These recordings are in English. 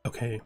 Okay.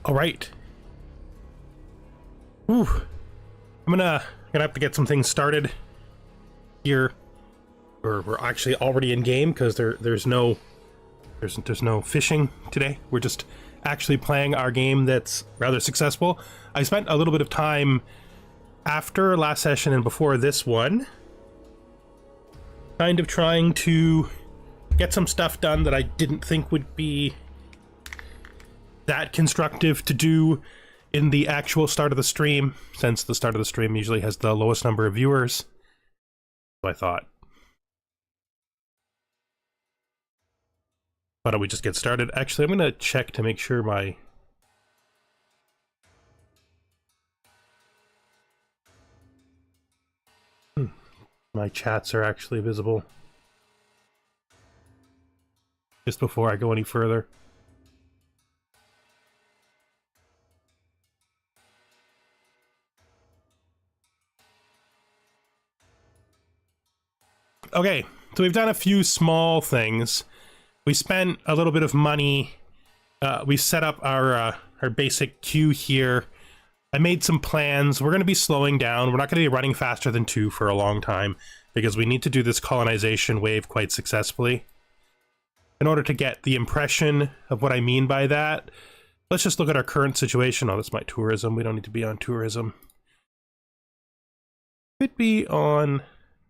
All right. Ooh. I'm gonna have to get some things started here. We're actually already in game because there's no fishing today. We're just actually playing our game that's rather successful. I spent a little bit of time after last session and before this one kind of trying to get some stuff done that I didn't think would be that constructive to do in the actual start of the stream, since the start of the stream usually has the lowest number of viewers. So I thought, why don't we just get started? Actually, I'm gonna check to make sure my chats are actually visible just before I go any further. Okay, so we've done a few small things. We spent a little bit of money. We set up our basic queue here. I made some plans. We're going to be slowing down. We're not going to be running faster than 2 for a long time because we need to do this colonization wave quite successfully. In order to get the impression of what I mean by that, let's just look at our current situation. Oh, that's my tourism. We don't need to be on tourism. Could be on...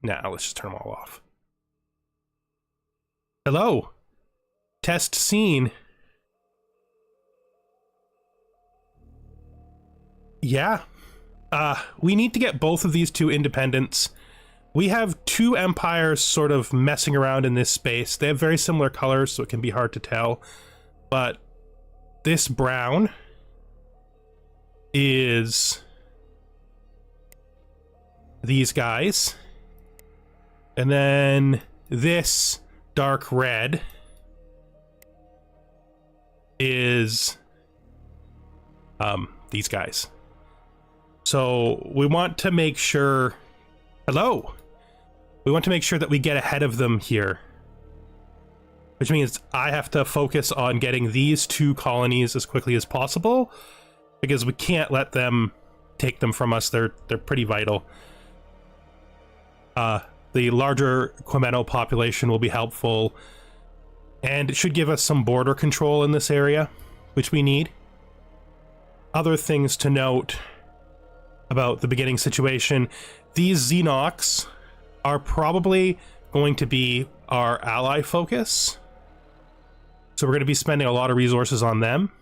Nah, let's just turn them all off. Hello. Test scene. Yeah. We need to get both of these two independents. We have two empires sort of messing around in this space. They have very similar colors, so it can be hard to tell. But this brown is these guys. And then this dark red is these guys. So we want to make sure... Hello! We want to make sure that we get ahead of them here. Which means I have to focus on getting these two colonies as quickly as possible, because we can't let them take them from us. They're pretty vital. The larger Quimeno population will be helpful. And it should give us some border control in this area, which we need. Other things to note about the beginning situation. These Xenox are probably going to be our ally focus. So we're going to be spending a lot of resources on them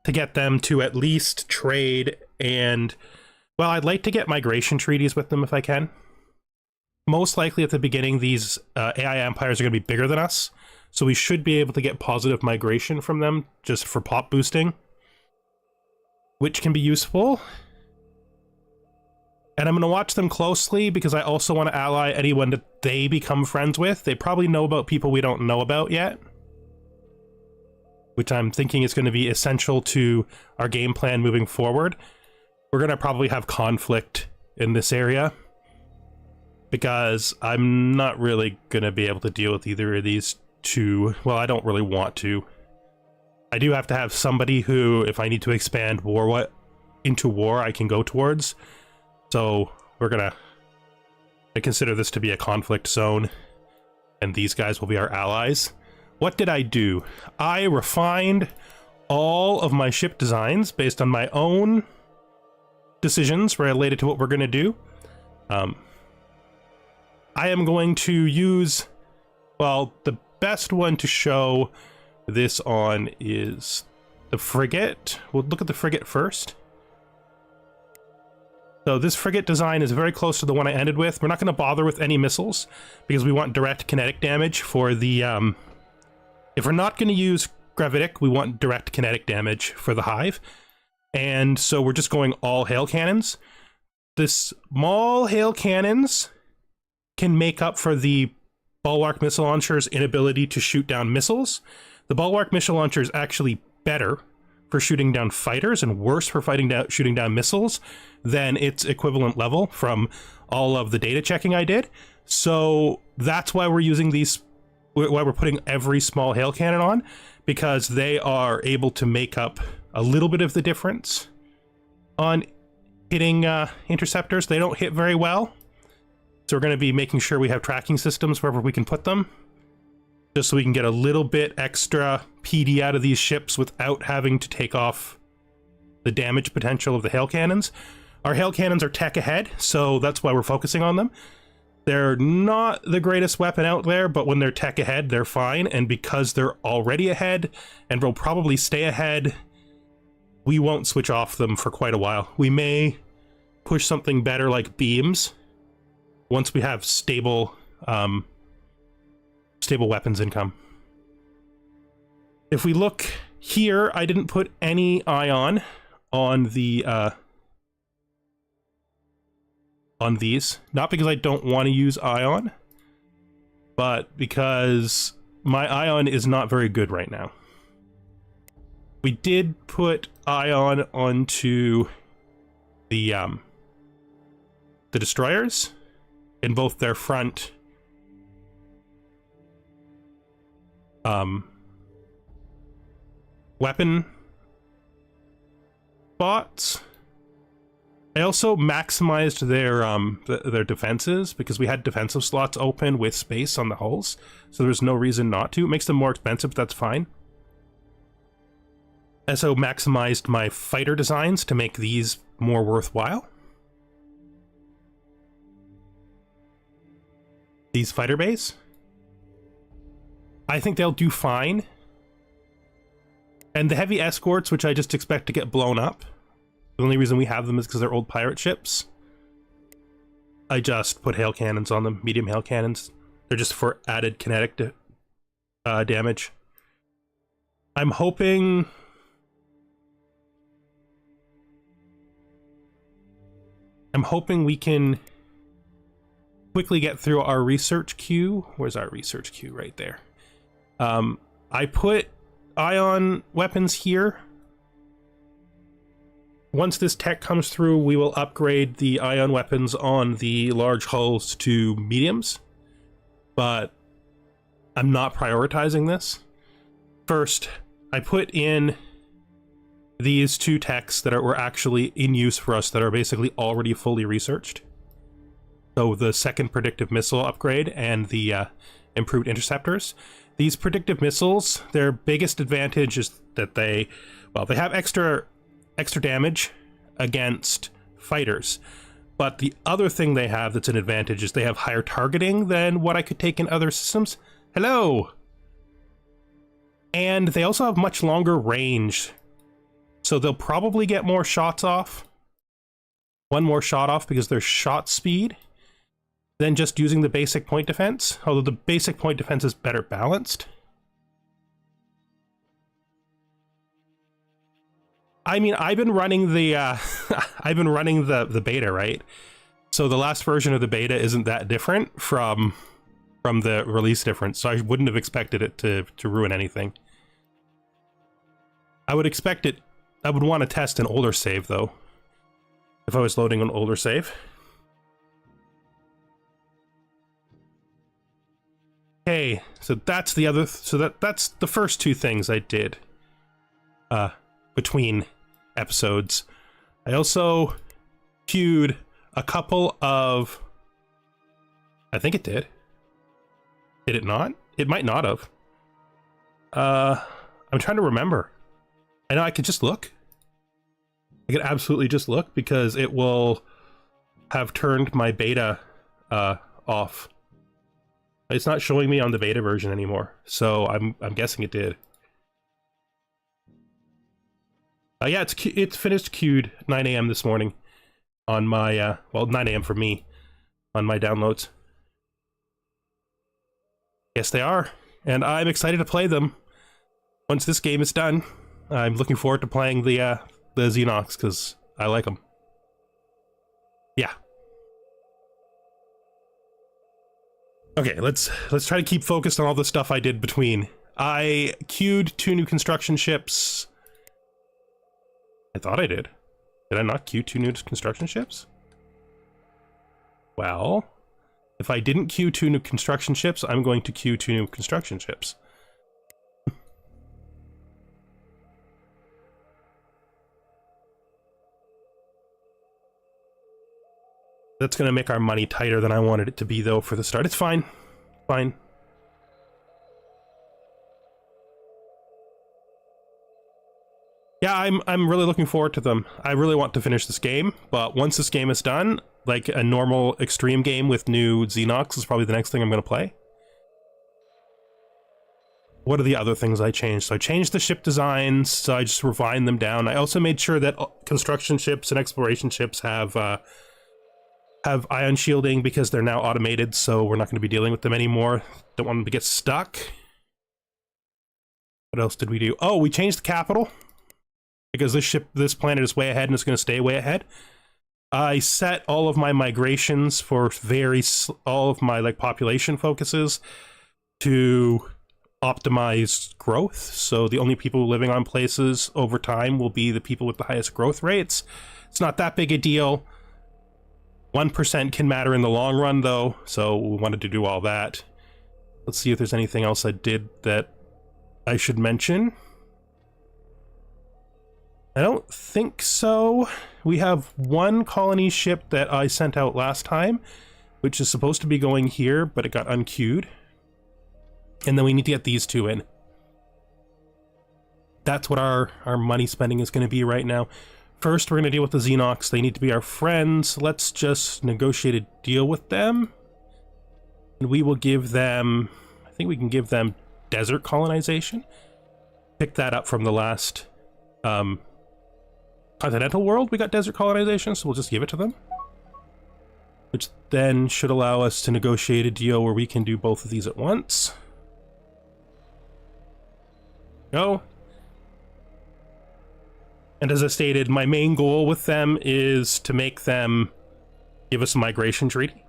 to get them to at least trade and, well, I'd like to get migration treaties with them if I can. Most likely at the beginning, these AI empires are going to be bigger than us, so we should be able to get positive migration from them just for pop boosting, which can be useful. And I'm going to watch them closely because I also want to ally anyone that they become friends with. They probably know about people we don't know about yet, which I'm thinking is going to be essential to our game plan moving forward. We're going to probably have conflict in this area because I'm not really going to be able to deal with either of these two. Well, I don't really want to. I do have to have somebody who, if I need to expand into war, I can go towards. So I consider this to be a conflict zone, and these guys will be our allies. What did I do? I refined all of my ship designs based on my own decisions related to what we're going to do. I am going to use, well, the best one to show this on is the frigate. We'll look at the frigate first. So this frigate design is very close to the one I ended with. We're not going to bother with any missiles because we want direct kinetic damage for the, if we're not going to use gravitic, we want direct kinetic damage for the hive. And so we're just going all hail cannons. The small hail cannons can make up for the bulwark missile launcher's inability to shoot down missiles. The bulwark missile launcher is actually better for shooting down fighters and worse for shooting down missiles than its equivalent level from all of the data checking I did. So that's why we're using these, why we're putting every small hail cannon on, because they are able to make up a little bit of the difference on hitting interceptors. They don't hit very well. So we're going to be making sure we have tracking systems wherever we can put them, just so we can get a little bit extra PD out of these ships without having to take off the damage potential of the hail cannons. Our hail cannons are tech ahead, so that's why we're focusing on them. They're not the greatest weapon out there, but when they're tech ahead, they're fine. And because they're already ahead and will probably stay ahead, we won't switch off them for quite a while. We may push something better like beams once we have stable weapons income. If we look here, I didn't put any ion on the on these, not because I don't want to use ion, but because my ion is not very good right now. We did put ion onto the destroyers in both their front weapon spots. I also maximized their defenses because we had defensive slots open with space on the hulls, so there's no reason not to. It makes them more expensive, but that's fine. I also maximized my fighter designs to make these more worthwhile. These fighter bays, I think they'll do fine. And the heavy escorts, which I just expect to get blown up, the only reason we have them is because they're old pirate ships. I just put hail cannons on them, medium hail cannons. They're just for added kinetic damage. I'm hoping we can quickly get through our research queue. Where's our research queue? Right there. I put ion weapons here. Once this tech comes through, we will upgrade the ion weapons on the large hulls to mediums, but I'm not prioritizing this. First, I put in these two techs that were actually in use for us that are basically already fully researched. So the second predictive missile upgrade and the improved interceptors. These predictive missiles, their biggest advantage is that they have extra damage against fighters. But the other thing they have that's an advantage is they have higher targeting than what I could take in other systems. Hello! And they also have much longer range. So they'll probably get more shots off. One more shot off because their shot speed than just using the basic point defense. Although the basic point defense is better balanced. I mean, I've been running the the beta, right? So the last version of the beta isn't that different from the release difference, so I wouldn't have expected it to ruin anything. I would expect it. I would want to test an older save though, if I was loading an older save. Okay, so that's the other. So that's the first two things I did. Between episodes. I also queued a couple of... I think it did. Did it not? It might not have. I'm trying to remember. I know I could just look. I could absolutely just look because it will have turned my beta off. It's not showing me on the beta version anymore, so I'm guessing it did. Yeah, it's finished queued 9 a.m. this morning on my, well, 9 a.m. for me on my downloads. Yes, they are. And I'm excited to play them once this game is done. I'm looking forward to playing the Xenox because I like them. Yeah. Okay, let's try to keep focused on all the stuff I did between. I queued 2 new construction ships. I thought I did. Did I not queue 2 new construction ships? Well, if I didn't queue 2 new construction ships, I'm going to queue 2 new construction ships. That's going to make our money tighter than I wanted it to be, though, for the start. It's fine. Fine. Yeah, I'm really looking forward to them. I really want to finish this game, but once this game is done, like a normal extreme game with new Xenox is probably the next thing I'm going to play. What are the other things I changed? So I changed the ship designs, so I just refined them down. I also made sure that construction ships and exploration ships have ion shielding because they're now automated, so we're not going to be dealing with them anymore. Don't want them to get stuck. What else did we do? Oh, we changed the capital. Because this planet is way ahead and it's going to stay way ahead. I set all of my migrations for all of my like population focuses to optimize growth. So the only people living on places over time will be the people with the highest growth rates. It's not that big a deal. 1% can matter in the long run though, so we wanted to do all that. Let's see if there's anything else I did that I should mention. I don't think so. We have 1 colony ship that I sent out last time, which is supposed to be going here, but it got unqueued. And then we need to get these 2 in. That's what our money spending is going to be right now. First, we're going to deal with the Xenox. They need to be our friends. Let's just negotiate a deal with them. And we will give them... I think we can give them desert colonization. Pick that up from the last... continental world, we got desert colonization, so we'll just give it to them. Which then should allow us to negotiate a deal where we can do both of these at once. Go. And as I stated, my main goal with them is to make them give us a migration treaty.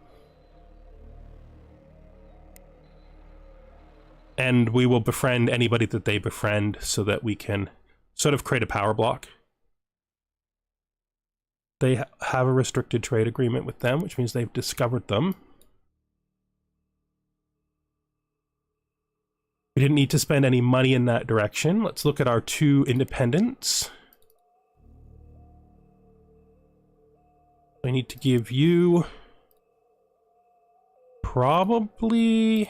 And we will befriend anybody that they befriend so that we can sort of create a power block. They have a restricted trade agreement with them, which means they've discovered them. We didn't need to spend any money in that direction. Let's look at our 2 independents. I need to give you probably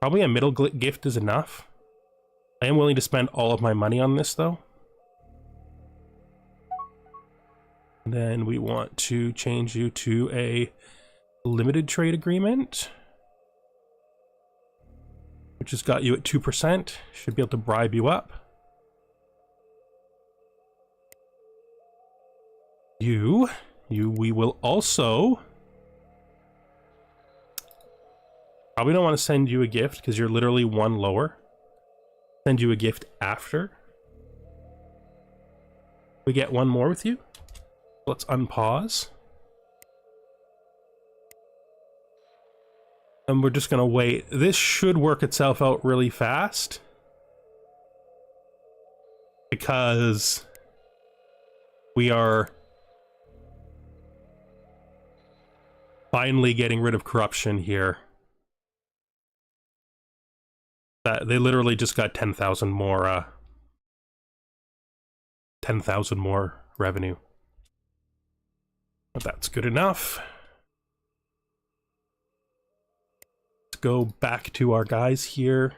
Probably a middle gift is enough. I am willing to spend all of my money on this, though. And then we want to change you to a limited trade agreement, which has got you at 2%. Should be able to bribe you up. We will also... Probably don't want to send you a gift because you're literally one lower. Send you a gift after. We get one more with you. Let's unpause. And we're just gonna wait. This should work itself out really fast. Because we are finally getting rid of corruption here. They literally just got 10,000 more 10,000 more revenue. But that's good enough. Let's go back to our guys here.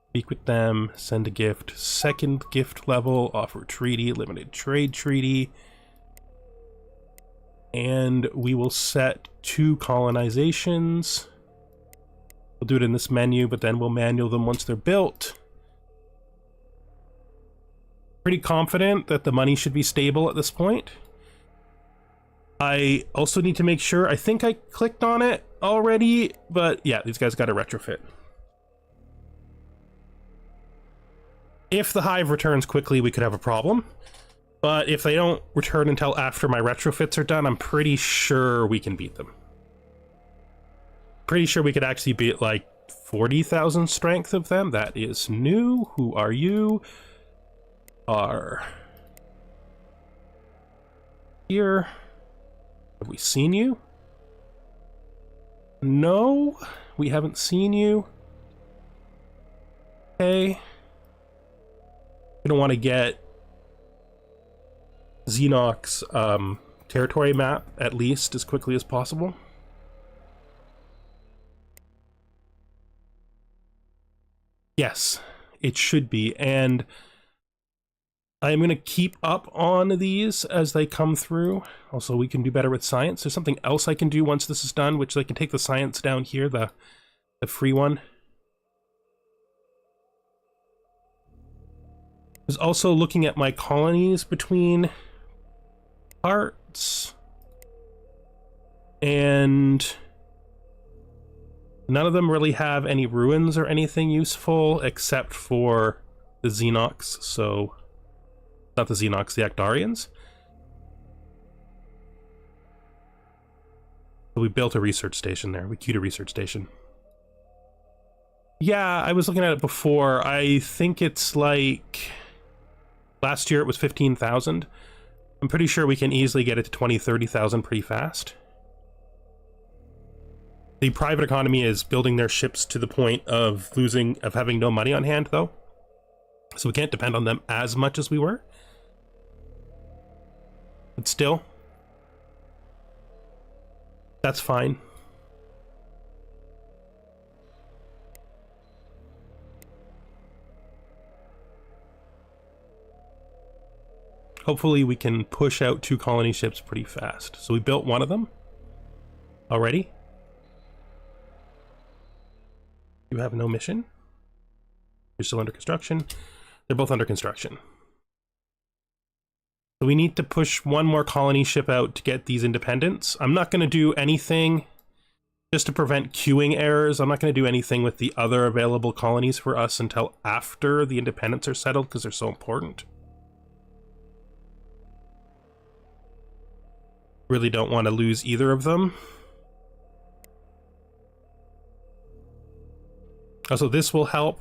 Speak with them, send a gift, second gift level, offer treaty, limited trade treaty. And we will set 2 colonizations. We'll do it in this menu, but then we'll manual them once they're built. Pretty confident that the money should be stable at this point. I also need to make sure, I think I clicked on it already, but yeah, these guys got a retrofit. If the hive returns quickly, we could have a problem. But if they don't return until after my retrofits are done, I'm pretty sure we can beat them. Pretty sure we could actually beat like 40,000 strength of them. That is new. Who are you? Are here. Have we seen you? No, we haven't seen you. Okay. We don't want to get Xenox territory map at least as quickly as possible. Yes, it should be, and I'm going to keep up on these as they come through. Also, we can do better with science. There's something else I can do once this is done, which I can take the science down here, the free one. I was also looking at my colonies between parts, and none of them really have any ruins or anything useful except for the Xenox, so not the Xenox, the Actarians. So we built a research station there. We queued a research station. Yeah, I was looking at it before. I think it's like last year it was 15,000. I'm pretty sure we can easily get it to 20, 30,000 pretty fast. The private economy is building their ships to the point of having no money on hand, though. So we can't depend on them as much as we were. But still, that's fine. Hopefully we can push out 2 colony ships pretty fast. So we built one of them already. You have no mission. You're still under construction. They're both under construction. So we need to push one more colony ship out to get these independents. I'm not going to do anything just to prevent queuing errors. I'm not going to do anything with the other available colonies for us until after the independents are settled because they're so important. Really don't want to lose either of them. Also, this will help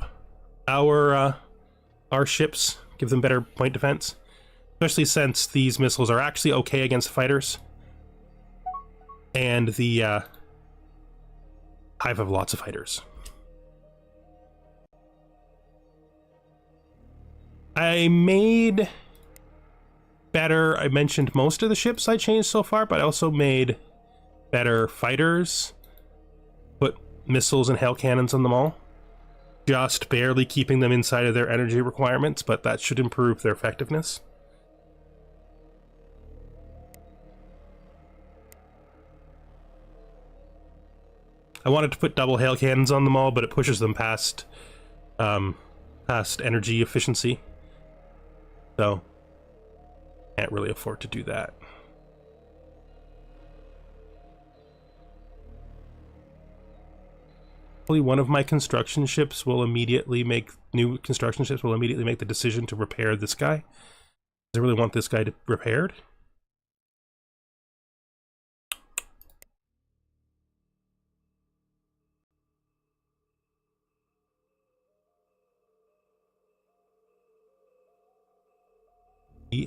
our ships, give them better point defense, especially since these missiles are actually okay against fighters, and the Hive have lots of fighters. I made better, I mentioned most of the ships I changed so far, but I also made better fighters, put missiles and hail cannons on them all. Just barely keeping them inside of their energy requirements, but that should improve their effectiveness. I wanted to put double hail cannons on them all, but it pushes them past energy efficiency. So, can't really afford to do that. Hopefully one of my construction ships will immediately make, new construction ships will immediately make the decision to repair this guy. I really want this guy repaired.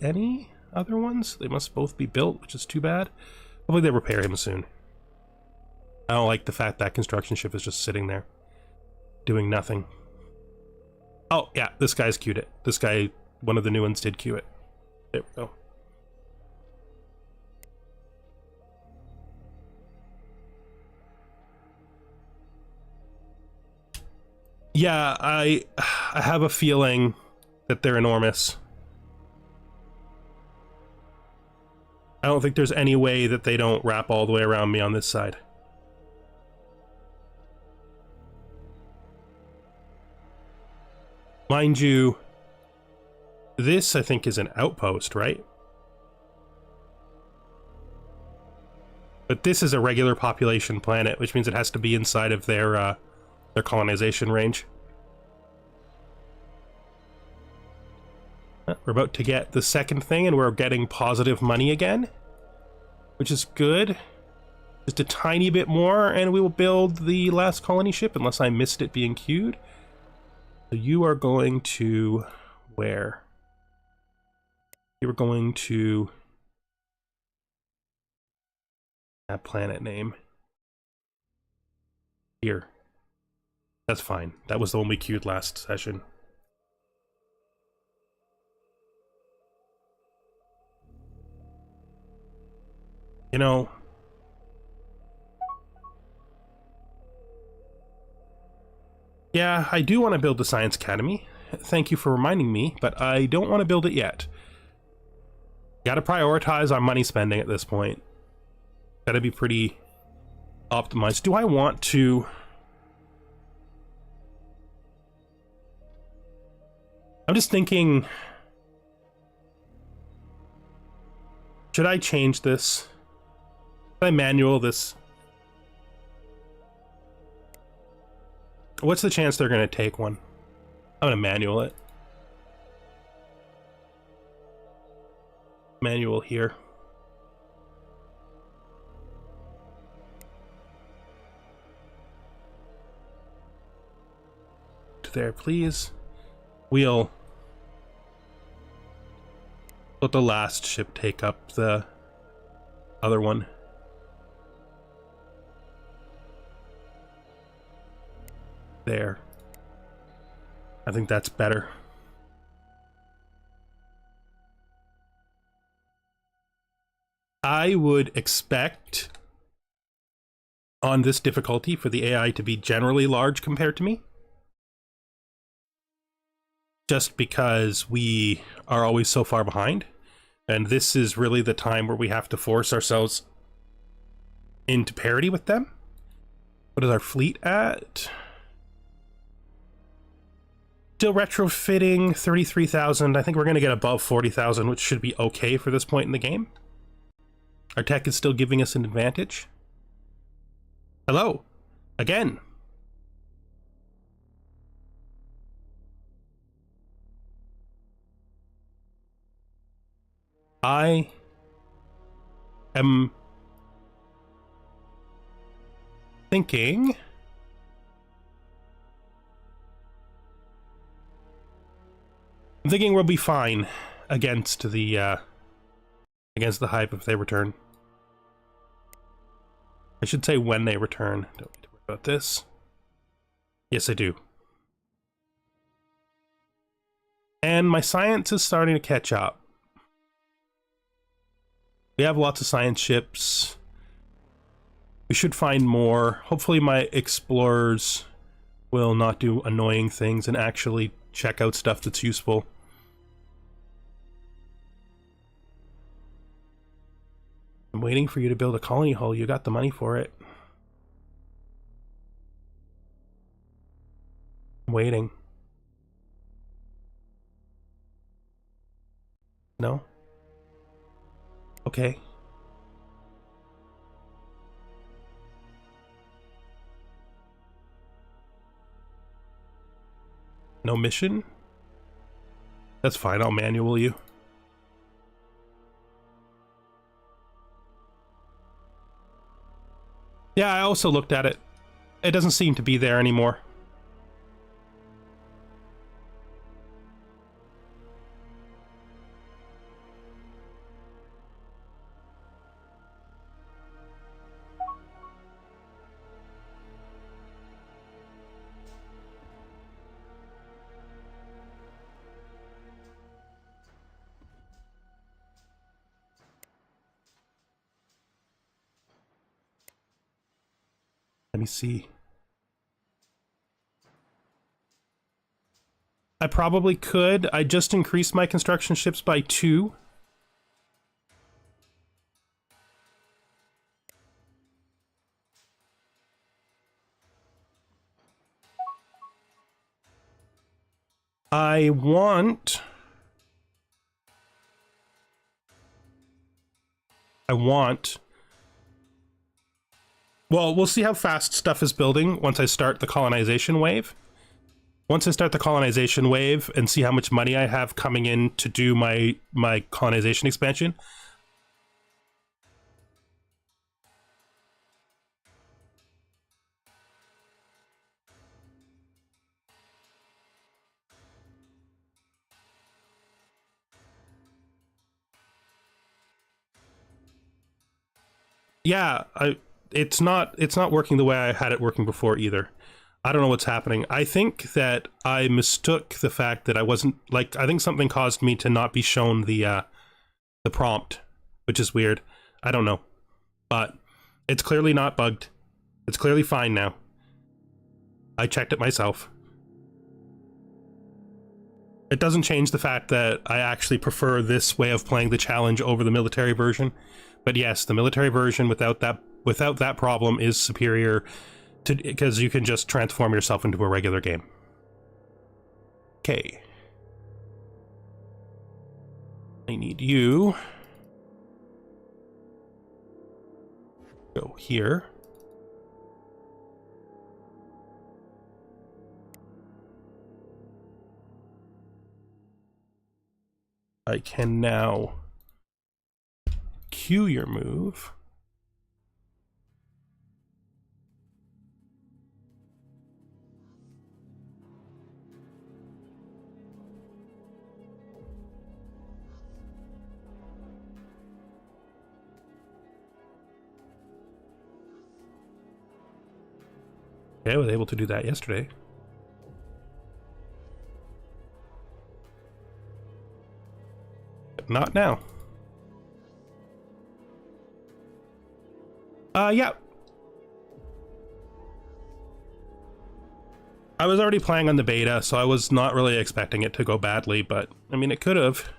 Any other ones? They must both be built, which is too bad. Hopefully they repair him soon. I don't like the fact that construction ship is just sitting there, doing nothing. Oh, yeah, this guy's queued it. This guy, one of the new ones did queue it. There we go. Yeah, I have a feeling that they're enormous. I don't think there's any way that they don't wrap all the way around me on this side. Mind you, this I think is an outpost, right? But this is a regular population planet, which means it has to be inside of their colonization range. We're about to get the second thing, and we're getting positive money again, which is good. Just a tiny bit more, and we will build the last colony ship, unless I missed it being queued. So you are going to where? You are going to that planet name. Here. That's fine. That was the one we queued last session. You know, yeah, I do want to build the Science Academy. Thank you for reminding me, but I don't want to build it yet. Gotta prioritize our money spending at this point. Gotta be pretty optimized. Do I want to... I'm just thinking... Should I change this? Should I manual this? What's the chance they're gonna take one? I'm gonna manual it. Manual here. There, please. We'll let the last ship take up the other one. There. I think that's better. I would expect on this difficulty for the AI to be generally large compared to me. Just because we are always so far behind. And this is really the time where we have to force ourselves into parity with them. What is our fleet at? Still retrofitting 33,000. I think we're going to get above 40,000, which should be okay for this point in the game. Our tech is still giving us an advantage. Hello. Again. I am thinking we'll be fine against the hype if they return. I should say when they return. Don't need to worry about this. Yes, I do. And my science is starting to catch up. We have lots of science ships. We should find more. Hopefully my explorers will not do annoying things and actually check out stuff that's useful. I'm waiting for you to build a colony hull. You got the money for it. I'm waiting. No? Okay. No mission? That's fine, I'll manual you. Yeah, I also looked at it. It doesn't seem to be there anymore. Let me see. I probably could. I just increased my construction ships by 2. I want... Well, we'll see how fast stuff is building once I start the colonization wave. Once I start the colonization wave and see how much money I have coming in to do my colonization expansion. Yeah, it's not working the way I had it working before either. I don't know what's happening. I think that I mistook the fact that I wasn't, like, I think something caused me to not be shown the prompt, which is weird. I don't know. But it's clearly not bugged. It's clearly fine now. I checked it myself. It doesn't change the fact that I actually prefer this way of playing the challenge over the military version. But yes, the military version without that problem is superior to, because you can just transform yourself into a regular game. Okay. I need you. Go here. I can now queue your move. Okay, I was able to do that yesterday. But not now. Yeah. I was already playing on the beta, so I was not really expecting it to go badly, but, I mean, it could have.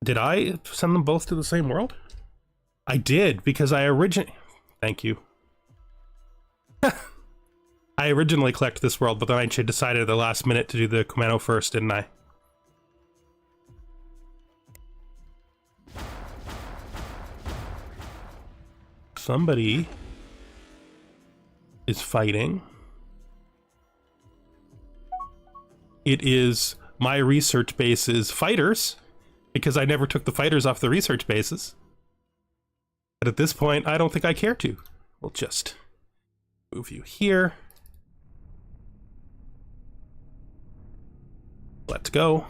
Did I send them both to the same world? I did, because I originally... Thank you. I originally collected this world, but then I decided at the last minute to do the Kumano first, didn't I? Somebody is fighting. It is my research base's fighters, because I never took the fighters off the research bases. But at this point, I don't think I care to. We'll just move you here. Let's go.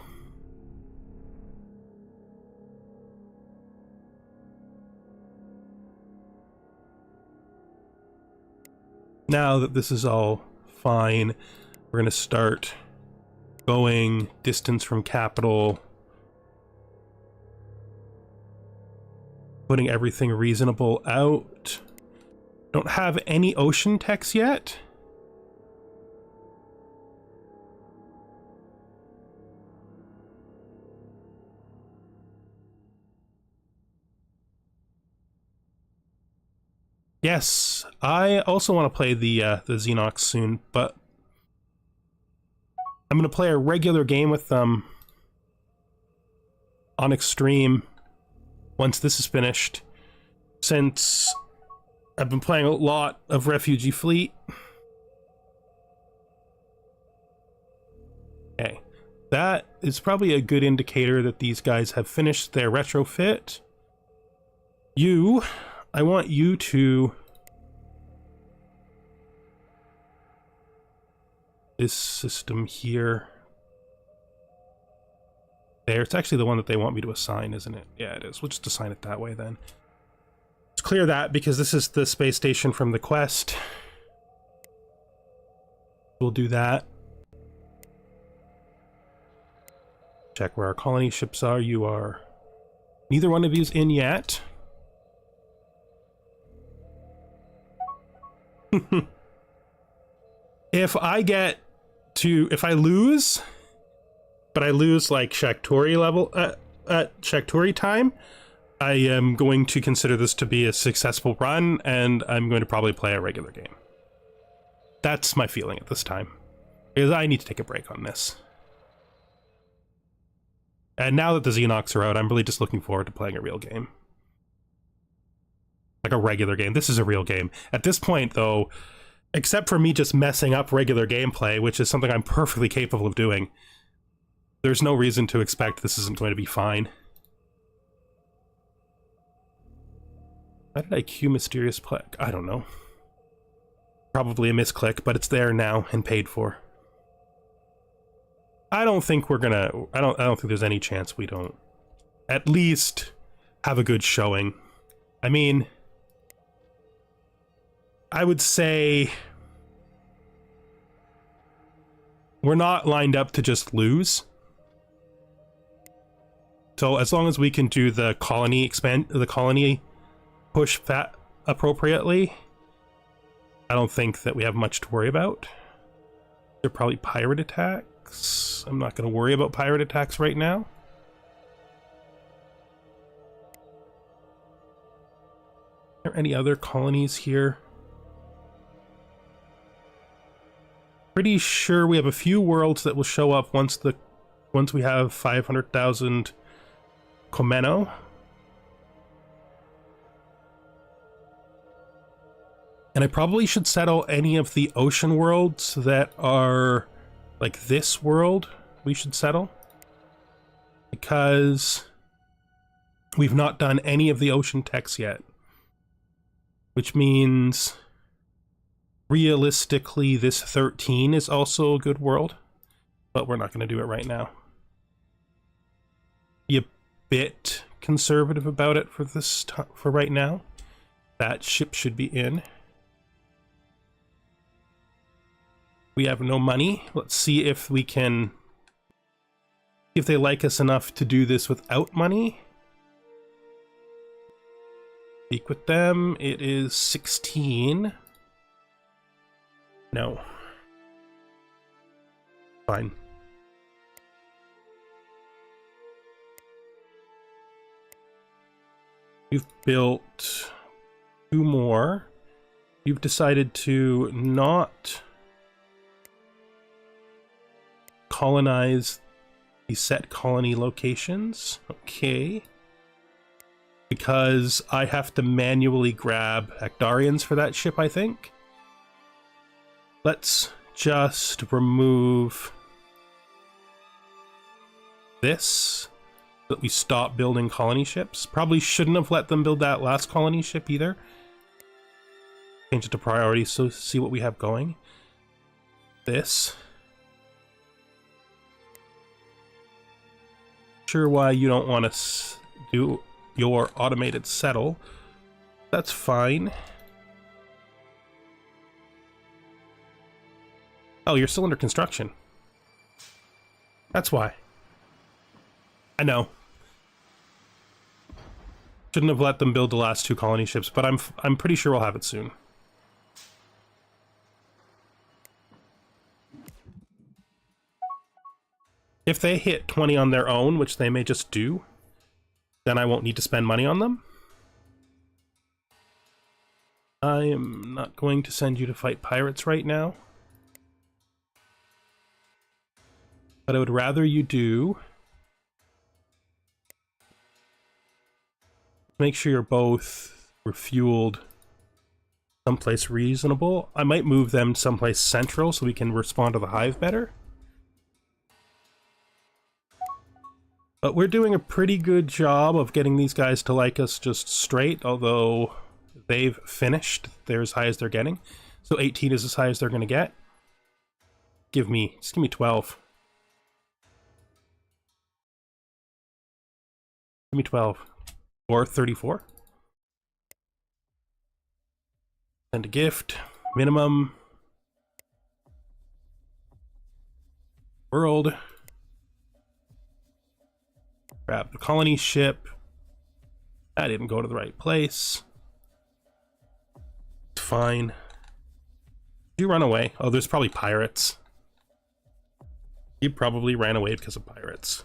Now that this is all fine, we're going to start going, distance from capital, putting everything reasonable out. Don't have any ocean techs yet. Yes, I also want to play the Xenox soon, but I'm going to play a regular game with them on Extreme once this is finished, since I've been playing a lot of Refugee Fleet. Okay, that is probably a good indicator that these guys have finished their retrofit. I want you to... this system here. There, it's actually the one that they want me to assign, isn't it? Yeah, it is. We'll just assign it that way then. Let's clear that because this is the space station from the quest. We'll do that. Check where our colony ships are. You are... neither one of you's in yet. If I lose, but I lose like Shaktori level at Shaktori time, I am going to consider this to be a successful run, and I'm going to probably play a regular game. That's my feeling at this time, because I need to take a break on this. And now that the Xenox are out, I'm really just looking forward to playing a real game. Like a regular game. This is a real game. At this point, though, except for me just messing up regular gameplay, which is something I'm perfectly capable of doing, there's no reason to expect this isn't going to be fine. How did I cue Mysterious Plague? I don't know. Probably a misclick, but it's there now and paid for. I don't think we're gonna... I don't think there's any chance we don't at least have a good showing. I mean... I would say we're not lined up to just lose. So as long as we can do the colony push fat appropriately, I don't think that we have much to worry about. They're probably pirate attacks. I'm not going to worry about pirate attacks right now. Are there any other colonies here? Pretty sure we have a few worlds that will show up once we have 500,000 Komeno. And I probably should settle any of the ocean worlds that are like this world. We should settle, because we've not done any of the ocean techs yet, which means realistically, this 13 is also a good world, but we're not going to do it right now. Be a bit conservative about it for right now. That ship should be in. We have no money. Let's see if we can... if they like us enough to do this without money. Speak with them. It is 16. No. Fine. You've built 2 more. You've decided to not colonize the set colony locations. Okay. Because I have to manually grab Actarians for that ship, I think. Let's just remove this so that we stop building colony ships. Probably shouldn't have let them build that last colony ship either. Change it to priority so see what we have going. This. Sure why you don't want to do your automated settle. That's fine. Oh, you're still under construction. That's why. I know. Shouldn't have let them build the last 2 colony ships, but I'm pretty sure we'll have it soon. If they hit 20 on their own, which they may just do, then I won't need to spend money on them. I am not going to send you to fight pirates right now. But I would rather you do... Make sure you're both refueled someplace reasonable. I might move them someplace central so we can respond to the hive better. But we're doing a pretty good job of getting these guys to like us just straight, although they've finished. They're as high as they're getting. So 18 is as high as they're going to get. Just give me 12. Give me 12. Or 34. Send a gift. Minimum. World. Grab the colony ship. That didn't go to the right place. It's fine. Did you run away? Oh, there's probably pirates. You probably ran away because of pirates.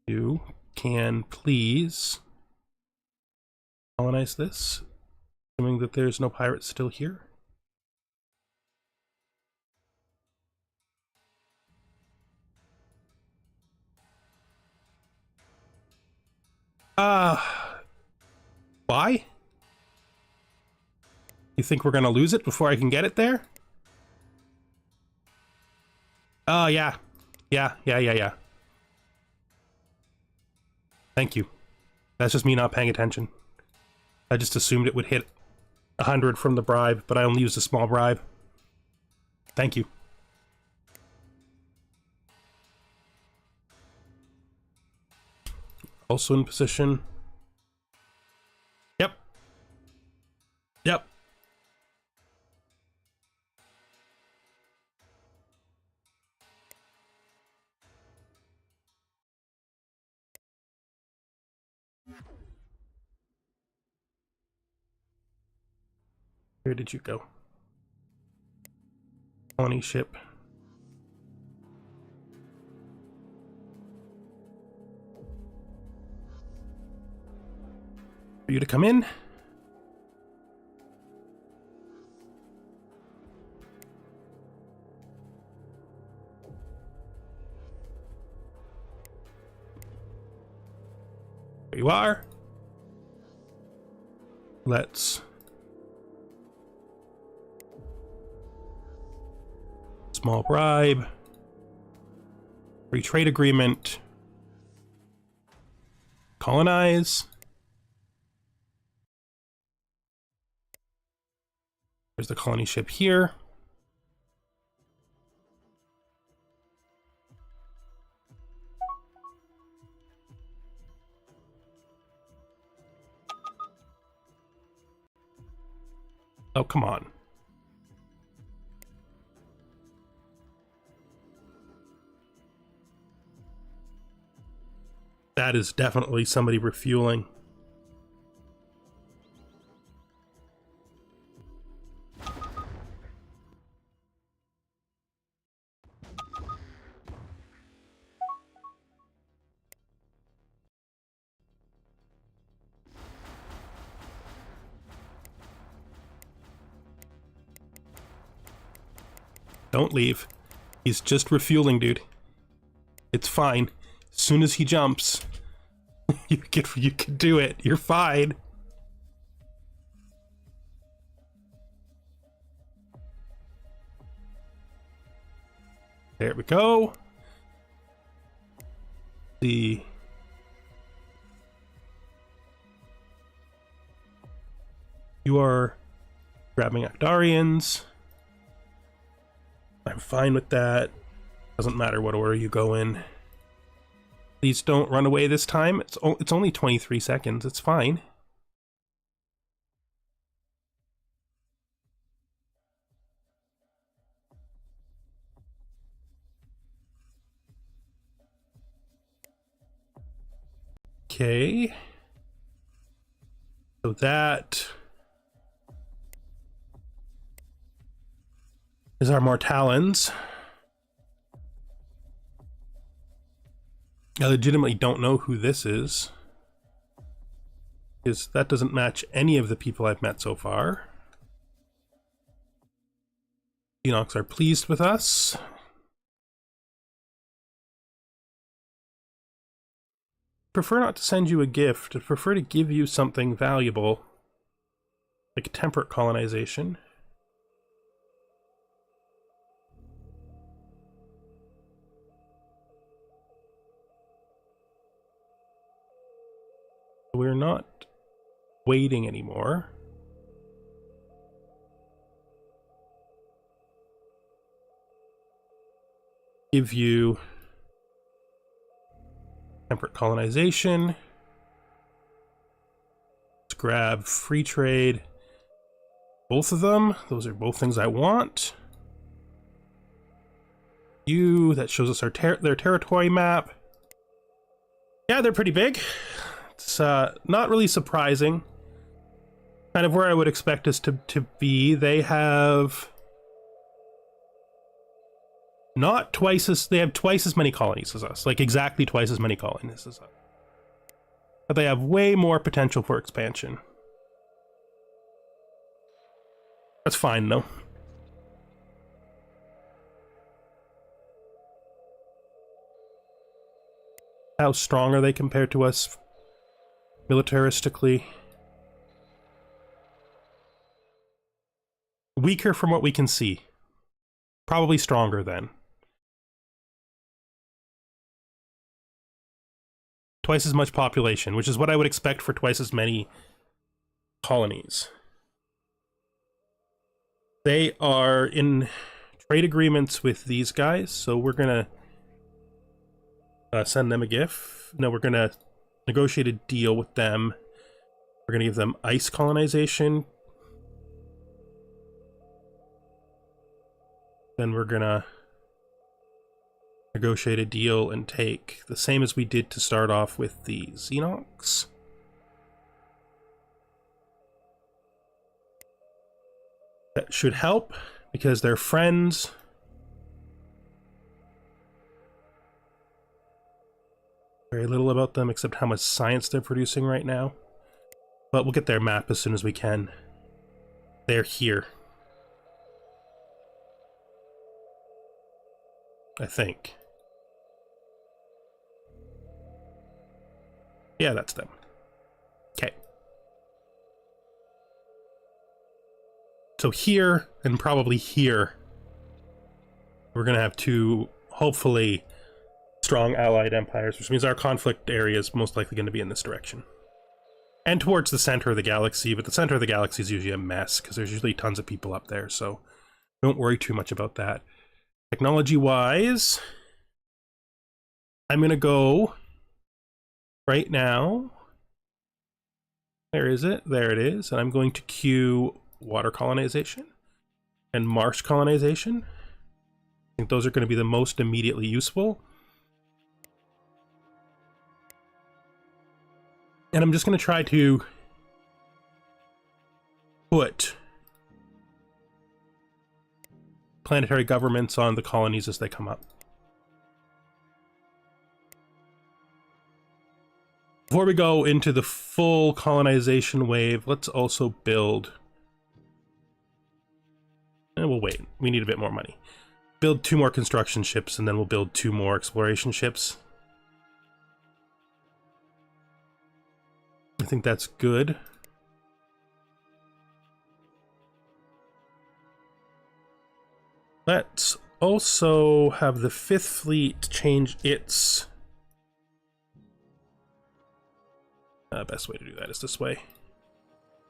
You can please colonize this, assuming that there's no pirates still here. Why? You think we're gonna lose it before I can get it there? Oh, yeah. Yeah. Thank you. That's just me not paying attention. I just assumed it would hit 100 from the bribe, but I only used a small bribe. Thank you. Also in position. Yep. Where did you go? Colony ship. For you to come in. There you are. Let's small bribe, free trade agreement, colonize. There's the colony ship here. Oh, come on. That is definitely somebody refueling. Don't leave. He's just refueling, dude. It's fine. As soon as he jumps, you can do it. You're fine. There we go. You are grabbing Akdarians. I'm fine with that. Doesn't matter what order you go in. Please don't run away this time. It's only 23 seconds. It's fine. Okay. So that is our Mortalans. I legitimately don't know who this is, because that doesn't match any of the people I've met so far. Enochs are pleased with us. Prefer not to send you a gift. I prefer to give you something valuable, like temperate colonization. We're not waiting anymore. Give you temperate colonization. Let's grab free trade. Both of them. Those are both things I want. You, that shows us our their territory map. Yeah, they're pretty big. It's not really surprising. Kind of where I would expect us to be. They have not twice as, they have twice as many colonies as us. Like exactly twice as many colonies as us. But they have way more potential for expansion. That's fine though. How strong are they compared to us militaristically? Weaker from what we can see. Probably stronger then. Twice as much population, which is what I would expect for twice as many colonies. They are in trade agreements with these guys, so we're gonna send them a gift. No, we're gonna negotiate a deal with them. We're gonna give them ice colonization. Then we're gonna negotiate a deal and take the same as we did to start off with the Xenox. That should help because they're friends. Very little about them except how much science they're producing right now. But we'll get their map as soon as we can. They're here. I think. Yeah, that's them. Okay. So here, and probably here, we're going to have two, hopefully, strong allied empires, which means our conflict area is most likely going to be in this direction. And towards the center of the galaxy, but the center of the galaxy is usually a mess, because there's usually tons of people up there, so don't worry too much about that. Technology-wise, I'm going to go right now. Where is it? There it is. And I'm going to queue water colonization and marsh colonization. I think those are going to be the most immediately useful. And I'm just going to try to put planetary governments on the colonies as they come up. Before we go into the full colonization wave, let's also build... And we'll wait. We need a bit more money. Build 2 more construction ships, and then we'll build 2 more exploration ships. I think that's good. Let's also have the 5th Fleet change its... best way to do that is this way.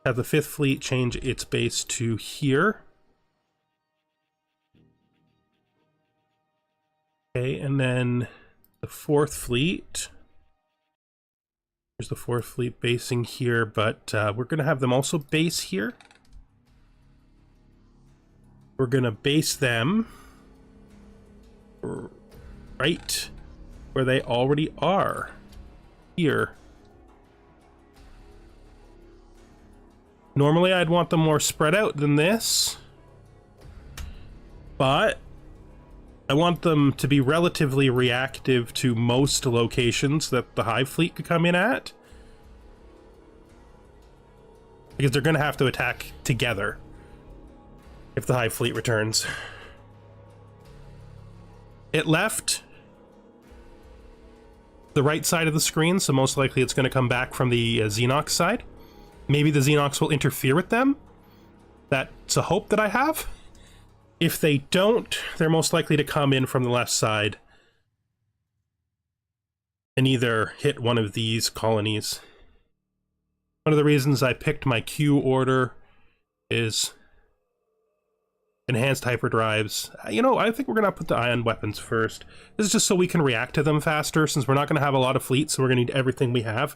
Have the 5th Fleet change its base to here. Okay, and then the 4th Fleet. There's the 4th Fleet basing here, but we're going to have them also base here. We're going to base them right where they already are. Here. Normally I'd want them more spread out than this, but I want them to be relatively reactive to most locations that the Hive fleet could come in at. Because they're going to have to attack together if the Hive fleet returns. It left the right side of the screen, so most likely it's going to come back from the Xenox side. Maybe the Xenox will interfere with them. That's a hope that I have. If they don't, they're most likely to come in from the left side and either hit one of these colonies. One of the reasons I picked my Q order is enhanced hyperdrives. You know, I think we're going to put the ion weapons first. This is just so we can react to them faster, since we're not going to have a lot of fleets, so we're going to need everything we have.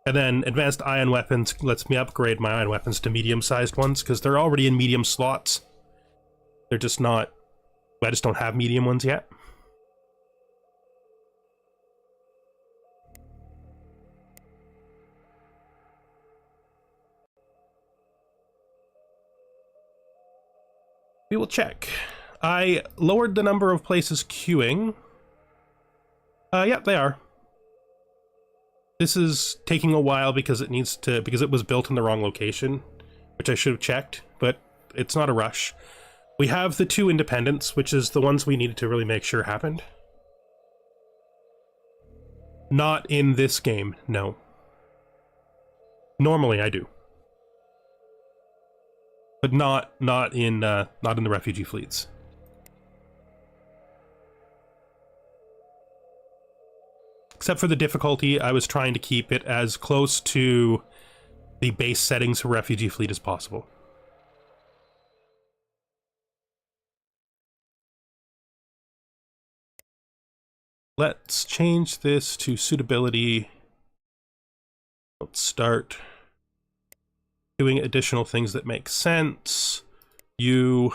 And then advanced ion weapons lets me upgrade my ion weapons to medium-sized ones, because they're already in medium slots. They're just not... I just don't have medium ones yet. We will check. I lowered the number of places queuing. Yeah, they are. This is taking a while because it needs to, because it was built in the wrong location, which I should have checked, but it's not a rush. We have the 2 independents, which is the ones we needed to really make sure happened. Not in this game, no. Normally I do. But not in the refugee fleets. Except for the difficulty, I was trying to keep it as close to the base settings for refugee fleet as possible. Let's change this to suitability. Let's start doing additional things that make sense. This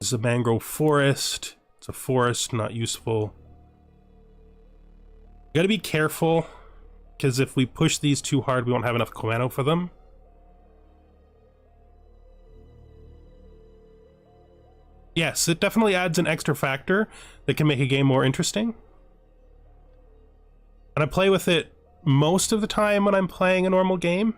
is a mangrove forest. It's a forest, not useful. You gotta be careful, because if we push these too hard, we won't have enough guano for them. Yes, it definitely adds an extra factor that can make a game more interesting. And I play with it most of the time when I'm playing a normal game.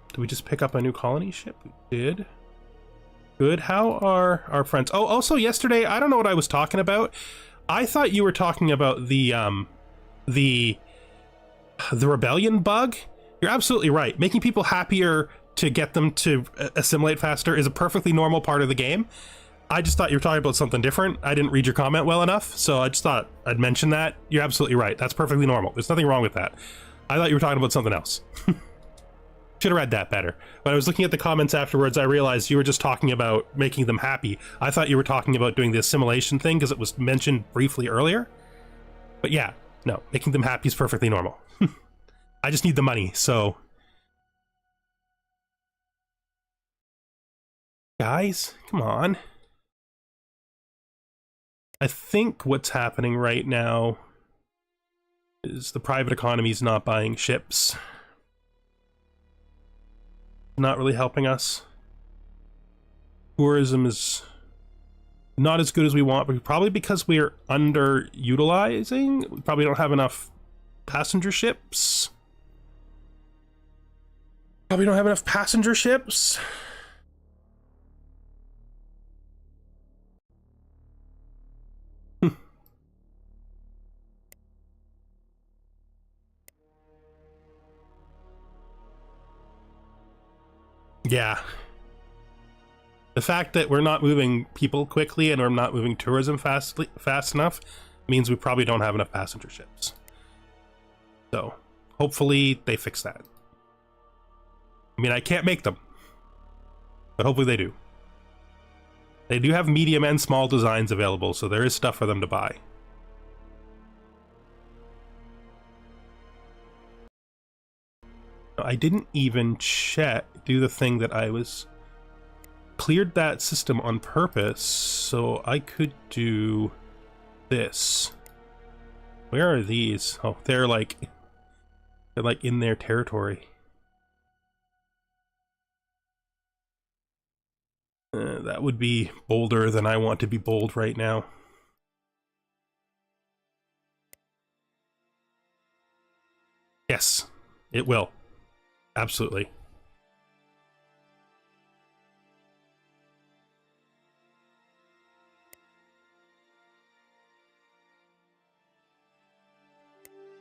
Did we just pick up a new colony ship? We did. Good. How are our friends? Oh, also yesterday, I don't know what I was talking about. I thought you were talking about the rebellion bug. You're absolutely right. Making people happier to get them to assimilate faster is a perfectly normal part of the game. I just thought you were talking about something different. I didn't read your comment well enough, so I just thought I'd mention that. You're absolutely right. That's perfectly normal. There's nothing wrong with that. I thought you were talking about something else. Should have read that better. When I was looking at the comments afterwards, I realized you were just talking about making them happy. I thought you were talking about doing the assimilation thing because it was mentioned briefly earlier. But yeah, no, making them happy is perfectly normal. I just need the money, so... Guys, come on. I think what's happening right now is the private economy's not buying ships. Not really helping us. Tourism is not as good as we want, but probably because we're underutilizing. We probably don't have enough passenger ships. Probably don't have enough passenger ships. Yeah. The fact that we're not moving people quickly and we're not moving tourism fast enough means we probably don't have enough passenger ships. So, hopefully they fix that. I mean, I can't make them, but hopefully they do. They do have medium and small designs available, so there is stuff for them to buy. I didn't even do the thing that I was cleared that system on purpose, so I could do this. Where are these? Oh, they're like in their territory. That would be bolder than I want to be bold right now. Yes, it will. Absolutely.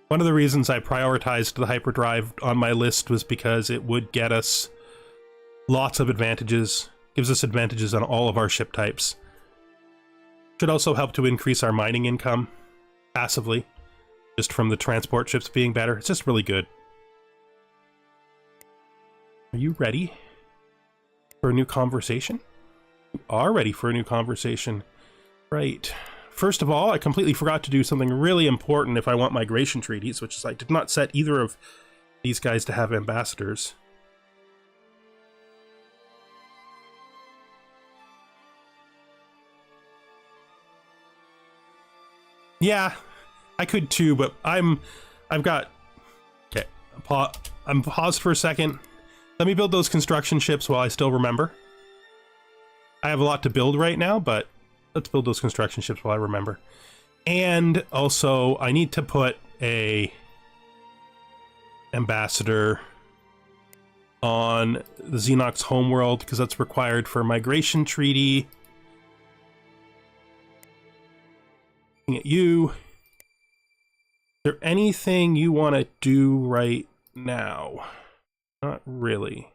One of the reasons I prioritized the hyperdrive on my list was because it would get us lots of advantages, gives us advantages on all of our ship types. Should also help to increase our mining income passively, just from the transport ships being better. It's just really good. Are you ready for a new conversation? You are ready for a new conversation. Right. First of all, I completely forgot to do something really important if I want migration treaties, which is I did not set either of these guys to have ambassadors. Yeah, I could too, but I've got, okay, I'm paused for a second. Let me build those construction ships while I still remember. I have a lot to build right now, but let's build those construction ships while I remember. And also, I need to put a ambassador on the Xenox homeworld because that's required for a migration treaty. Looking at you. Is there anything you want to do right now? Not really.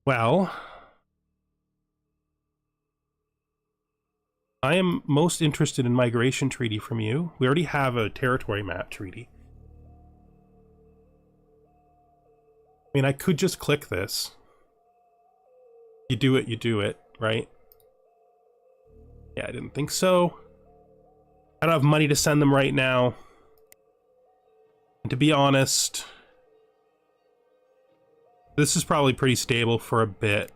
Well, I am most interested in migration treaty from you. We already have a territory map treaty. I mean, I could just click this. You do it, right? Yeah, I didn't think so. I don't have money to send them right now. And to be honest, this is probably pretty stable for a bit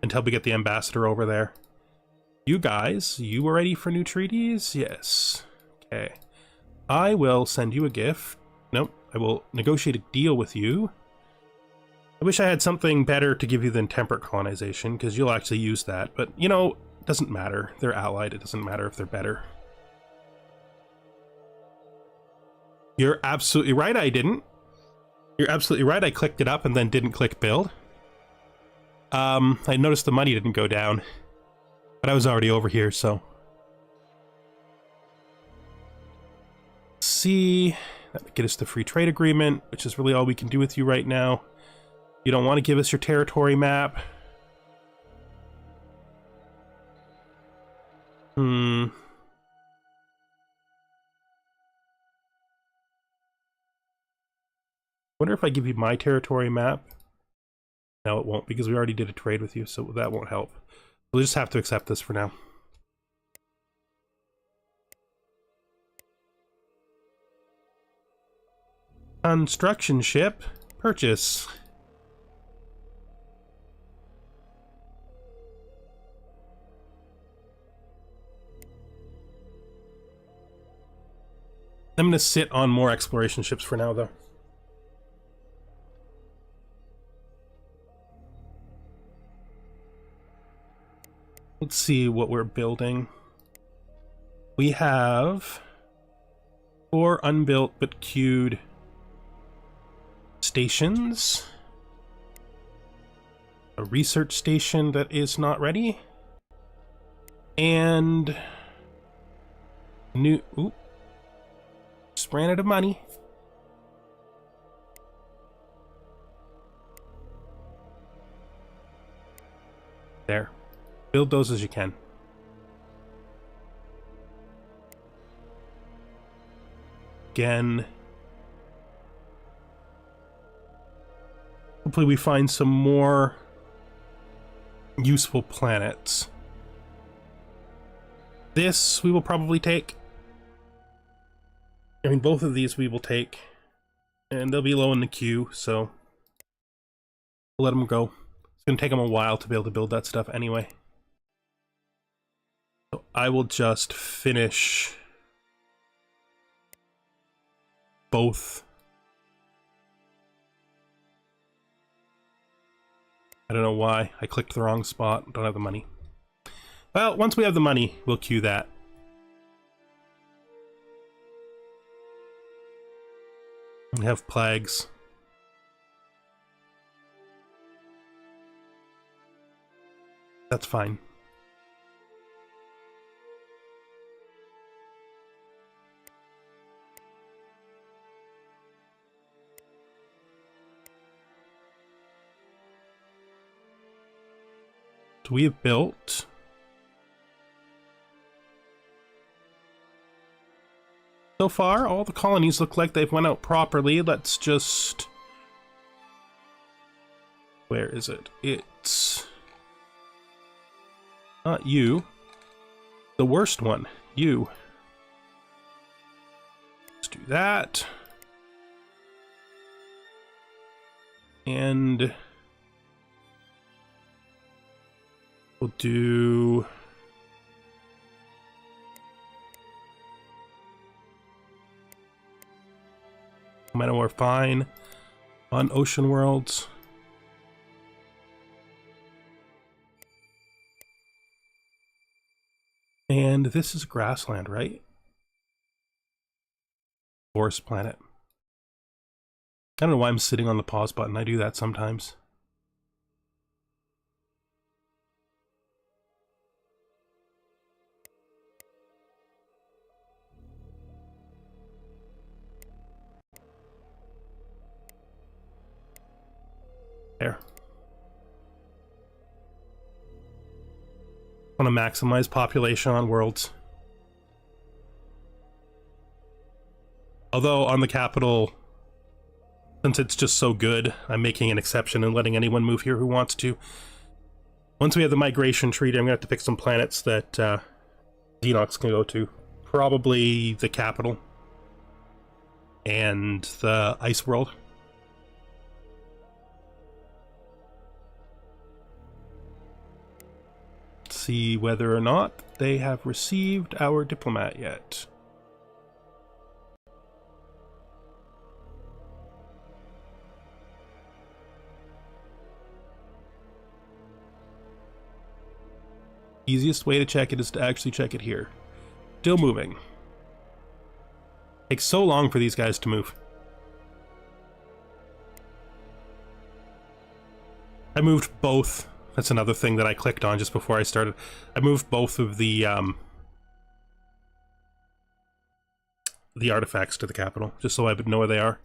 until we get the ambassador over there. You guys, you are ready for new treaties? Yes. Okay. I will send you a gift. Nope. I will negotiate a deal with you. I wish I had something better to give you than temperate colonization, because you'll actually use that. But, you know, it doesn't matter. They're allied. It doesn't matter if they're better. You're absolutely right, I didn't. You're absolutely right, I clicked it up and then didn't click build. I noticed the money didn't go down. But I was already over here, so. Let's see. That would get us the free trade agreement, which is really all we can do with you right now. You don't want to give us your territory map. Wonder if I give you my territory map. No, it won't, because we already did a trade with you, so that won't help. We'll just have to accept this for now. Construction ship. Purchase. I'm going to sit on more exploration ships for now, though. Let's see what we're building. We have 4 unbuilt but queued stations. A research station that is not ready. And new... Oop. Just ran out of money. There. Build those as you can. Again. Hopefully we find some more useful planets. This we will probably take. I mean, both of these we will take. And they'll be low in the queue, so We'll let them go. It's going to take them a while to be able to build that stuff anyway. So I will just finish both. I don't know why. I clicked the wrong spot. Don't have the money. Well, once we have the money, we'll queue that. We have plagues. That's fine. So we have built so far, all the colonies look like they've went out properly. Let's just... Where is it? It's... not you. The worst one. You. Let's do that. And... we'll do... Manowar fine on Ocean Worlds. And this is grassland, right? Forest planet. I don't know why I'm sitting on the pause button. I do that sometimes. There. I want to maximize population on worlds. Although on the capital, since it's just so good, I'm making an exception and letting anyone move here who wants to. Once we have the migration treaty, I'm going to have to pick some planets that Xenox can go to. Probably the capital and the ice world. See whether or not they have received our diplomat yet. Easiest way to check it is to actually check it here. Still moving. Takes so long for these guys to move. I moved both. That's another thing that I clicked on just before I started. I moved both of the artifacts to the capital, just so I would know where they are.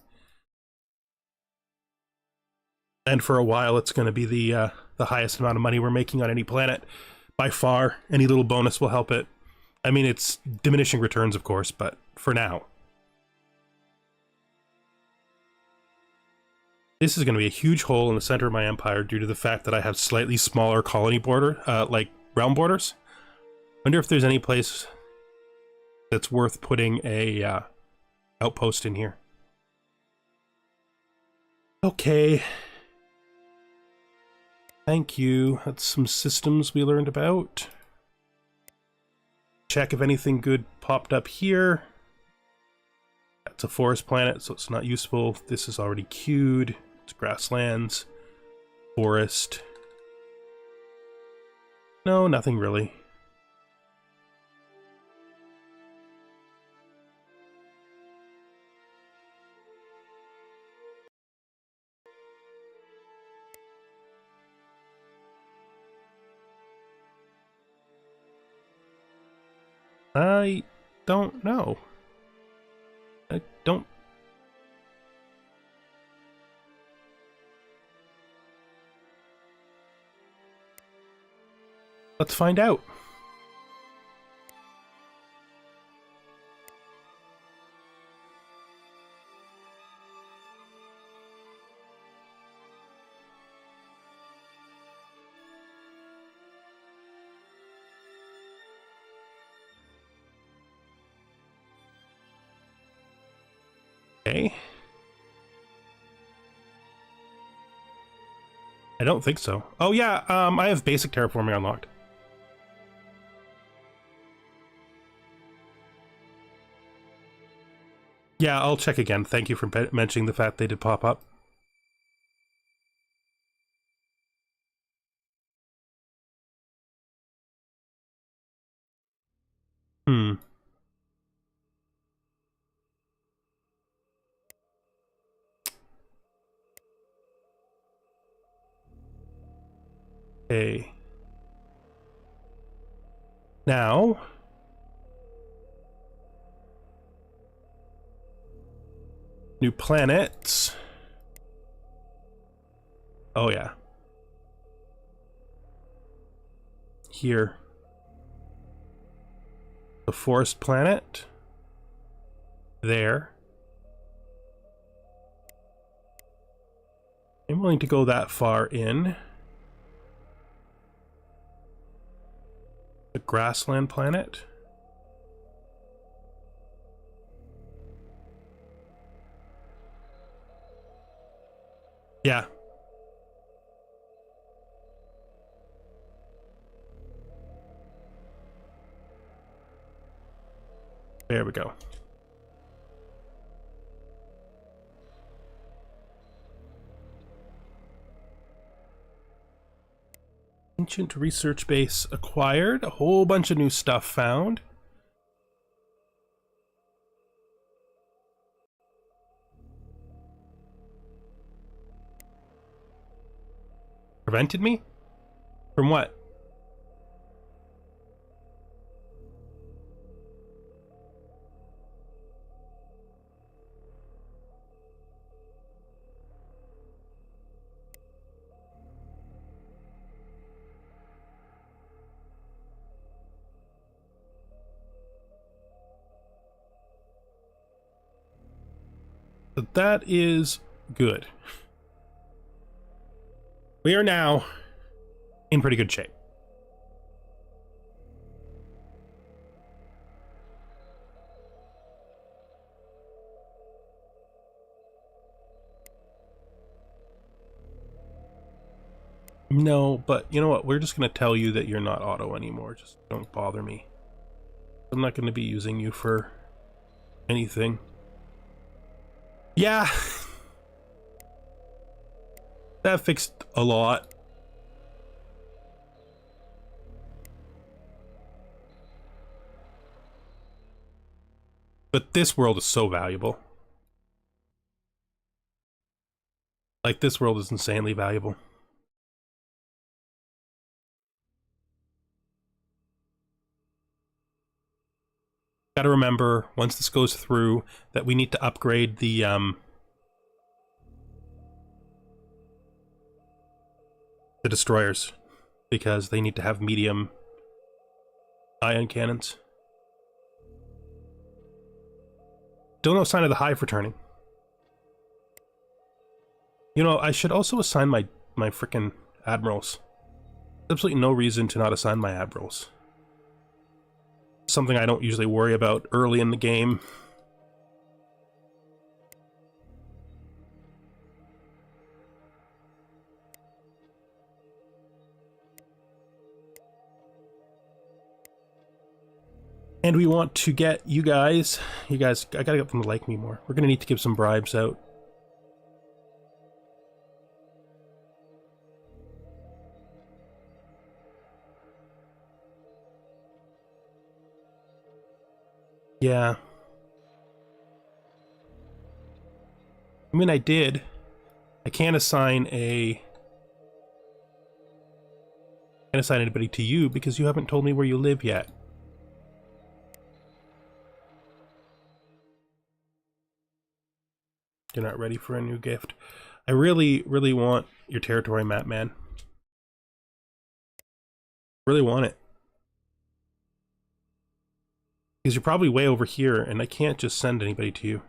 And for a while, it's going to be the highest amount of money we're making on any planet. By far, any little bonus will help it. I mean, it's diminishing returns, of course, but for now. This is going to be a huge hole in the center of my empire due to the fact that I have slightly smaller colony border, like realm borders. Wonder if there's any place that's worth putting a outpost in here. Okay. Thank you. That's some systems we learned about. Check if anything good popped up here. That's a forest planet, so it's not useful. This is already queued. It's grasslands. Forest. No, nothing really. I don't know. I don't... Let's find out. Okay. I don't think so. Oh yeah, I have basic terraforming unlocked. Yeah, I'll check again. Thank you for mentioning the fact they did pop up. Hmm. Okay. Now, new planets. Oh yeah. Here. The forest planet. There. I'm willing to go that far in. The grassland planet. Yeah. There we go. Ancient research base acquired. A whole bunch of new stuff found. Prevented me? From what? But that is good. We are now in pretty good shape. No, but you know what? We're just going to tell you that you're not auto anymore. Just don't bother me. I'm not going to be using you for anything. Yeah. That fixed a lot. But this world is so valuable. Like, this world is insanely valuable. Gotta remember, once this goes through, that we need to upgrade the destroyers, because they need to have medium ion cannons. Still no sign of the hive returning. You know, I should also assign my frickin' admirals. Absolutely no reason to not assign my admirals. Something I don't usually worry about early in the game. And we want to get you guys, I gotta get them to like me more. We're gonna need to give some bribes out. Yeah. I mean, I did. I can't assign anybody to you because you haven't told me where you live yet. You're not ready for a new gift. I really, really want your territory map, man. Really want it. Because you're probably way over here, and I can't just send anybody to you.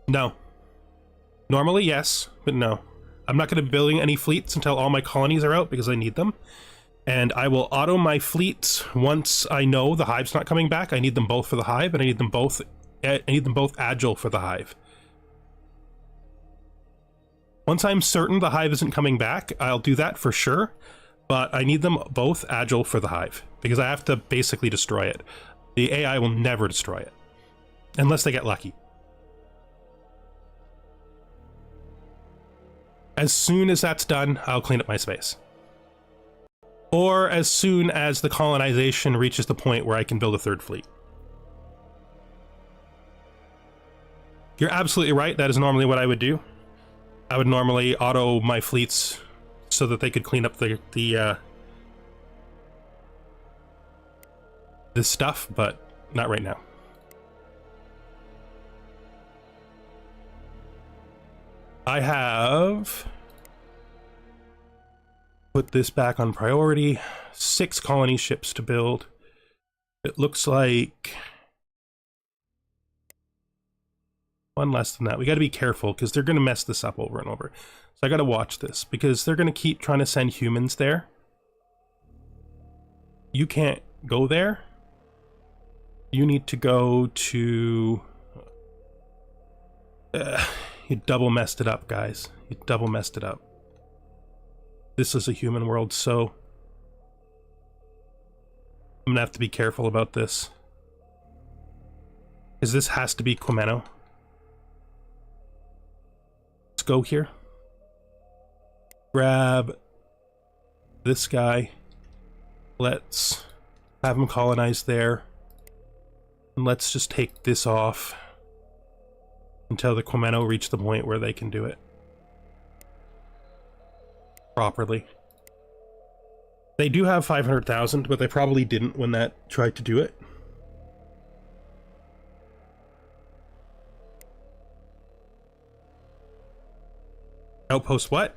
No. Normally, yes, but no. I'm not going to be building any fleets until all my colonies are out because I need them. And I will auto my fleets once I know the hive's not coming back. I need them both for the hive, and I need them both agile for the hive. Once I'm certain the hive isn't coming back, I'll do that for sure. But I need them both agile for the hive, because I have to basically destroy it. The AI will never destroy it, unless they get lucky. As soon as that's done, I'll clean up my space. Or as soon as the colonization reaches the point where I can build a third fleet. You're absolutely right, that is normally what I would do. I would normally auto my fleets so that they could clean up this stuff, but not right now. I have put this back on priority. 6 colony ships to build. It looks like one less than that. We got to be careful because they're going to mess this up over and over. So I got to watch this because they're going to keep trying to send humans there. You can't go there. You need to go to... you double messed it up, guys. You double messed it up. This is a human world, so I'm gonna have to be careful about this. Because this has to be Quemeno. Let's go here. Grab this guy. Let's have him colonize there. And let's just take this off until the Quemeno reach the point where they can do it properly. They do have 500,000, but they probably didn't when that tried to do it. Outpost what?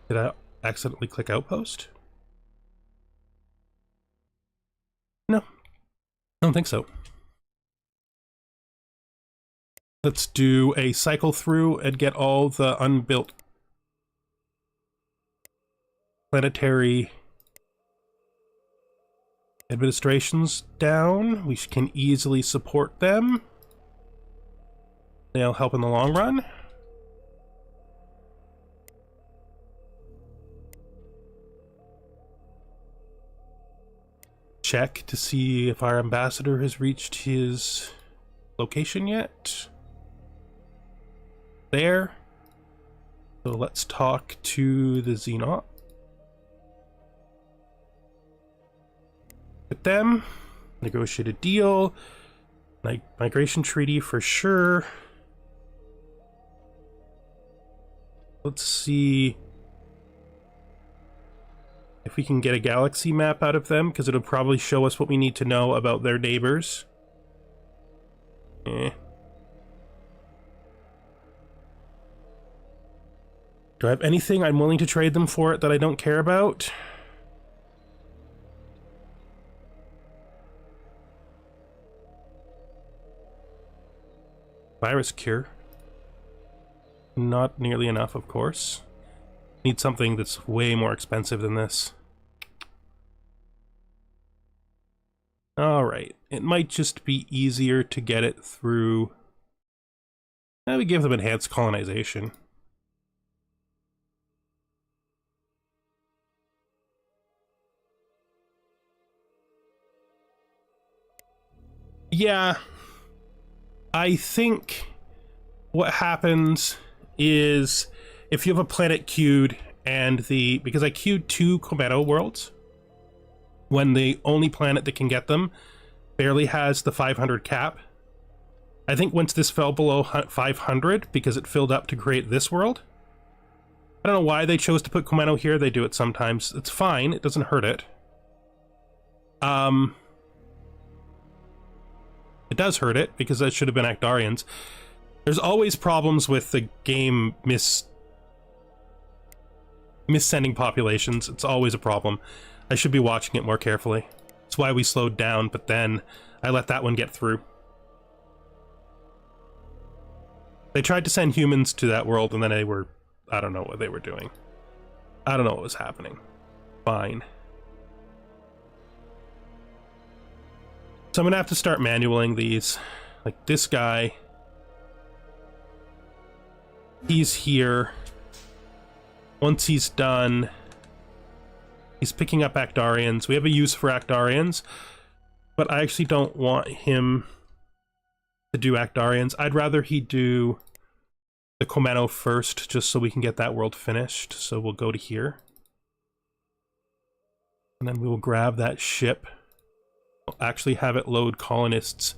Did I accidentally click outpost? No, I don't think so. Let's do a cycle through and get all the unbuilt planetary administrations down. We can easily support them. They'll help in the long run. Check to see if our ambassador has reached his location yet. There. So let's talk to the Xenot. With them. Negotiate a deal. Migration treaty for sure. Let's see if we can get a galaxy map out of them, because it'll probably show us what we need to know about their neighbors. Do I have anything I'm willing to trade them for it that I don't care about? Virus cure. Not nearly enough, of course. Need something that's way more expensive than this. Alright, it might just be easier to get it through... we give them enhanced colonization. Yeah, I think what happens is if you have a planet queued and because I queued 2 Quemeno worlds, when the only planet that can get them barely has the 500 cap. I think once this fell below 500, because it filled up to create this world. I don't know why they chose to put Quemeno here. They do it sometimes. It's fine. It doesn't hurt it. It does hurt it, because that should have been Actarians. There's always problems with the game Missending populations, it's always a problem. I should be watching it more carefully. That's why we slowed down, but then I let that one get through. They tried to send humans to that world, and then they were... I don't know what they were doing. I don't know what was happening. Fine. So I'm gonna have to start manualing these. Like this guy. He's here. Once he's done, he's picking up Actarians. We have a use for Actarians, but I actually don't want him to do Actarians. I'd rather he do the Comeno first, just so we can get that world finished. So we'll go to here. And then we will grab that ship. We'll actually have it load colonists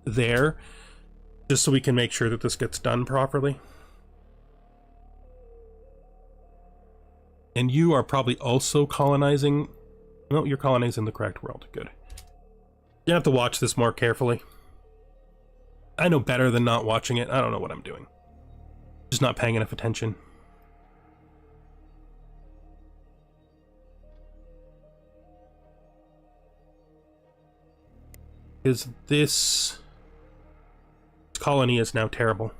there, just so we can make sure that this gets done properly. And you are probably also colonizing... No, you're colonizing the correct world. Good. You have to watch this more carefully. I know better than not watching it. I don't know what I'm doing. Just not paying enough attention. Because this colony is now terrible.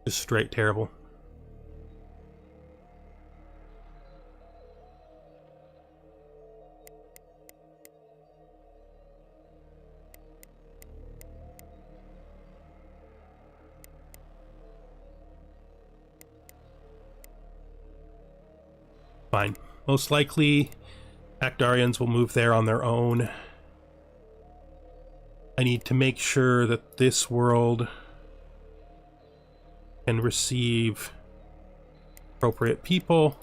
Just straight terrible. Fine. Most likely, Actarians will move there on their own. I need to make sure that this world can receive appropriate people.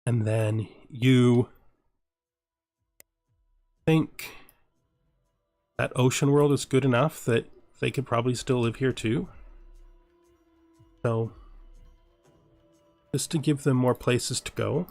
And then you think that ocean world is good enough that they could probably still live here too. So, just to give them more places to go.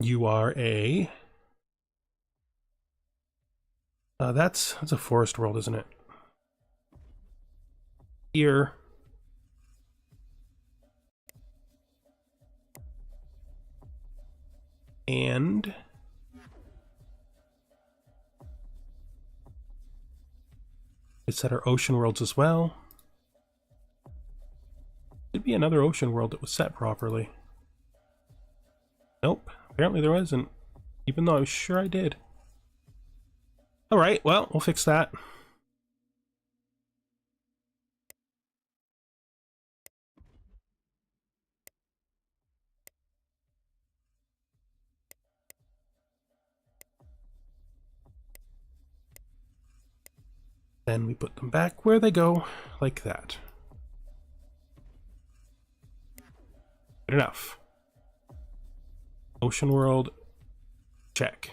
You are a... that's a forest world, isn't it? Here. And... it's at our ocean worlds as well. Could be another ocean world that was set properly. Nope. Apparently there wasn't, even though I was sure I did. Alright, well, we'll fix that. Then we put them back where they go, like that. Good enough. Ocean world, check.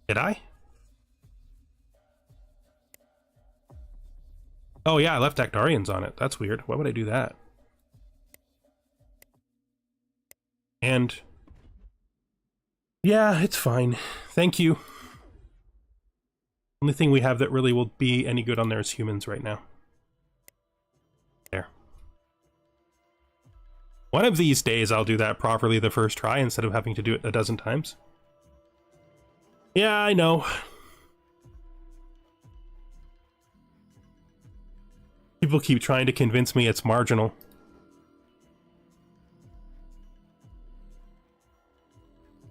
Did I? Oh yeah, I left Actarians on it. That's weird. Why would I do that? And... yeah, it's fine. Thank you. Only thing we have that really will be any good on there is humans right now. There. One of these days I'll do that properly the first try instead of having to do it a dozen times. Yeah, I know. People keep trying to convince me it's marginal.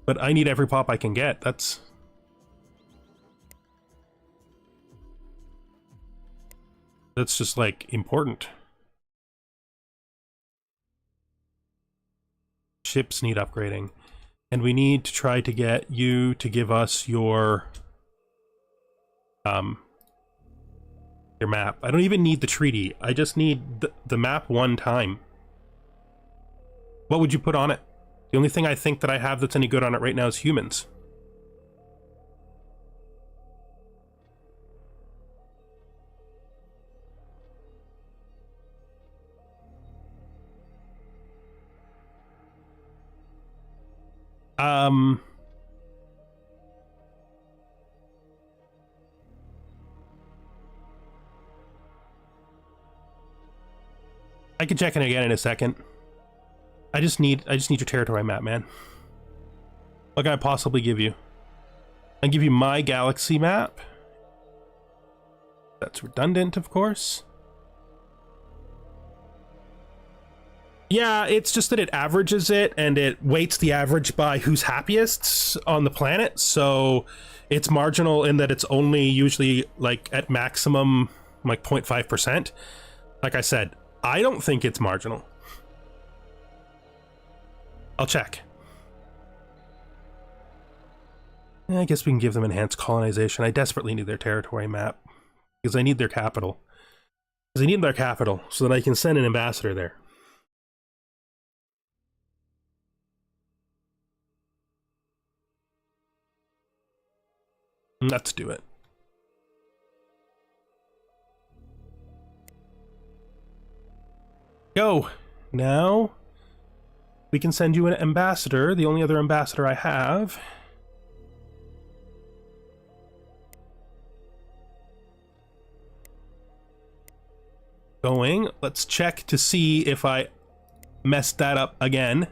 But I need every pop I can get. That's just like important. Ships need upgrading, and we need to try to get you to give us your your map. I don't even need the treaty. I just need the map one time. What would you put on it? The only thing I think that I have that's any good on it right now is humans. I can check it again in a second. I just need your territory map, man. What can I possibly give you? I can give you my galaxy map. That's redundant, of course. Yeah, it's just that it averages it, and it weights the average by who's happiest on the planet, so it's marginal in that it's only usually, like, at maximum, like, 0.5%. Like I said, I don't think it's marginal. I'll check. Yeah, I guess we can give them enhanced colonization. I desperately need their territory map, because I need their capital. Because I need their capital, so that I can send an ambassador there. Let's do it. Go! Now, we can send you an ambassador, the only other ambassador I have. Going. Let's check to see if I messed that up again.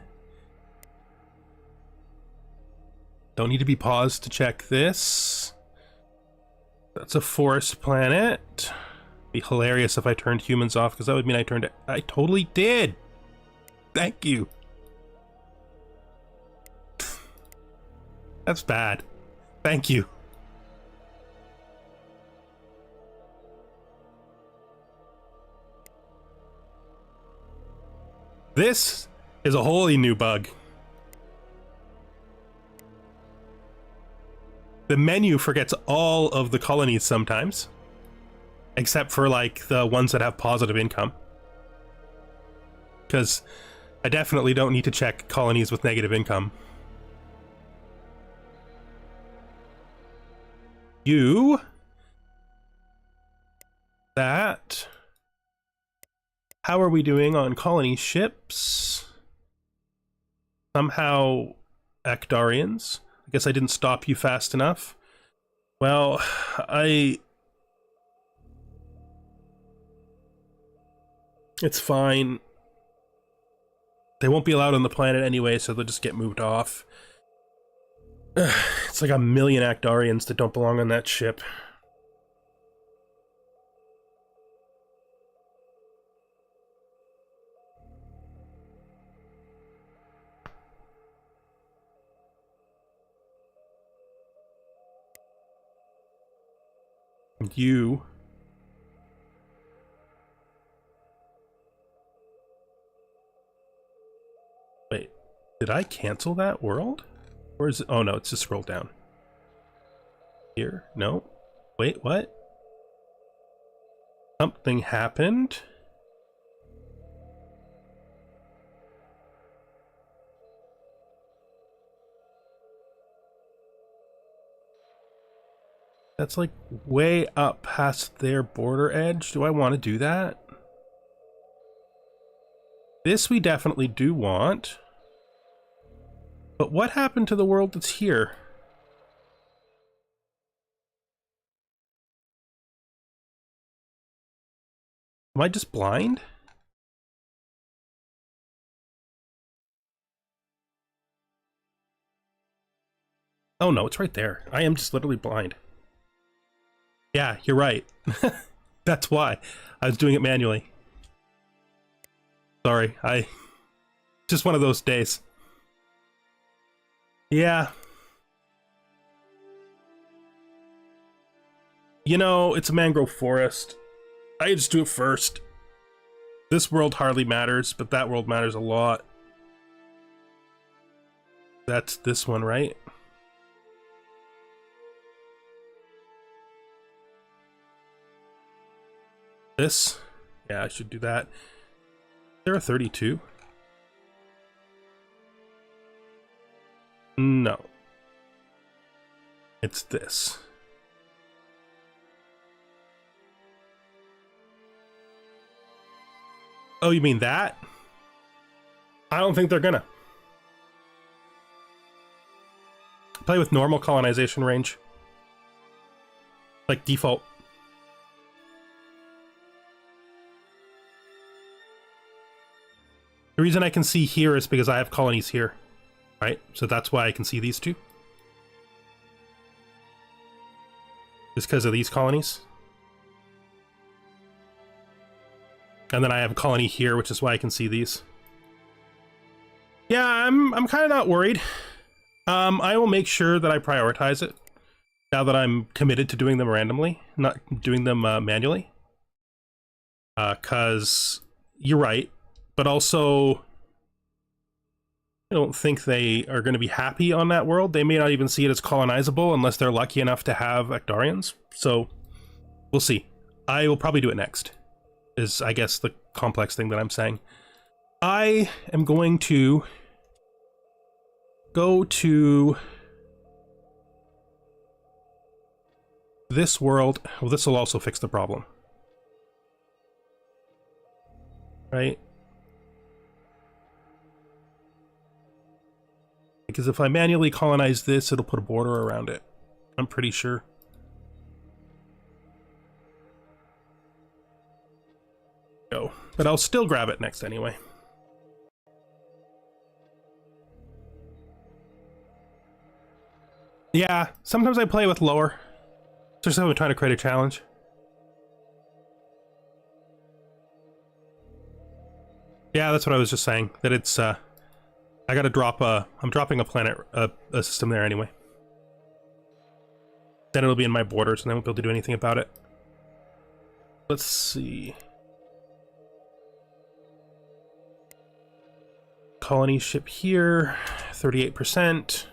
Don't need to be paused to check this. That's a forest planet. Be hilarious if I turned humans off, because that would mean I turned it. I totally did. Thank you. That's bad. Thank you. This is a wholly new bug. The menu forgets all of the colonies sometimes, except for like the ones that have positive income. Because I definitely don't need to check colonies with negative income. You. That. How are we doing on colony ships? Somehow Akdarians. I guess I didn't stop you fast enough. Well, it's fine. They won't be allowed on the planet anyway, so they'll just get moved off. It's like 1 million Akdarians that don't belong on that ship. And you... Wait, did I cancel that world? Or is it... Oh no, it's just scroll down. Here? No. Wait, what? Something happened? That's like way up past their border edge. Do I want to do that? This we definitely do want. But what happened to the world that's here? Am I just blind? Oh no, it's right there. I am just literally blind. Yeah, you're right. That's why. I was doing it manually. Sorry, just one of those days. Yeah. You know, it's a mangrove forest. I just do it first. This world hardly matters, but that world matters a lot. That's this one, right? This? Yeah, I should do that. There are 32. No. It's this. Oh, you mean that? I don't think they're gonna. Play with normal colonization range. Like default. The reason I can see here is because I have colonies here. Right? So that's why I can see these two. Just because of these colonies. And then I have a colony here, which is why I can see these. Yeah, I'm kind of not worried. I will make sure that I prioritize it now that I'm committed to doing them randomly, not doing them manually. Because you're right, but also I don't think they are going to be happy on that world. They may not even see it as colonizable unless they're lucky enough to have Actarians. So we'll see. I will probably do it next, is I guess the complex thing that I'm saying. I am going to go to this world. Well, this will also fix the problem. Right? Because if I manually colonize this, it'll put a border around it. I'm pretty sure. Go. But I'll still grab it next anyway. Yeah, sometimes I play with lower. Especially when I'm trying to create a challenge. Yeah, that's what I was just saying. That it's, I gotta drop a... I'm dropping a planet, a system there anyway. Then it'll be in my borders, and I won't be able to do anything about it. Let's see... Colony ship here, 38%.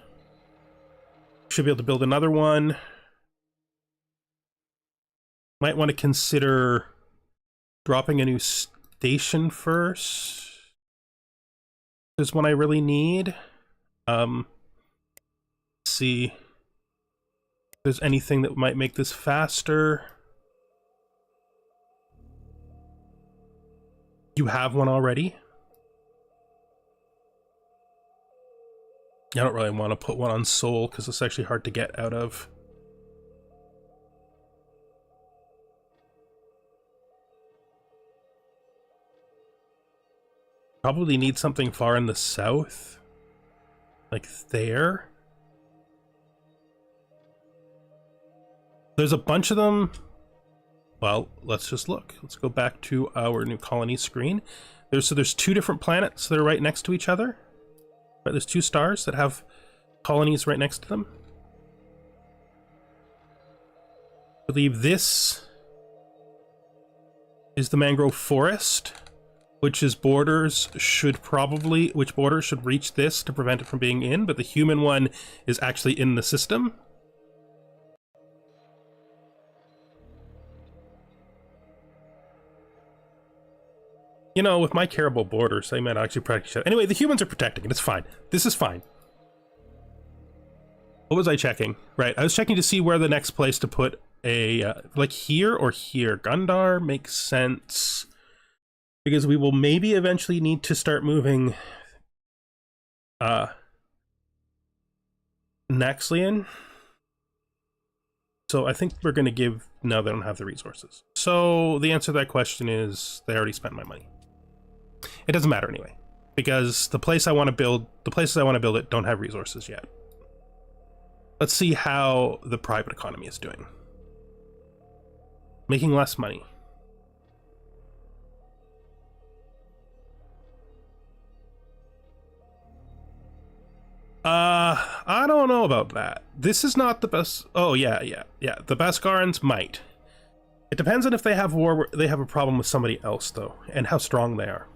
Should be able to build another one. Might want to consider dropping a new station first. There's one I really need. Let's see if there's anything that might make this faster. You have one already? I don't really want to put one on Seoul because it's actually hard to get out of. Probably need something far in the south. Like there. There's a bunch of them. Well, let's just look. Let's go back to our new colony screen. There's two different planets that are right next to each other. Right, there's two stars that have colonies right next to them. I believe this is the mangrove forest, which borders should reach this to prevent it from being in, but the human one is actually in the system. You know, with my caribou borders, they might actually protect each other. Anyway, the humans are protecting it. It's fine. This is fine. What was I checking? Right, I was checking to see where the next place to put a... like here or here. Gundar makes sense. Because we will maybe eventually need to start moving... Naxlian. So I think we're going to give... No, they don't have the resources. So the answer to that question is they already spent my money. It doesn't matter anyway, because the places I want to build it don't have resources yet. Let's see how the private economy is doing. Making less money. I don't know about that. This is not the best. Oh, yeah. The Baskarans might. It depends on if they have war. They have a problem with somebody else, though, and how strong they are.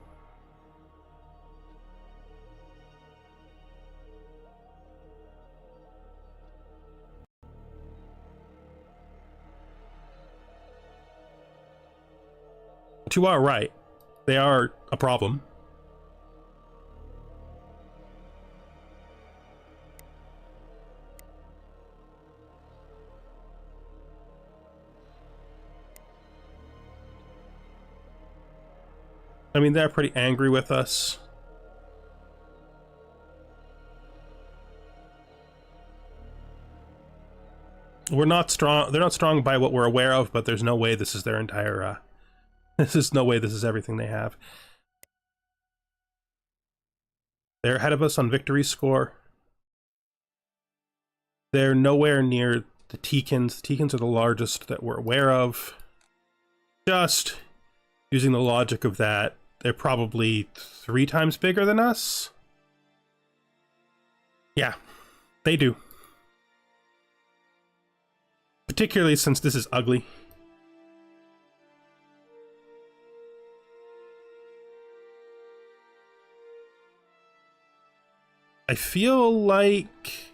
But you are right. They are a problem. I mean, they're pretty angry with us. We're not strong. They're not strong by what we're aware of, but there's no way this is their entire, there's no way this is everything they have. They're ahead of us on victory score. They're nowhere near the Teekins. The Teekins are the largest that we're aware of. Just using the logic of that, they're probably 3 times bigger than us. Yeah, they do. Particularly since this is ugly. I feel like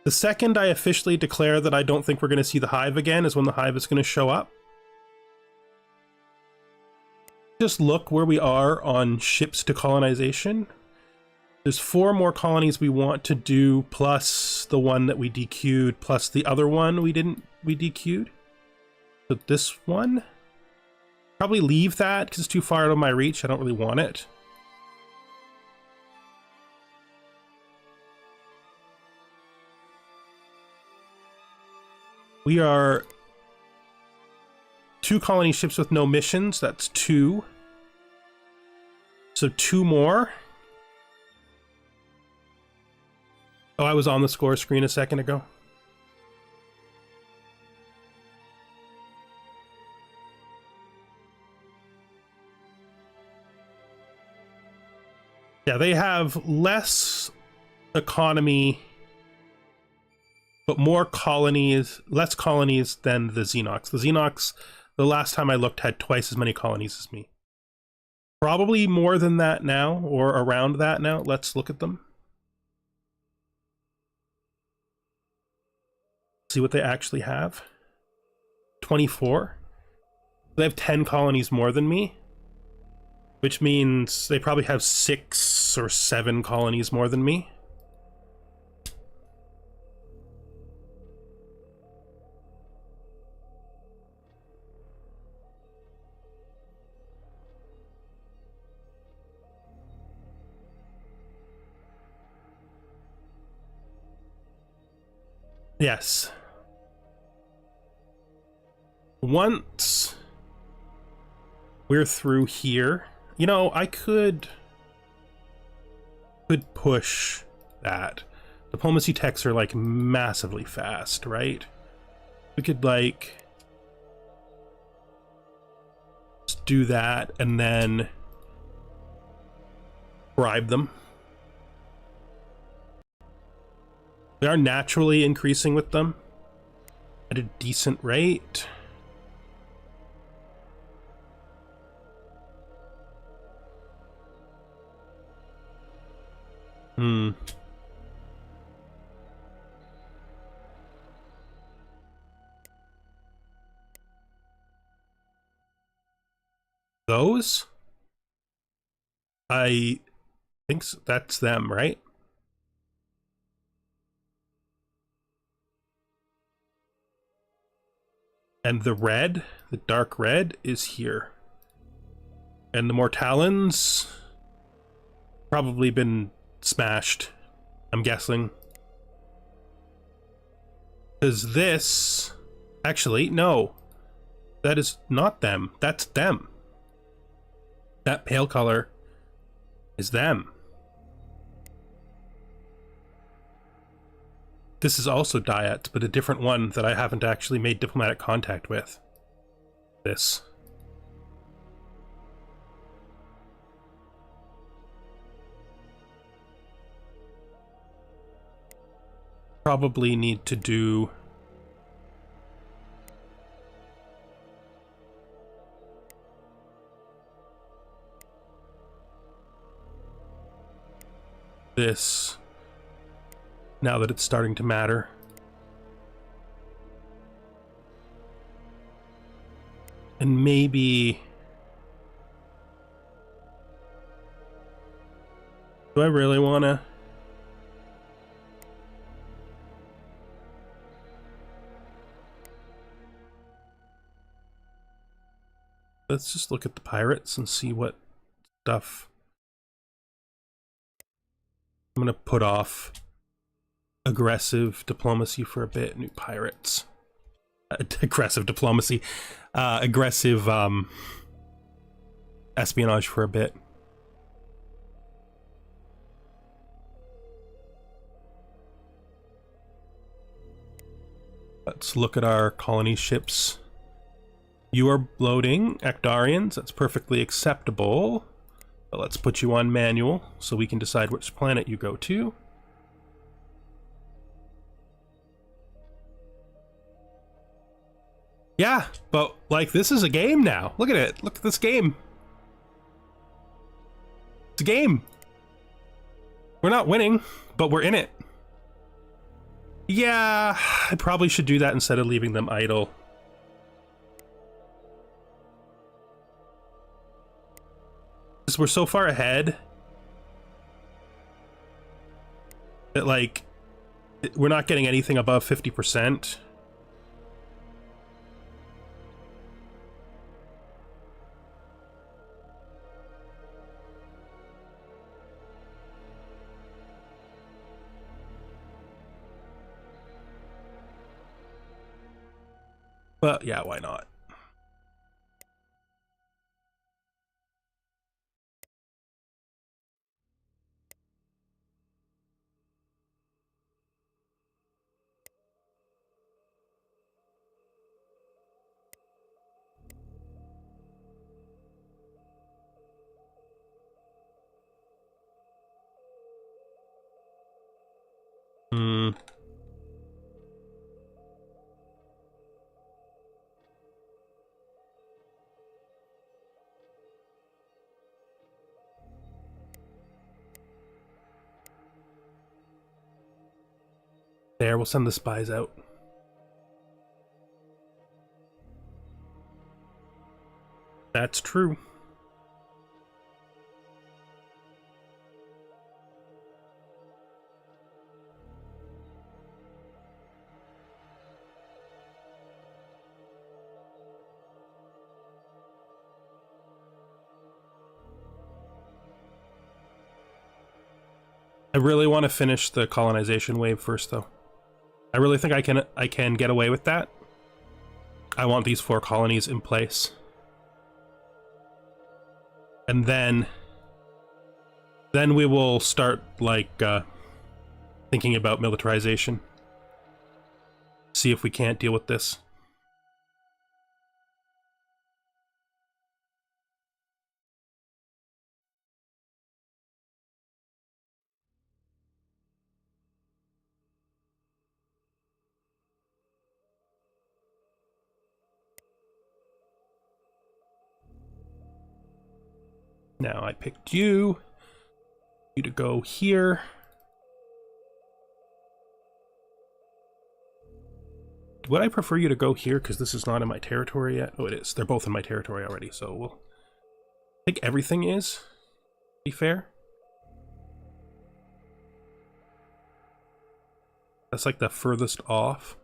the second I officially declare that I don't think we're going to see the hive again is when the hive is going to show up. Just look where we are on ships to colonization. There's 4 more colonies we want to do, plus the one that we DQ'd, plus the other one we DQ'd. So this one? Probably leave that because it's too far out of my reach. I don't really want it. We are 2 colony ships with no missions. That's 2. So 2 more. Oh, I was on the score screen a second ago. Yeah, they have less economy, but more colonies, less colonies than the Xenox. The Xenox, the last time I looked, had twice as many colonies as me. Probably more than that now, or around that now. Let's look at them. See what they actually have. 24. They have 10 colonies more than me, which means they probably have 6 or 7 colonies more than me. Yes. Once we're through here, you know, I could push that. Diplomacy techs are like massively fast, right? We could like just do that and then bribe them. We are naturally increasing with them at a decent rate. Those? I think that's them, right? And the red, the dark red, is here. And the Mortalans probably been smashed, I'm guessing. Because this... Actually, no. That is not them. That's them. That pale color is them. This is also Diet, but a different one that I haven't actually made diplomatic contact with. This. Probably need to do... this. Now that it's starting to matter. And maybe Do I really want to? Let's just look at the pirates and see what stuff. I'm going to put off aggressive diplomacy for a bit. New pirates. Aggressive diplomacy. Aggressive espionage for a bit. Let's look at our colony ships. You are loading Actarians. That's perfectly acceptable. But let's put you on manual so we can decide which planet you go to. Yeah, but like this is a game now. Look at it. Look at this game. It's a game. We're not winning, but we're in it. Yeah, I probably should do that instead of leaving them idle. Because we're so far ahead that, like, we're not getting anything above 50%. But yeah, why not? There, we'll send the spies out. That's true. I really want to finish the colonization wave first, though. I really think I can get away with that. I want these 4 colonies in place. And then we will start, like, thinking about militarization. See if we can't deal with this. Now I picked you to go here. Would I prefer you to go here because this is not in my territory yet? Oh, it is. They're both in my territory already, so we'll... I think everything is, to be fair. That's like the furthest off.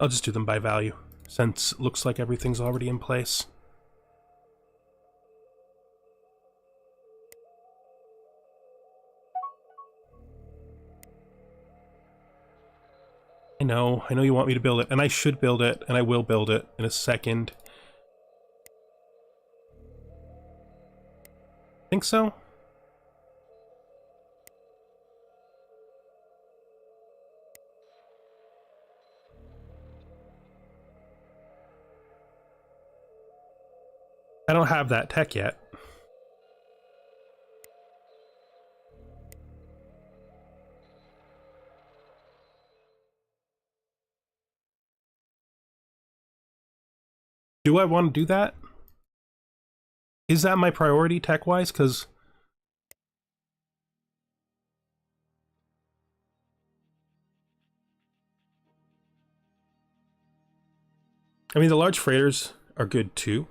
I'll just do them by value, since it looks like everything's already in place. I know you want me to build it, and I should build it, and I will build it in a second. Think so? I don't have that tech yet. Do I want to do that? Is that my priority tech-wise? Because... I mean, the large freighters are good too.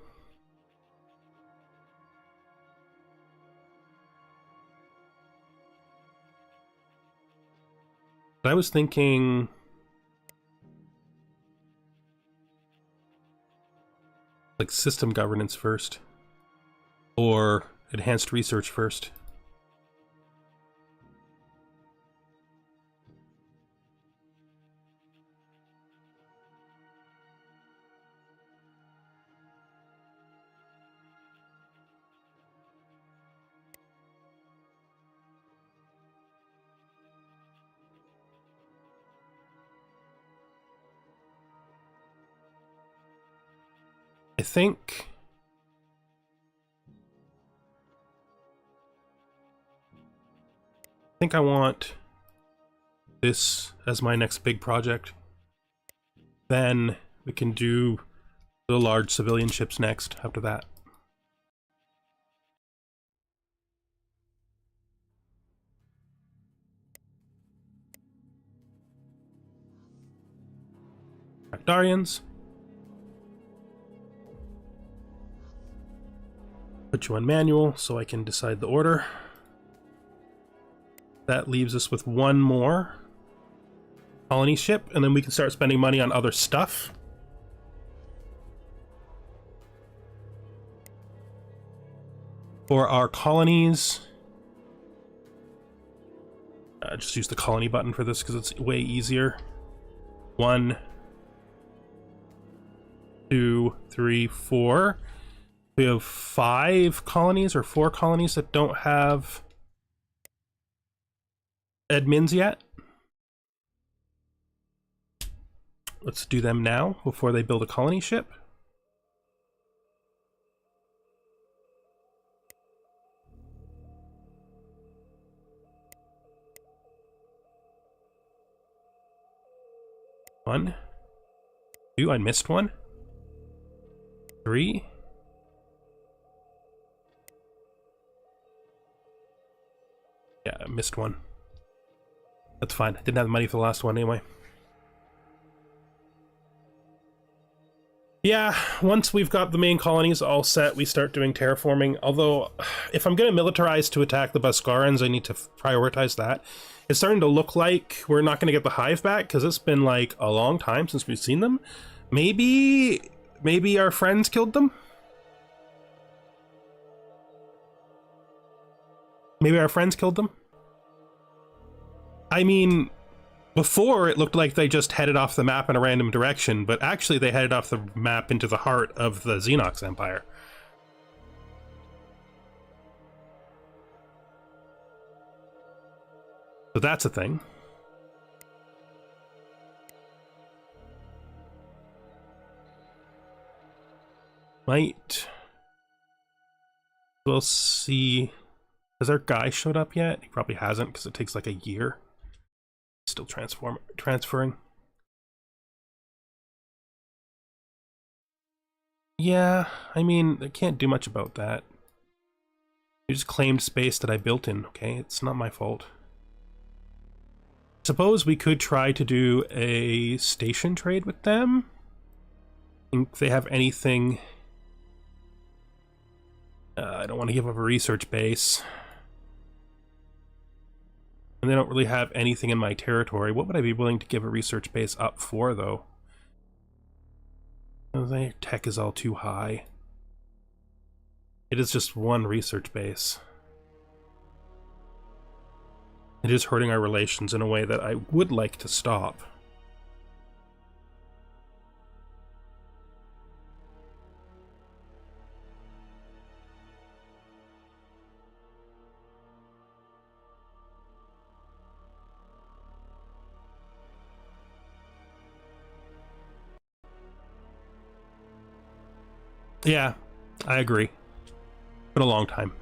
But I was thinking like system governance first, or enhanced research first. I think I want this as my next big project. Then we can do the large civilian ships next after that. Darians. Put you on manual so I can decide the order. That leaves us with one more colony ship, and then we can start spending money on other stuff. For our colonies, just use the colony button for this because it's way easier. 1, 2, 3, 4. We have 5 colonies or 4 colonies that don't have admins yet. Let's do them now before they build a colony ship. One, 2, I missed one. 3. Yeah, I missed one. That's fine. I didn't have the money for the last one anyway. Yeah, once we've got the main colonies all set, we start doing terraforming. Although, if I'm going to militarize to attack the Bascarans, I need to prioritize that. It's starting to look like we're not going to get the Hive back, because it's been like a long time since we've seen them. Maybe our friends killed them? Maybe our friends killed them? I mean, before it looked like they just headed off the map in a random direction, but actually they headed off the map into the heart of the Xenox Empire. So that's a thing. We'll see. Has our guy showed up yet? He probably hasn't, because it takes like a year. Still transferring. Yeah, I mean, I can't do much about that. You just claimed space that I built in, okay? It's not my fault. Suppose we could try to do a station trade with them. If they have anything... I don't want to give up a research base. And they don't really have anything in my territory. What would I be willing to give a research base up for, though? Oh, their tech is all too high. It is just one research base. It is hurting our relations in a way that I would like to stop. Yeah, I agree. Been a long time.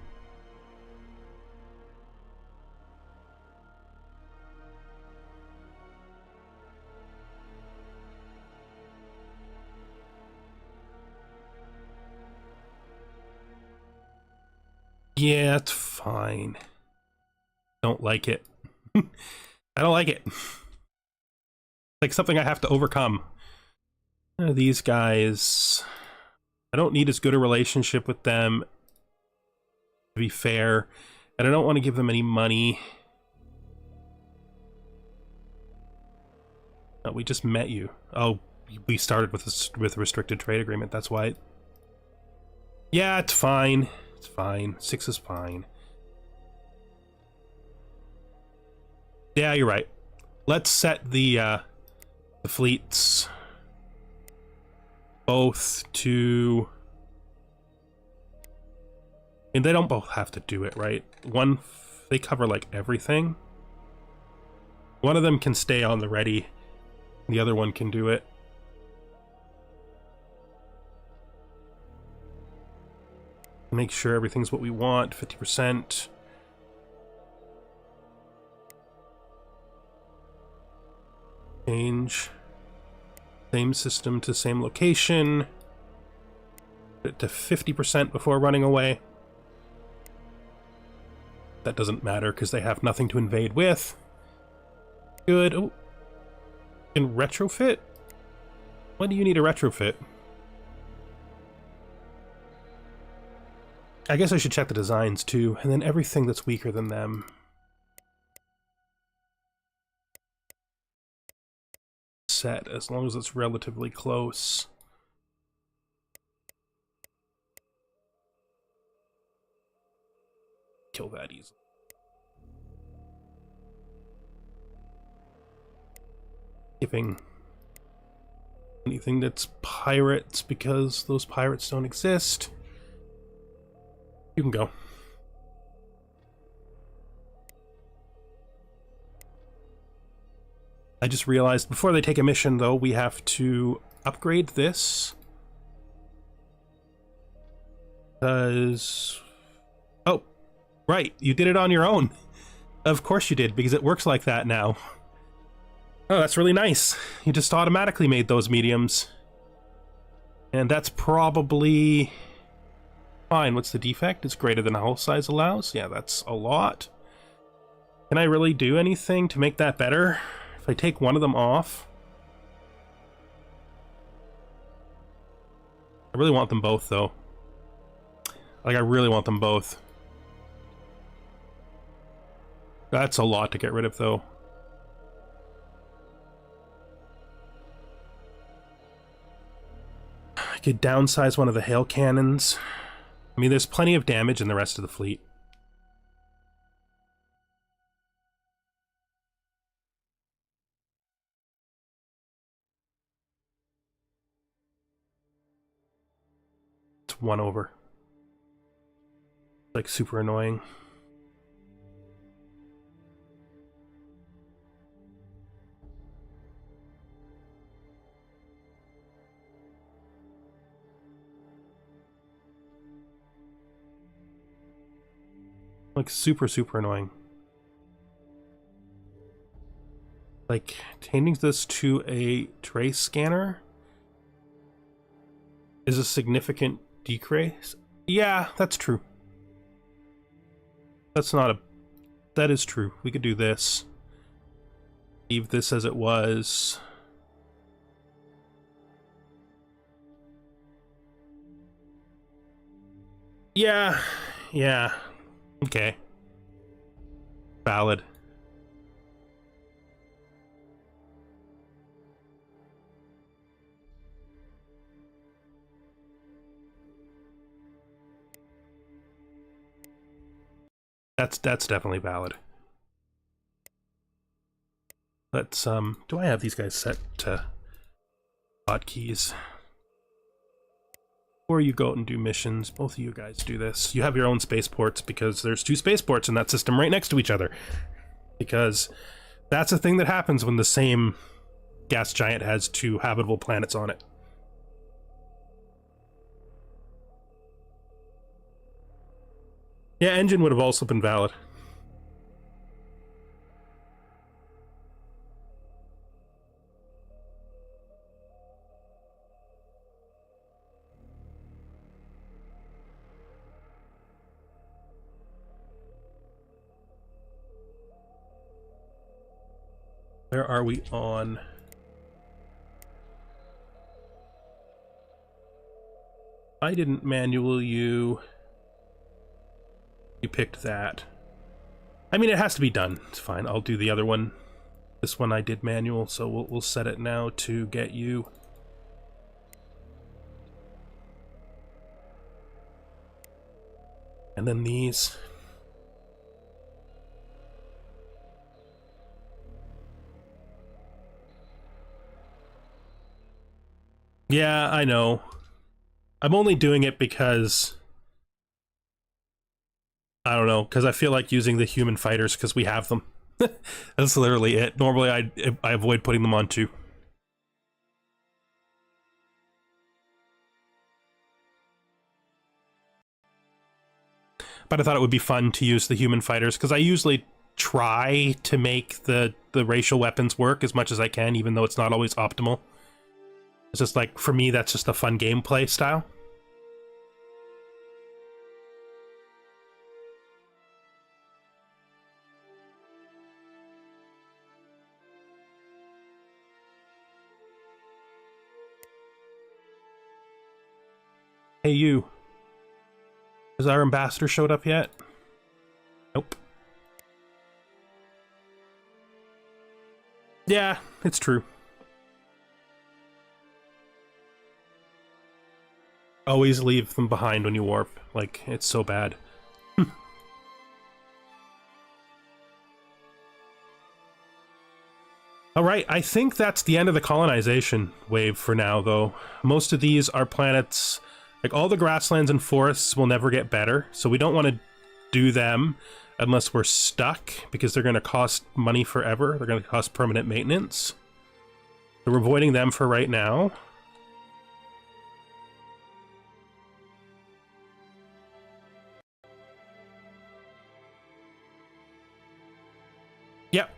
Yeah, it's fine. Don't like it. I don't like it. Like something I have to overcome. These guys... I don't need as good a relationship with them, to be fair, and I don't want to give them any money. We just met you. Oh, we started with a restricted trade agreement, that's why. Yeah, it's fine. It's fine. 6 is fine. Yeah, you're right. Let's set the fleets both to... And they don't both have to do it, right? One, they cover like everything. One of them can stay on the ready. The other one can do it. Make sure everything's what we want. 50%. Change. Same system to same location. Put it to 50% before running away. That doesn't matter because they have nothing to invade with. Good. Oh. In retrofit? When do you need a retrofit? I guess I should check the designs too, and then everything that's weaker than them. Set, as long as it's relatively close. Kill that easily. Skipping anything that's pirates because those pirates don't exist. You can go. I just realized before they take a mission, though, we have to upgrade this. Because... Oh, right, you did it on your own. Of course you did, because it works like that now. Oh, that's really nice. You just automatically made those mediums. And that's probably... fine. What's the defect? It's greater than the hull size allows? Yeah, that's a lot. Can I really do anything to make that better? If I take one of them off... I really want them both, though. Like, I really want them both. That's a lot to get rid of, though. I could downsize one of the hail cannons. I mean, there's plenty of damage in the rest of the fleet. It's 1 over. Like, super annoying. Like, super, super annoying. Like, changing this to a trace scanner is a significant decrease. Yeah, that's true. That's not a... That is true. We could do this. Leave this as it was. Yeah. Yeah. Okay. Valid. That's definitely valid. Let's do I have these guys set to hotkeys? Before you go out and do missions, both of you guys do this. You have your own spaceports because there's 2 spaceports in that system right next to each other. Because that's a thing that happens when the same gas giant has 2 habitable planets on it. Yeah, engine would have also been valid. Where are we on? I didn't manual you. You picked that. I mean, it has to be done. It's fine. I'll do the other one. This one I did manual, so we'll set it now to get you. And then these. Yeah, I know. I'm only doing it because... I don't know, because I feel like using the human fighters because we have them. That's literally it. Normally I avoid putting them on too. But I thought it would be fun to use the human fighters because I usually try to make the racial weapons work as much as I can, even though it's not always optimal. It's just like, for me, that's just a fun gameplay style. Hey, you. Has our ambassador showed up yet? Nope. Yeah, it's true. Always leave them behind when you warp. Like, it's so bad. Alright, I think that's the end of the colonization wave for now, though. Most of these are planets... Like, all the grasslands and forests will never get better, so we don't want to do them unless we're stuck, because they're going to cost money forever. They're going to cost permanent maintenance. So we're avoiding them for right now. Yep.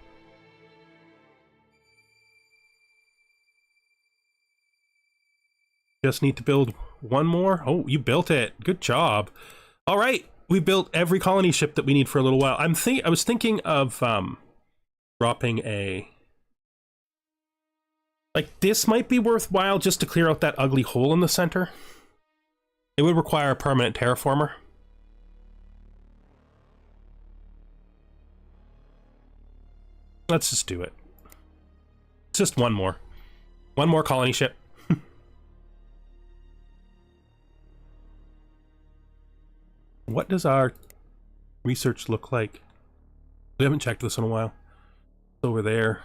Just need to build one more. Oh, you built it. Good job. All right, we built every colony ship that we need for a little while. I was thinking of dropping a... Like, this might be worthwhile just to clear out that ugly hole in the center. It would require a permanent terraformer. Let's just do it. Just one more. One more colony ship. What does our research look like? We haven't checked this in a while. It's over there.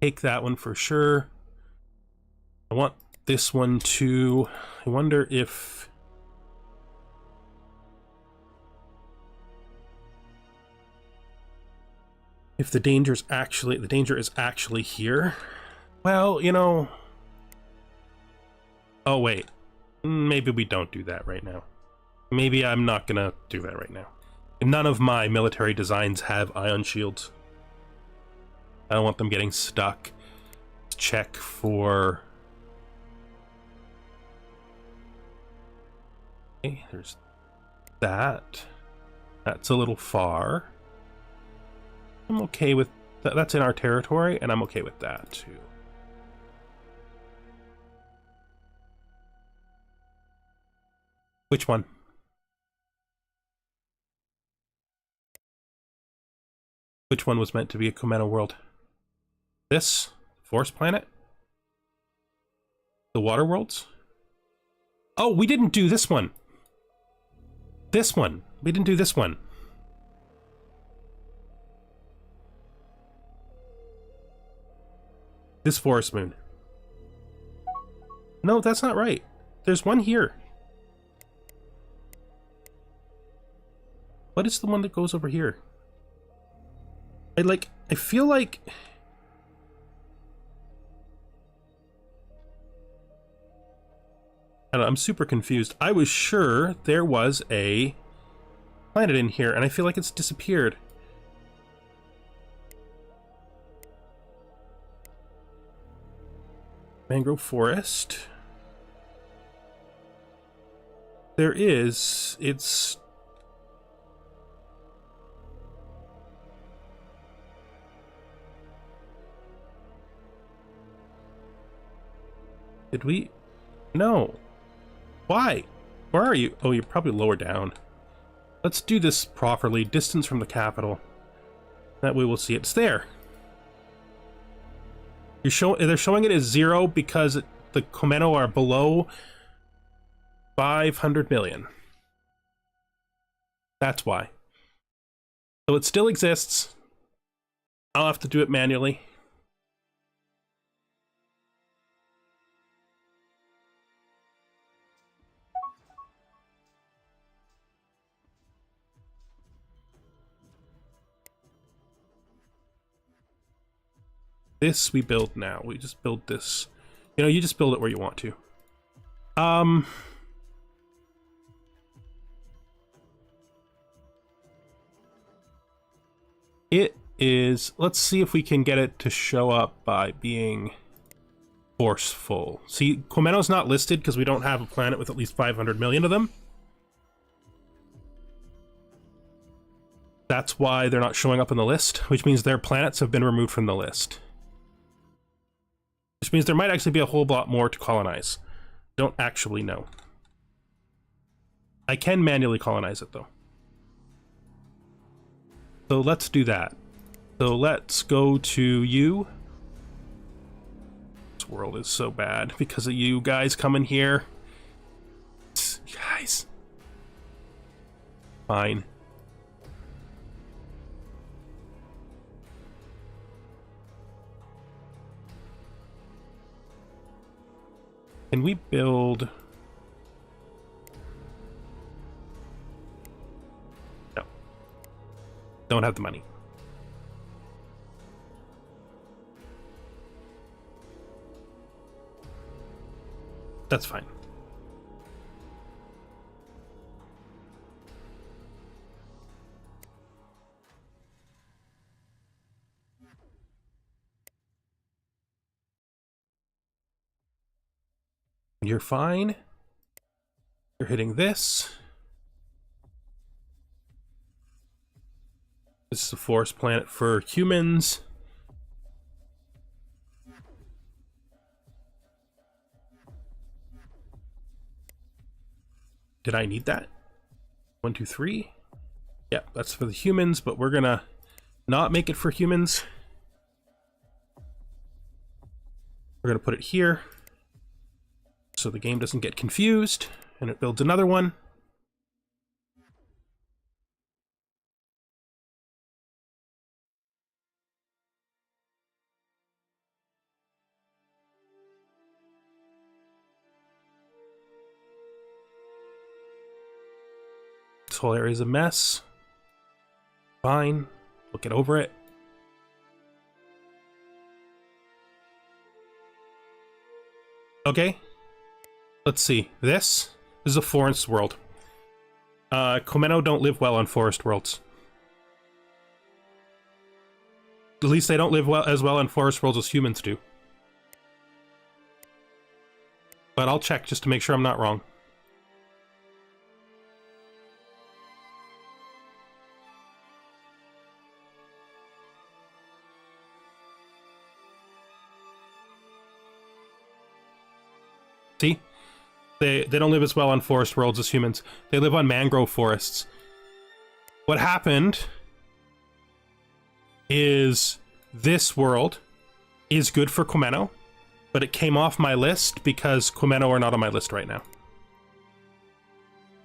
Take that one for sure. I want this one too. I wonder if... If the danger is actually here. Well, you know... Oh, wait. Maybe we don't do that right now. Maybe I'm not gonna do that right now. None of my military designs have ion shields. I don't want them getting stuck. Let's check for... Okay, there's that. That's a little far. I'm okay with that. That's in our territory, and I'm okay with that too. Which one? Which one was meant to be a Cometa world? This? Forest planet? The water worlds? Oh, we didn't do this one. This one. We didn't do this one. This forest moon. No, that's not right. There's one here. What is the one that goes over here? I feel like... I don't know, I'm super confused. I was sure there was a planet in here, and I feel like it's disappeared. Mangrove forest. There is... It's... Did we? No. Why? Where are you? Oh, you're probably lower down. Let's do this properly. Distance from the capital. That way we'll see it's there. They're showing it as 0 because the Komeno are below 500 million. That's why. So it still exists. I'll have to do it manually. This we build now. We just build this. You know, you just build it where you want to. It is, let's see if we can get it to show up by being forceful. See, Komeno's not listed because we don't have a planet with at least 500 million of them. That's why they're not showing up on the list, which means their planets have been removed from the list. Which means there might actually be a whole lot more to colonize. Don't actually know. I can manually colonize it, though. So let's do that. So let's go to you. This world is so bad because of you guys coming here. Guys. Fine. Can we build... No. Don't have the money. That's fine. You're fine. You're hitting this. This is a forest planet for humans. Did I need that? 1, 2, 3. Yeah, that's for the humans, but we're gonna not make it for humans. We're gonna put it here so the game doesn't get confused, and it builds another one. This whole area is a mess. Fine. We'll get over it. Okay. Let's see. This is a forest world. Komeno don't live well on forest worlds. At least they don't live as well on forest worlds as humans do. But I'll check just to make sure I'm not wrong. See? They don't live as well on forest worlds as humans. They live on mangrove forests. What happened is this world is good for Komeno, but it came off my list because Komeno are not on my list right now.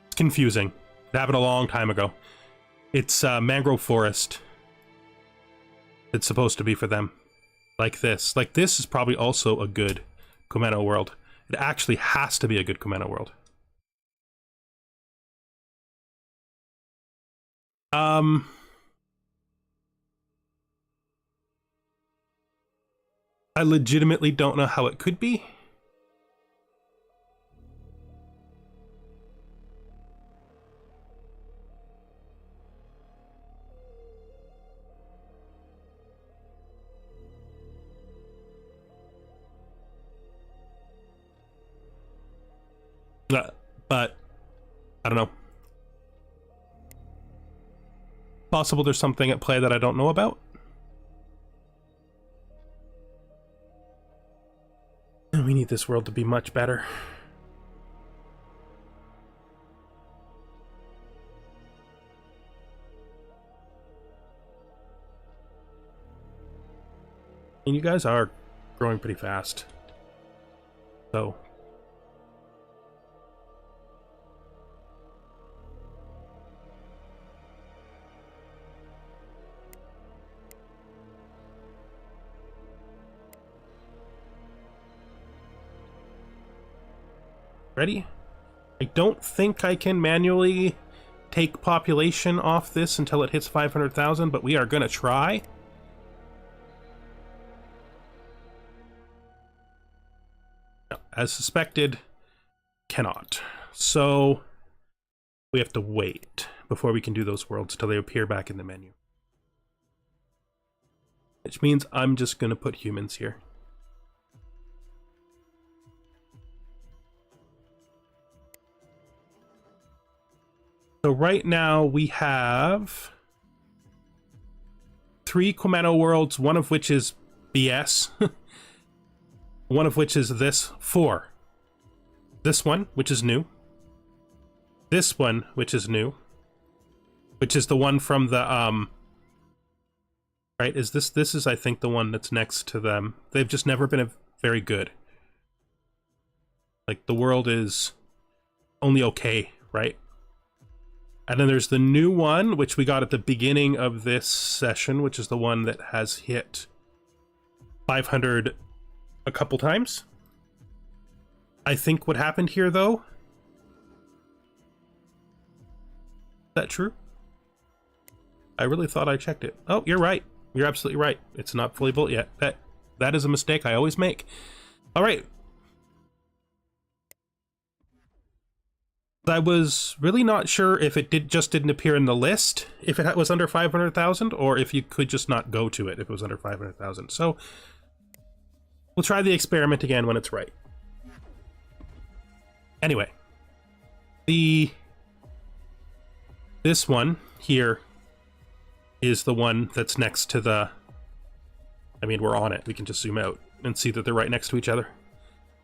It's confusing. It happened a long time ago. It's mangrove forest. It's supposed to be for them. Like this. Like this is probably also a good Komeno world. It actually has to be a good Komeno world. I legitimately don't know how it could be. But I don't know. Possible there's something at play that I don't know about. And we need this world to be much better. And you guys are growing pretty fast. So ready? I don't think I can manually take population off this until it hits 500,000, but we are gonna try. No, as suspected, cannot. So we have to wait before we can do those worlds until they appear back in the menu. Which means I'm just gonna put humans here. So right now we have 3 Quemano worlds, one of which is BS. One of which is this 4. This one, which is new. This one, which is new. Which is the one from the, right, is this is, I think, the one that's next to them. They've just never been very good. Like, the world is only okay, right? And then there's the new one, which we got at the beginning of this session, which is the one that has hit 500 a couple times. I think what happened here, though... Is that true? I really thought I checked it. Oh, you're right. You're absolutely right. It's not fully built yet. That is a mistake I always make. All right. I was really not sure if it didn't appear in the list if it was under 500,000, or if you could just not go to it if it was under 500,000. So we'll try the experiment again when it's right. Anyway, this one here is the one that's next to the... I mean, we're on it. We can just zoom out and see that they're right next to each other.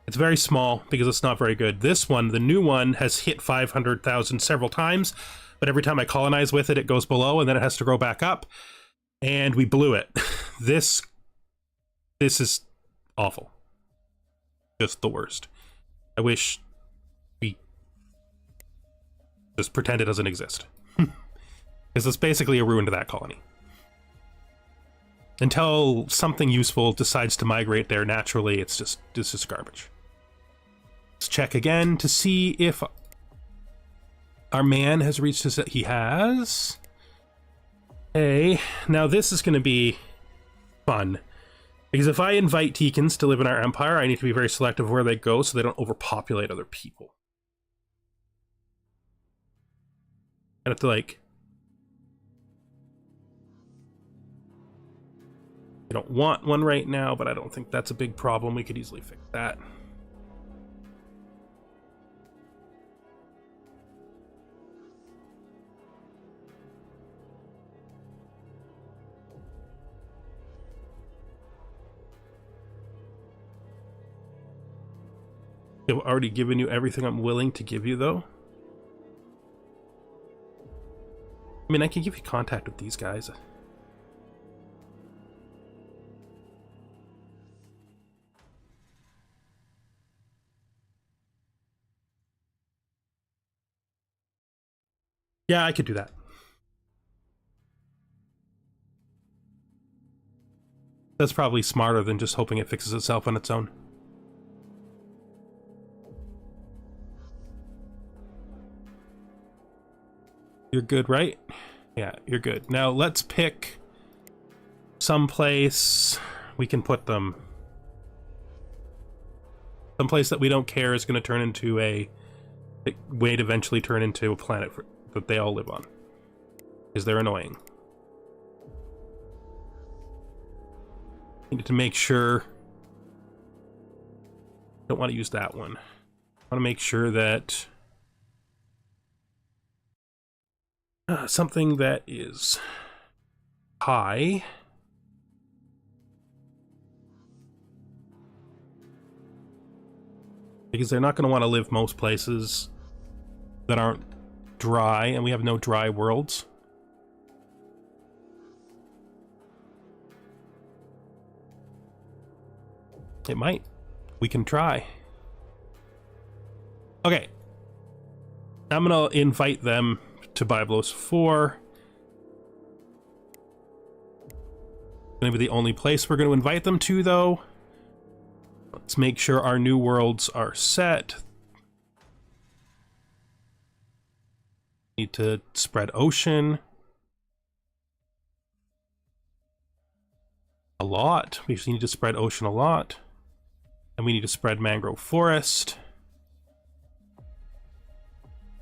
It's very small because it's not very good. This one, the new one, has hit 500,000 several times, but every time I colonize with it, it goes below and then it has to grow back up, and we blew it. This is awful. Just the worst. I wish we just pretend it doesn't exist. Because it's basically a ruin to that colony. Until something useful decides to migrate there naturally, it's just garbage. Let's check again to see if our man has reached his... He has. Hey, now this is going to be fun. Because if I invite Teekans to live in our empire, I need to be very selective where they go so they don't overpopulate other people. I have to, like... I don't want one right now, but I don't think that's a big problem. We could easily fix that. I've already given you everything I'm willing to give you, though. I mean, I can give you contact with these guys. Yeah, I could do that. That's probably smarter than just hoping it fixes itself on its own. You're good, right? Yeah, you're good. Now let's pick someplace we can put them. Someplace that we don't care is going to turn into a... It would eventually turn into a planet that they all live on. Because they're annoying. Need to make sure... Don't want to use that one. I want to make sure that... something that is high. Because they're not going to want to live most places that aren't dry, and we have no dry worlds. It might. We can try. Okay. I'm gonna invite them to Byblos 4. Gonna be the only place we're gonna invite them to, though. Let's make sure our new worlds are set. Need to spread ocean. A lot. We just need to spread ocean a lot. And we need to spread mangrove forest.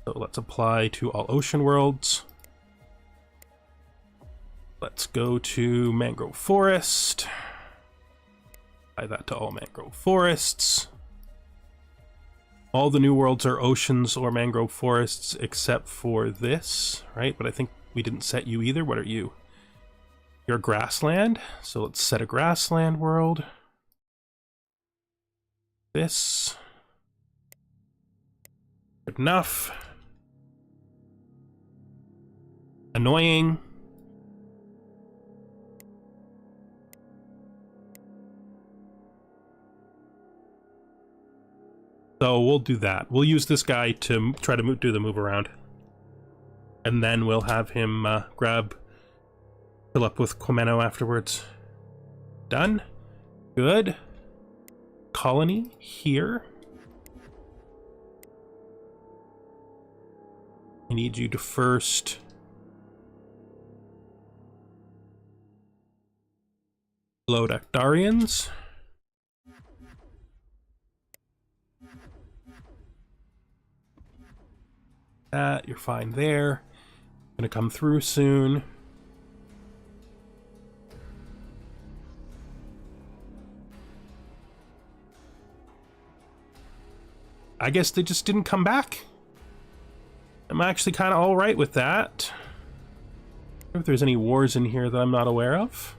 So let's apply to all ocean worlds. Let's go to mangrove forest. Apply that to all mangrove forests. All the new worlds are oceans or mangrove forests except for this, right? But I think we didn't set you either. What are you? You're a grassland. So let's set a grassland world. This. Good enough. Annoying. So we'll do that. We'll use this guy to try to do the move around. And then we'll have him fill up with Quemeno afterwards. Done. Good. Colony here. I need you to first load Actarians. That, you're fine there. Gonna come through soon. I guess they just didn't come back. I'm actually kind of all right with that. I wonder if there's any wars in here that I'm not aware of.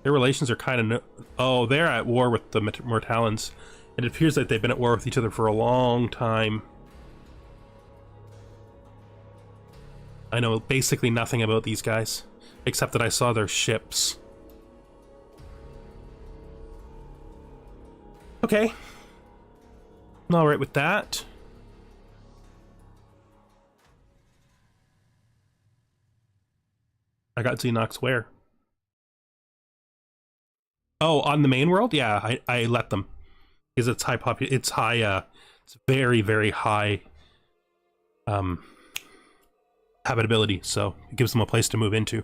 Their relations are kind of... Oh, they're at war with the Mortallons. It appears that they've been at war with each other for a long time. I know basically nothing about these guys, except that I saw their ships. Okay. I'm alright with that. I got Xenox where? Oh, on the main world? Yeah, I let them. Because it's it's very, very high habitability, so it gives them a place to move into.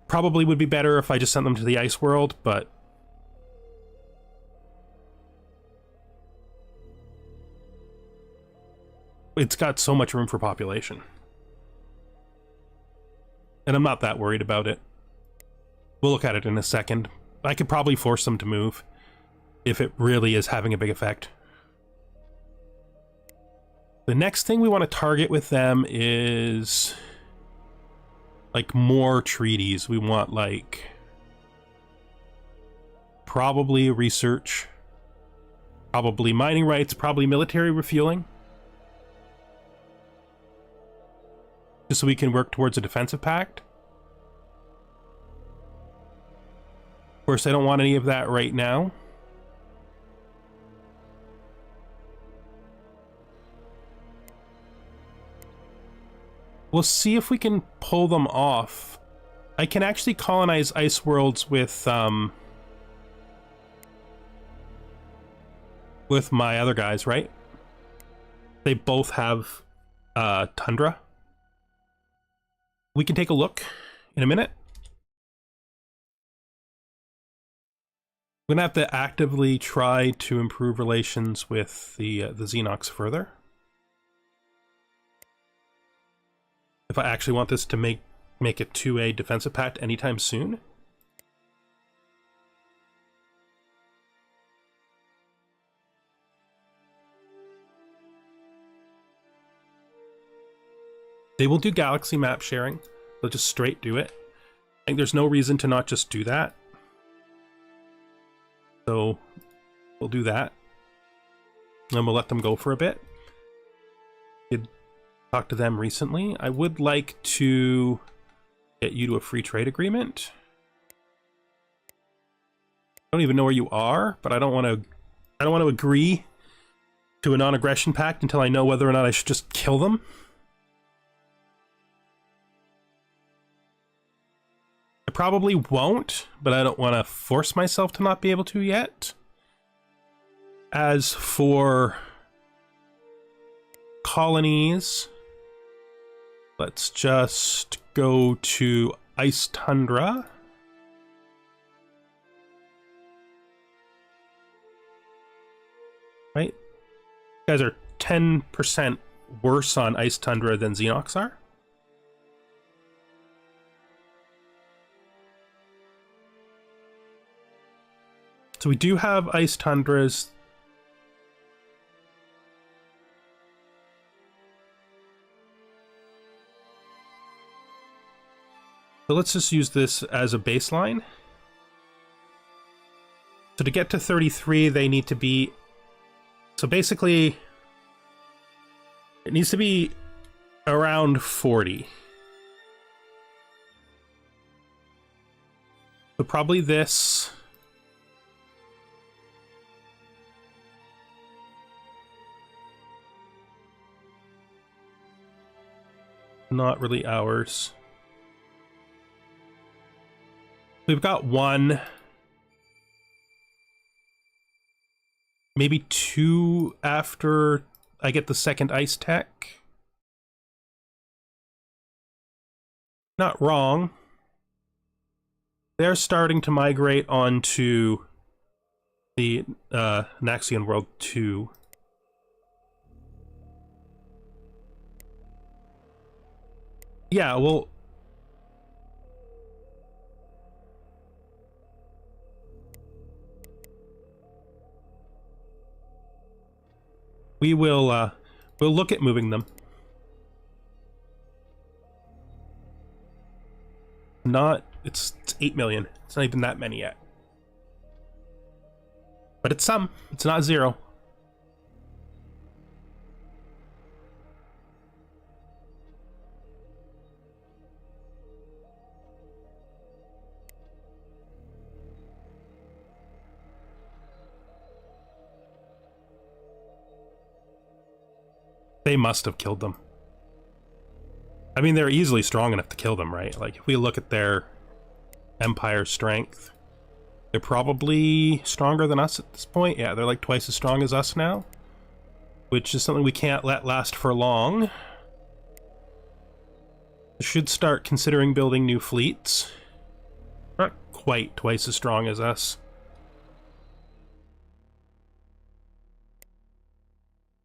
Probably would be better if I just sent them to the ice world, but it's got so much room for population. And I'm not that worried about it. We'll look at it in a second. I could probably force them to move if it really is having a big effect. The next thing we want to target with them is like more treaties. We want like probably research, probably mining rights, probably military refueling. Just so we can work towards a defensive pact. Of course, I don't want any of that right now. We'll see if we can pull them off. I can actually colonize ice worlds with my other guys, right? They both have tundra. We can take a look in a minute. I'm gonna have to actively try to improve relations with the Xenox further. If I actually want this to make it to a defensive pact anytime soon. They will do galaxy map sharing. They'll just straight do it. I think there's no reason to not just do that. So we'll do that. And we'll let them go for a bit. Did talk to them recently. I would like to get you to a free trade agreement. don't even know where you are, but I don't want to agree to a non-aggression pact until I know whether or not I should just kill them. I probably won't, but I don't want to force myself to not be able to yet. As for colonies, let's just go to Ice Tundra. Right? You guys are 10% worse on Ice Tundra than Xenox are. So we do have Ice Tundras. So let's just use this as a baseline. So to get to 33, they need to be... So basically, it needs to be around 40. So probably this. Not really ours. We've got one. Maybe two after I get the second ice tech. Not wrong. They're starting to migrate onto the Naxian World 2. Yeah, well... we'll look at moving them. It's 8 million. It's not even that many yet. But it's some. It's not zero. They must have killed them. I mean, they're easily strong enough to kill them, right? Like, if we look at their empire strength, they're probably stronger than us at this point. Yeah, they're like twice as strong as us now, which is something we can't let last for long. Should start considering building new fleets. Not quite twice as strong as us.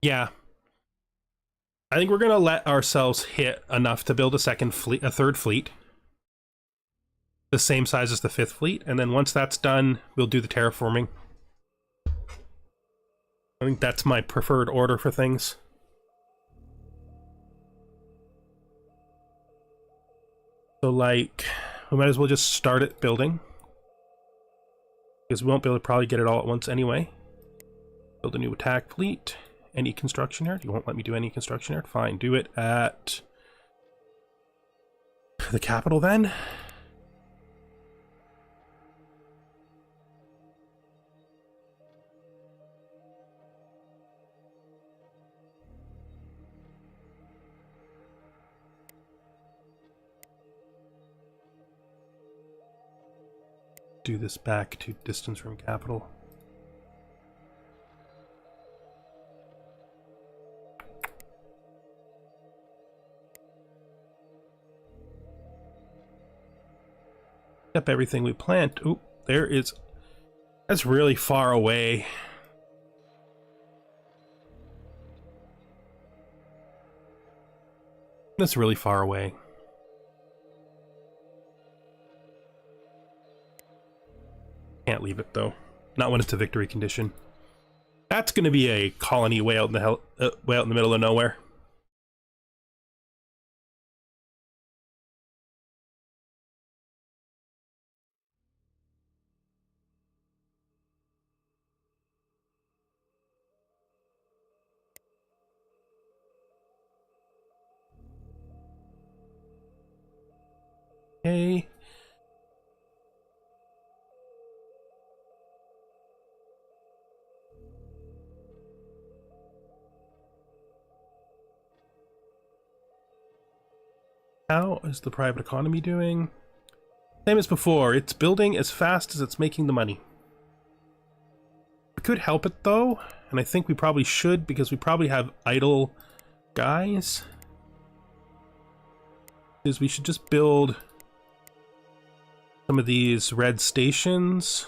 Yeah. I think we're gonna let ourselves hit enough to build a third fleet. The same size as the 5th fleet, and then once that's done, we'll do the terraforming. I think that's my preferred order for things. So, like, we might as well just start it building. Because we won't be able to probably get it all at once anyway. Build a new attack fleet. Any construction yard? You won't let me do any construction yard? Fine, do it at the capital then. Do this back to distance from capital. Up everything we plant. Oop, there is... That's really far away. That's really far away. Can't leave it though. Not when it's a victory condition. That's going to be a colony way out in the way out in the middle of nowhere. Okay. How is the private economy doing? Same as before, it's building as fast as it's making the money. We could help it though, and I think we probably should because we probably have idle guys. Is we should just build some of these red stations.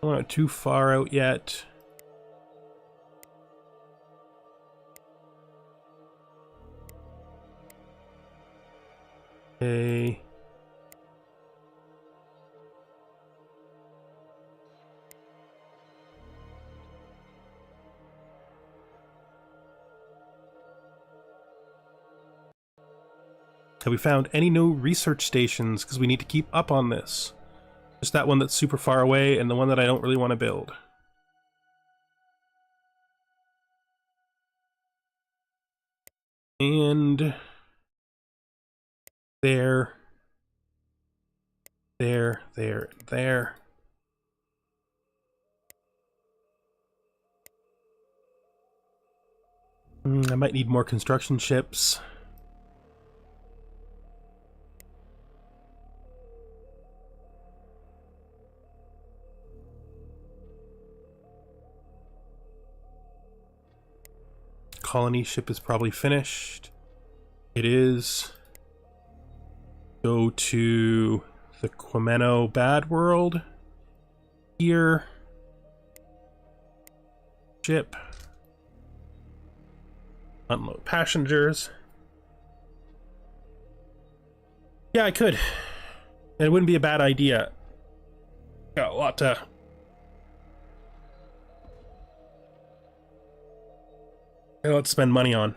We're not too far out yet. Okay. Have we found any new research stations? Because we need to keep up on this. Just that one that's super far away and the one that I don't really want to build. And there. There. I might need more construction ships. Colony ship is probably finished. It is. Go to the Quemeno Bad World. Here. Ship. Unload passengers. Yeah, I could. It wouldn't be a bad idea. Got a lot to... Let's spend money on.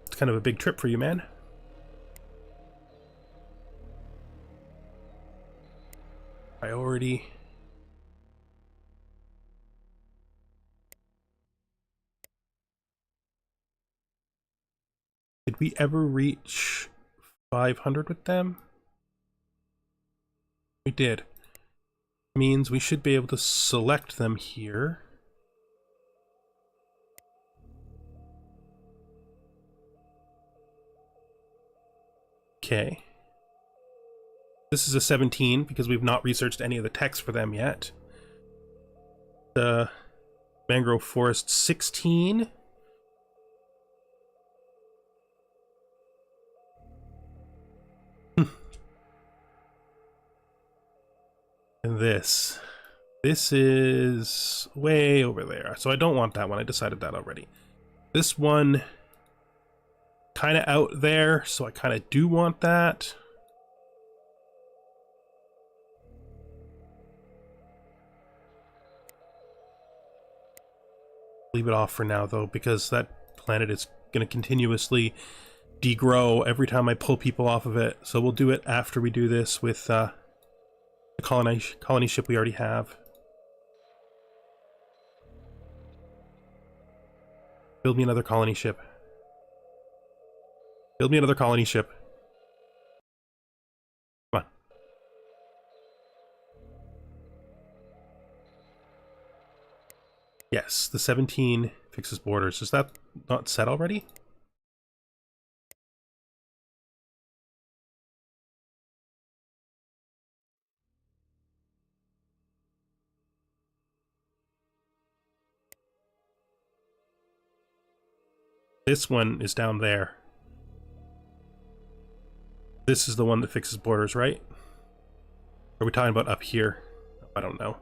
It's kind of a big trip for you, man. Priority. Did we ever reach 500 with them? We did. Means we should be able to select them here. Okay. This is a 17 because we've not researched any of the text for them yet. The mangrove forest 16. And this is way over there, so I don't want that one. I decided that already. This one kind of out there, so I kind of do want that. Leave it off for now though, because that planet is going to continuously degrow every time I pull people off of it. So we'll do it after we do this with the colony ship we already have. Build me another colony ship. Build me another colony ship. Come on. Yes, the 17 fixes borders. Is that not set already? This one is down there. This is the one that fixes borders, right? Are we talking about up here? I don't know.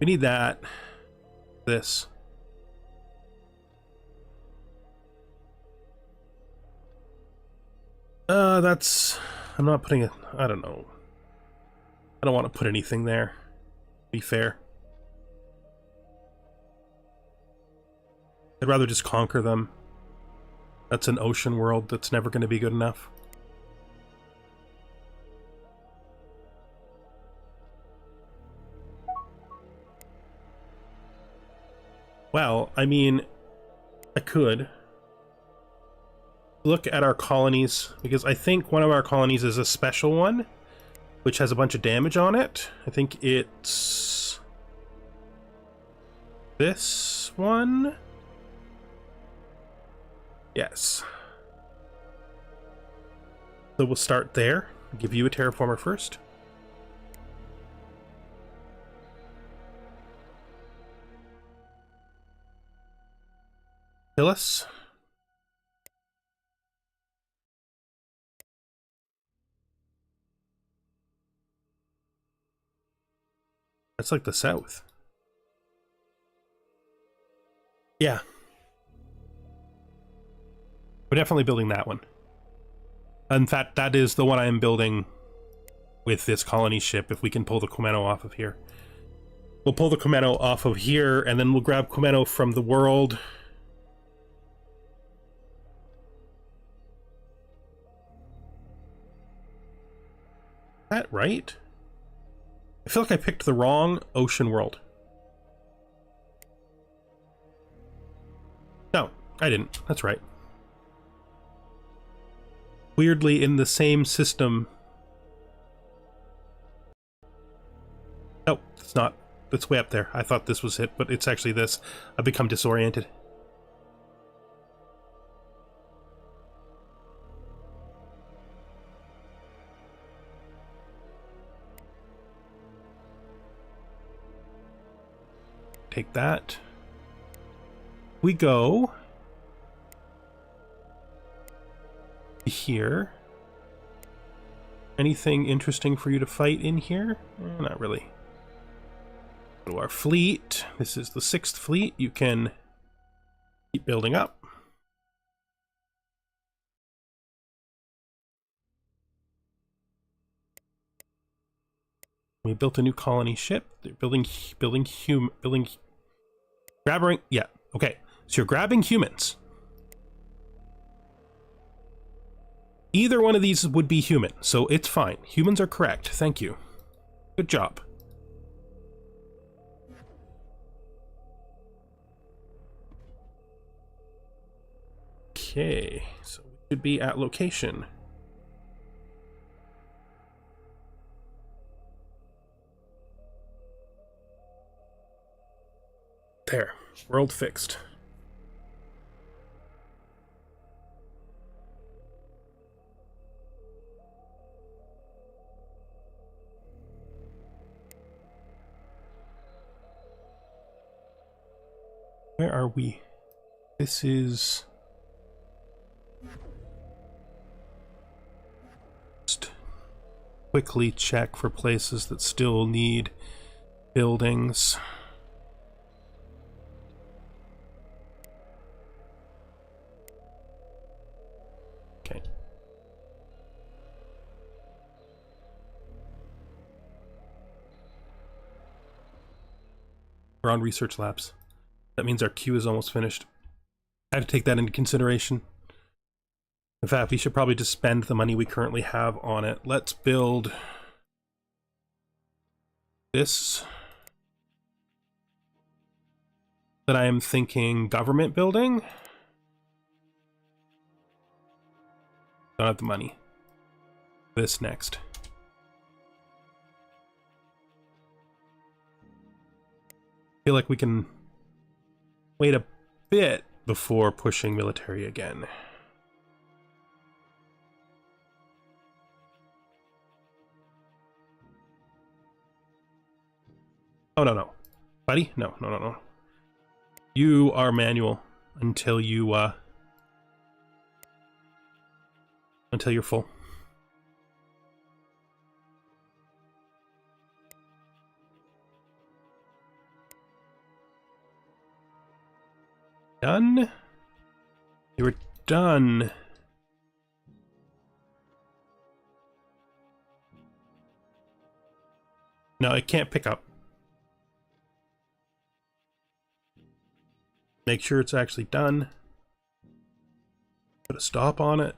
We need that. This. That's... I'm not putting it... I don't know. I don't want to put anything there. Be fair. I'd rather just conquer them. That's an ocean world that's never going to be good enough. Well, I mean, I could look at our colonies, because I think one of our colonies is a special one, which has a bunch of damage on it. I think it's this one. Yes. So we'll start there. I'll give you a terraformer first. Hillis. That's like the south. Yeah. We're definitely building that one. In fact, that is the one I am building with this colony ship, if we can pull the Quemeno off of here. We'll pull the Quemeno off of here, and then we'll grab Quemeno from the world. Is that right? I feel like I picked the wrong ocean world. No, I didn't. That's right. Weirdly, in the same system. Oh, it's not. It's way up there. I thought this was it, but it's actually this. I've become disoriented. Take that. We go here. Anything interesting for you to fight in here? Not really. Go to our fleet. This is the 6th fleet. You can keep building up. We built a new colony ship. They're grabbing, yeah, okay. So you're grabbing humans. Either one of these would be human, so it's fine. Humans are correct. Thank you. Good job. Okay, so we should be at location. There, world fixed. Where are we? This is... Just quickly check for places that still need buildings. Okay. We're on research labs. That means our queue is almost finished. I have to take that into consideration. In fact, we should probably just spend the money we currently have on it. Let's build this. That I am thinking government building. Don't have the money. This next. Feel like we can wait a bit before pushing military again. Oh, no. Buddy? No. You are manual until you, until you're full. Done? You were done. No, it can't pick up. Make sure it's actually done. Put a stop on it.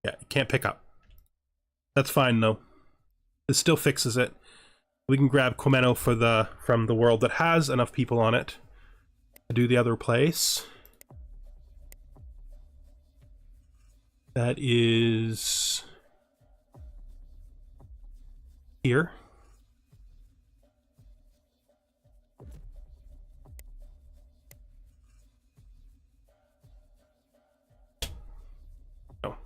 Yeah, it can't pick up. That's fine though. This still fixes it. We can grab Quemeno for from the world that has enough people on it. to do the other place. That is here. Oh.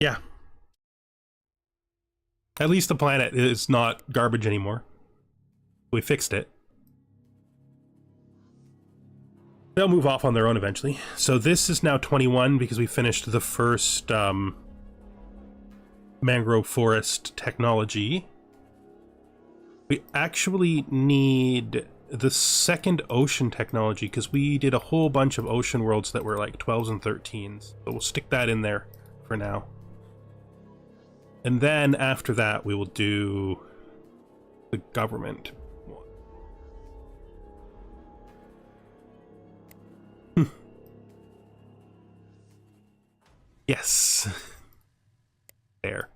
Yeah. At least the planet is not garbage anymore. We fixed it. They'll move off on their own eventually. So this is now 21 because we finished the first mangrove forest technology. We actually need the second ocean technology because we did a whole bunch of ocean worlds that were like 12s and 13s. So we'll stick that in there for now. And then after that, we will do the government one. Yes. There.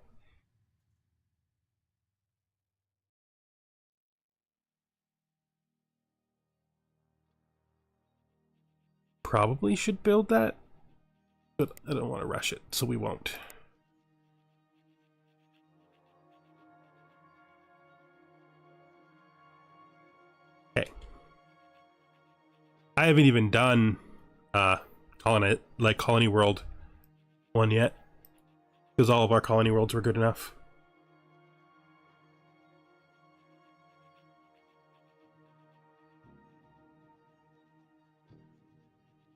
Probably should build that, but I don't want to rush it, so we won't. Okay. I haven't even done Colony World one yet, because all of our Colony Worlds were good enough.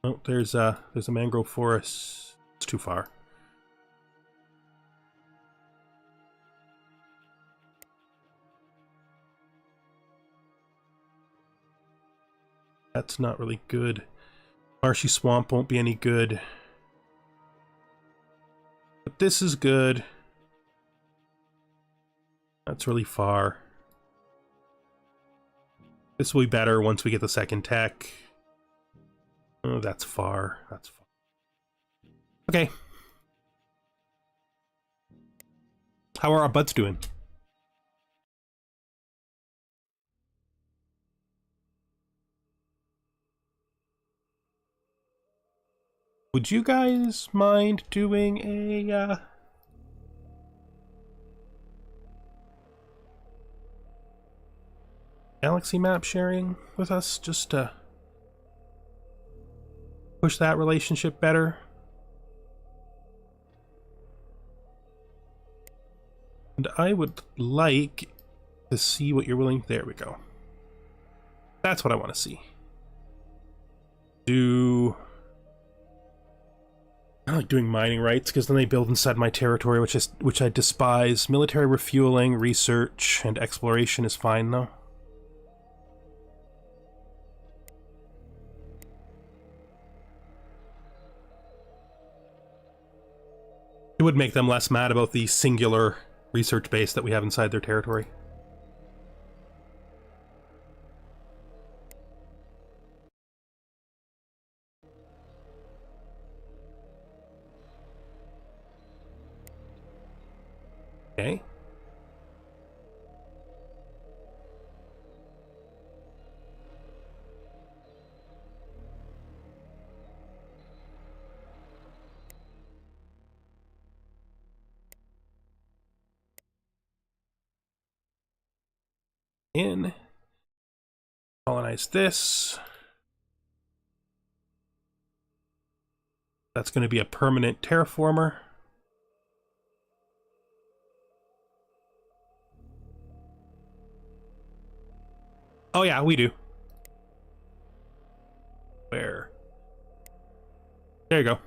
Oh, there's a mangrove forest. It's too far. That's not really good. Marshy swamp won't be any good. But this is good. That's really far. This will be better once we get the second tech. Oh, that's far. That's far. Okay. How are our butts doing? Would you guys mind doing a galaxy map sharing with us just to push that relationship better? And I would like to see what you're willing. There we go. That's what I want to see. I like doing mining rights because then they build inside my territory, which I despise. Military refueling, research, and exploration is fine though. It would make them less mad about the singular research base that we have inside their territory. Okay. Colonize this. That's going to be a permanent terraformer. Oh yeah, we do. Where? There you go.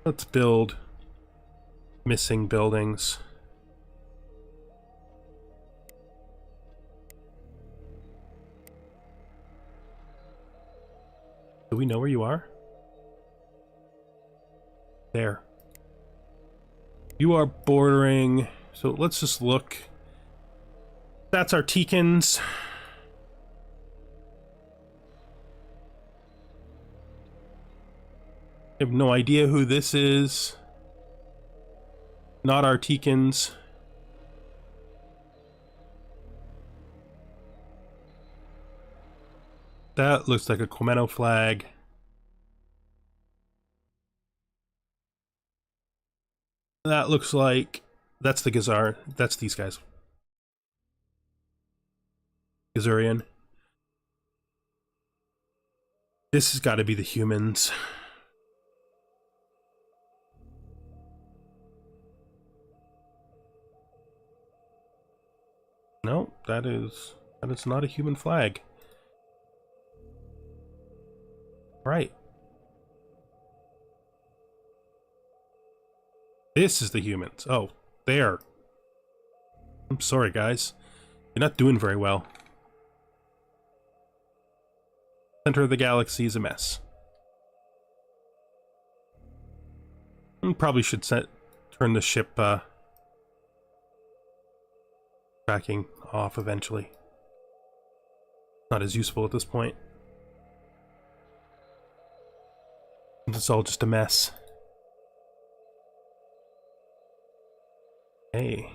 Let's build missing buildings. Do we know where you are? There. You are bordering, so let's just look. That's our Teekins. I have no idea who this is. Not our Teekins. That looks like a Comeno flag. That looks like... That's the Gazar. That's these guys. Gazurian. This has got to be the humans. No, that is not a human flag. Right. This is the humans. Oh, there. I'm sorry, guys. You're not doing very well. Center of the galaxy is a mess. Probably should turn the ship tracking off eventually. Not as useful at this point. It's all just a mess. Hey,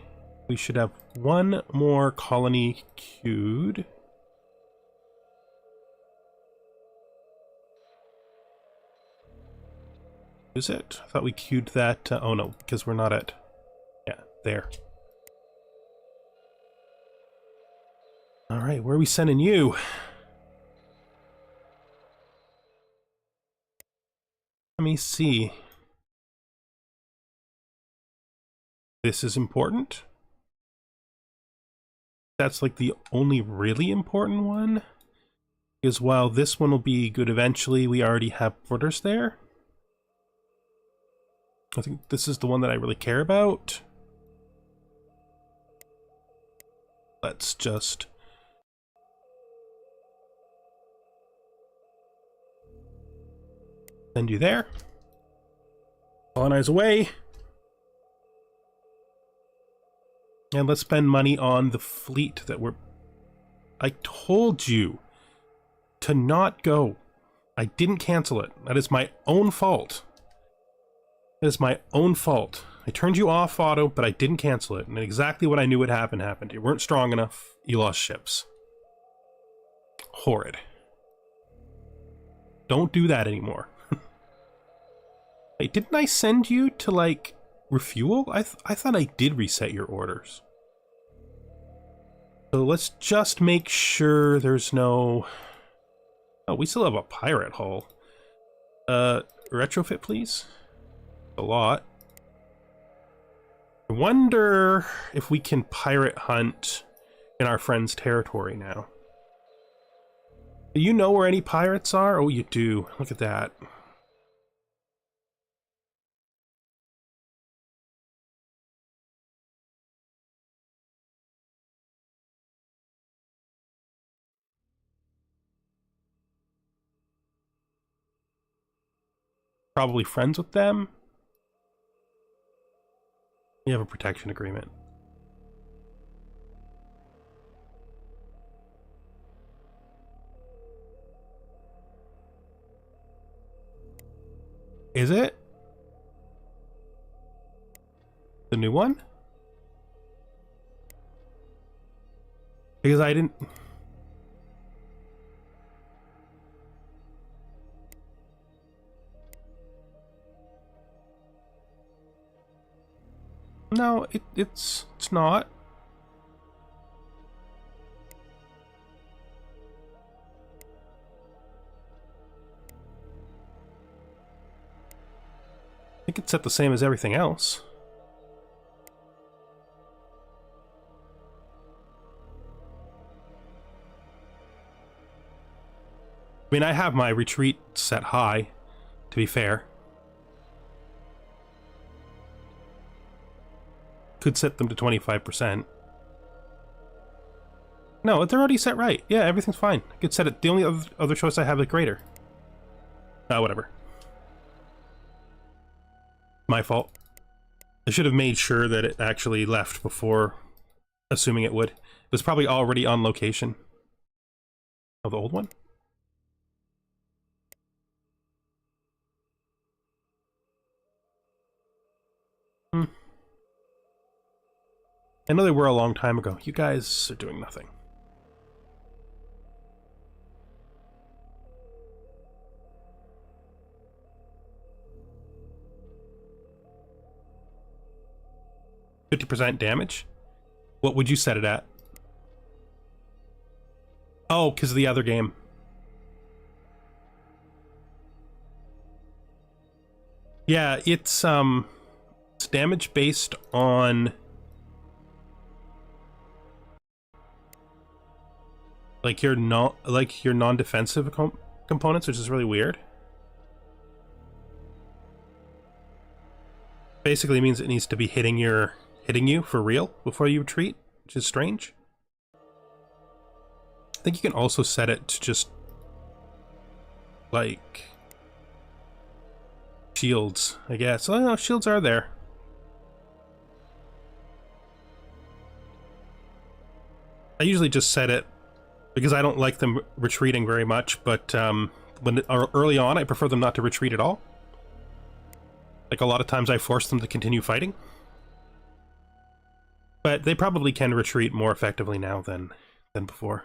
we should have one more colony queued. Is it? I thought we queued that. Oh no, because we're not at... Yeah, there. Alright, where are we sending you? Let me see. This is important. That's like the only really important one. Because while this one will be good eventually, we already have borders there. I think this is the one that I really care about. Let's just... send you there. Colonize away. And let's spend money on the fleet that we're... I told you to not go. I didn't cancel it. That is my own fault. That is my own fault. I turned you off auto, but I didn't cancel it. And exactly what I knew would happen happened. You weren't strong enough. You lost ships. Horrid. Don't do that anymore. Hey, didn't I send you to, like, refuel? I thought I did reset your orders. So let's just make sure there's no... Oh, we still have a pirate hull. Retrofit, please. A lot. I wonder if we can pirate hunt in our friend's territory now. Do you know where any pirates are? Oh, you do. Look at that. Probably friends with them. You have a protection agreement. Is it? The new one? Because I didn't... No, it's not. I think it's set the same as everything else. I mean, I have my retreat set high, to be fair. Could set them to 25%. No, they're already set right. Yeah, everything's fine. I could set it. The only other choice I have is greater. Whatever. My fault. I should have made sure that it actually left before assuming it would. It was probably already on location. Oh, the old one? Hmm. I know they were a long time ago. You guys are doing nothing. %50 damage? What would you set it at? Oh, because of the other game. Yeah, it's damage based on like your non-defensive components, which is really weird. Basically means it needs to be hitting you for real before you retreat, which is strange. I think you can also set it to just like shields, I guess. Oh no, shields are there. I usually just set it because I don't like them retreating very much, but early on I prefer them not to retreat at all. Like a lot of times I force them to continue fighting. But they probably can retreat more effectively now than before.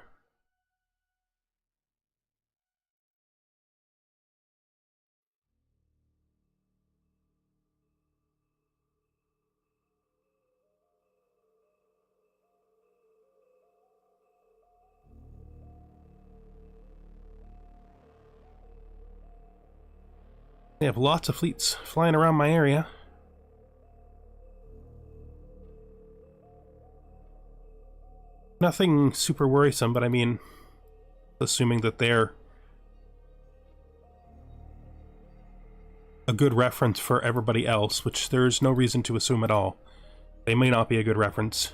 They have lots of fleets flying around my area. Nothing super worrisome, but I mean, assuming that they're a good reference for everybody else, which there's no reason to assume at all. They may not be a good reference.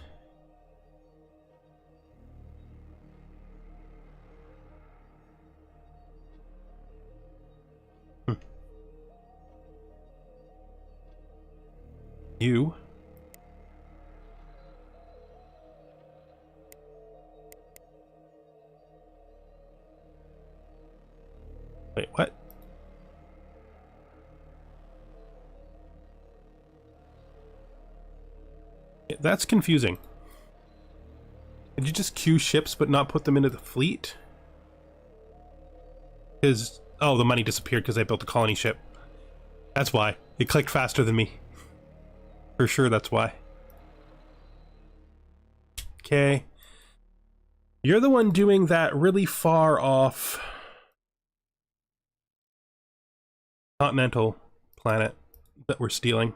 You? Wait, what? That's confusing. Did you just queue ships but not put them into the fleet? Because, oh, the money disappeared because I built a colony ship. That's why. It clicked faster than me. For sure, that's why. Okay. You're the one doing that really far off continental planet that we're stealing.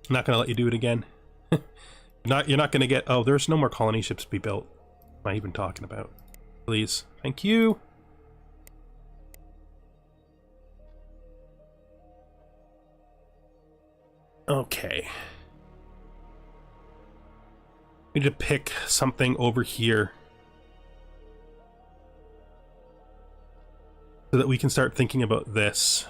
I'm not gonna let you do it again. You're not gonna get. Oh, there's no more colony ships to be built. What am I even talking about? Please, thank you. Okay. We need to pick something over here so that we can start thinking about this.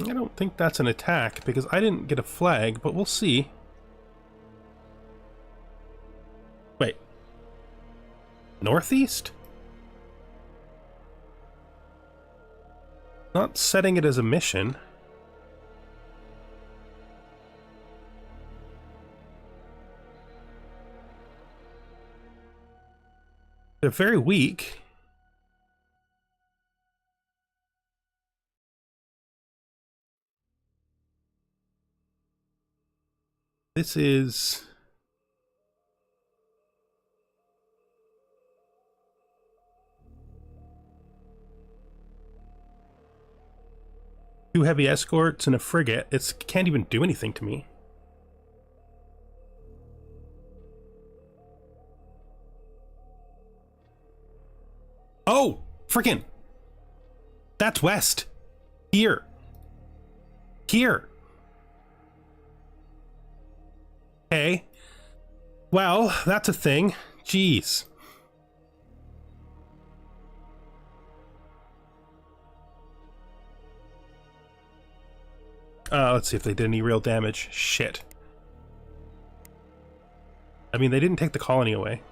I don't think that's an attack because I didn't get a flag, but we'll see. Wait. Northeast? Not setting it as a mission. They're very weak. This is... 2 heavy escorts and a frigate. It can't even do anything to me. Oh, freaking! That's west. Here. Here. Okay. Well, that's a thing. Jeez. Let's see if they did any real damage. Shit. I mean, they didn't take the colony away.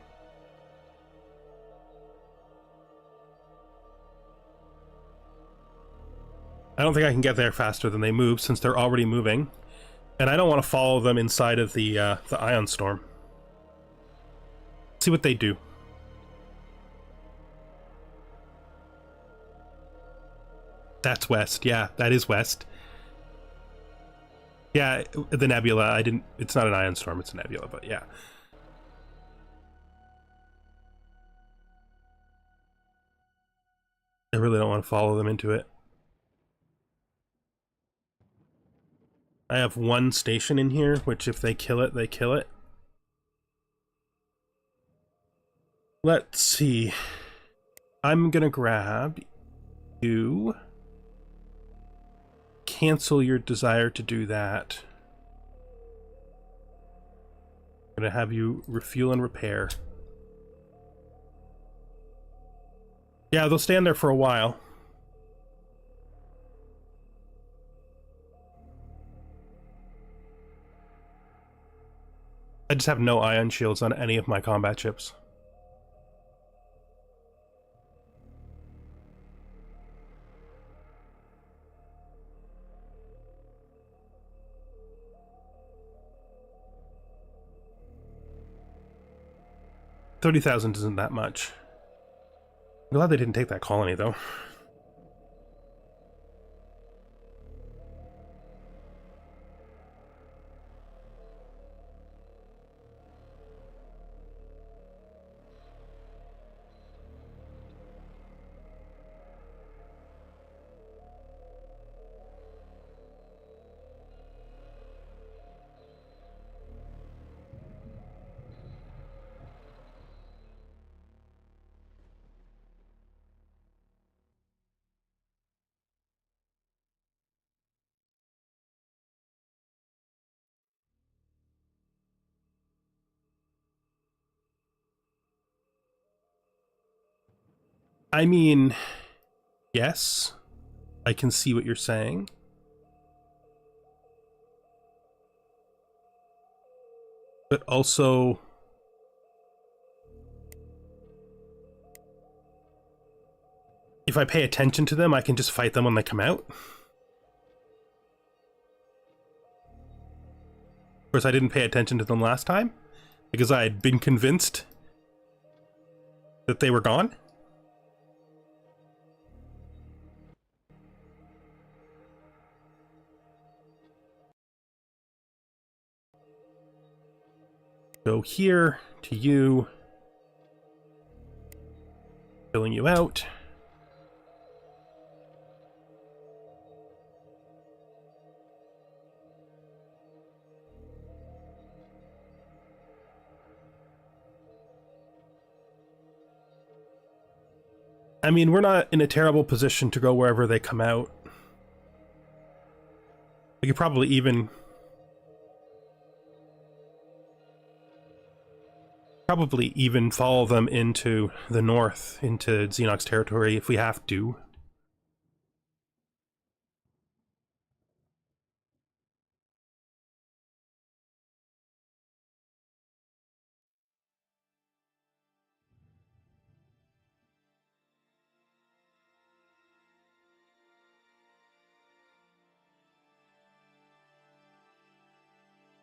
I don't think I can get there faster than they move, since they're already moving. And I don't want to follow them inside of the Ion Storm. See what they do. That's west. Yeah, that is west. Yeah, the nebula, it's not an ion storm, it's a nebula, but yeah. I really don't want to follow them into it. I have 1 station in here, which if they kill it, they kill it. Let's see. I'm gonna grab you. Cancel your desire to do that. I'm gonna have you refuel and repair. Yeah, they'll stand there for a while. I just have no ion shields on any of my combat ships. $30,000 isn't that much. I'm glad they didn't take that colony, though. I mean, yes, I can see what you're saying. But also, if I pay attention to them, I can just fight them when they come out. Of course, I didn't pay attention to them last time, because I had been convinced that they were gone. Go here to you, filling you out. I mean, we're not in a terrible position to go wherever they come out. We could probably even follow them into the north, into Xenox territory if we have to.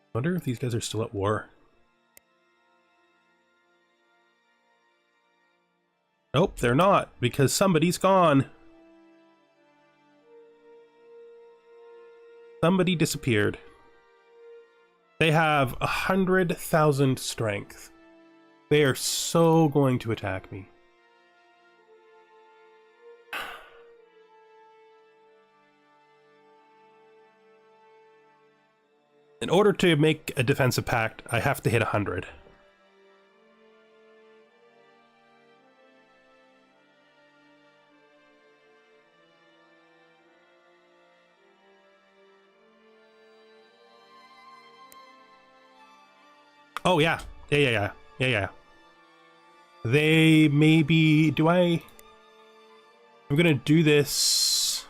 I wonder if these guys are still at war. Nope, they're not, because somebody's gone. Somebody disappeared. They have 100,000 strength. They are so going to attack me. In order to make a defensive pact, I have to hit 100. Oh, yeah. Yeah. They maybe... I'm gonna do this.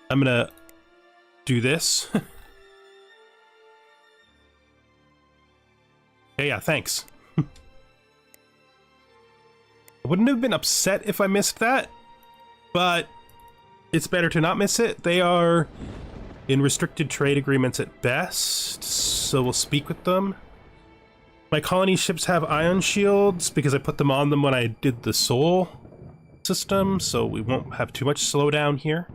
I'm gonna do this. Yeah, thanks. I wouldn't have been upset if I missed that, but it's better to not miss it. They are in restricted trade agreements at best, so we'll speak with them. My colony ships have ion shields because I put them on them when I did the Soul system, so we won't have too much slowdown here.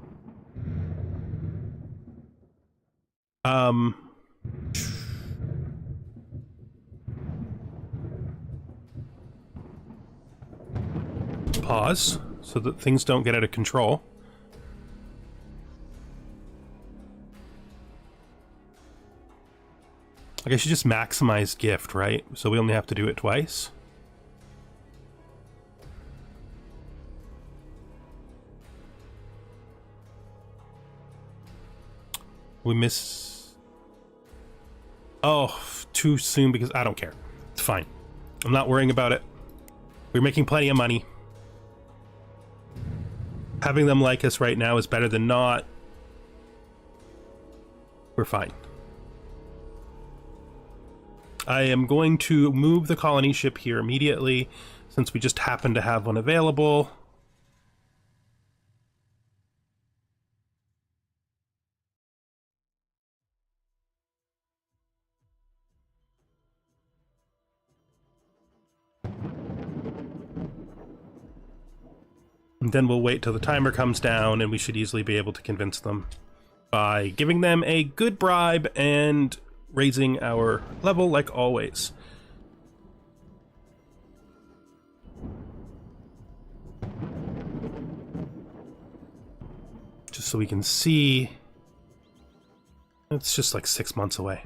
Pause so that things don't get out of control. Like, I should just maximize gift, right? So we only have to do it twice. We miss... Oh, too soon because I don't care. It's fine. I'm not worrying about it. We're making plenty of money. Having them like us right now is better than not. We're fine. I am going to move the colony ship here immediately, since we just happen to have one available. And then we'll wait till the timer comes down, and we should easily be able to convince them by giving them a good bribe and raising our level like always. Just so we can see. It's just like 6 months away.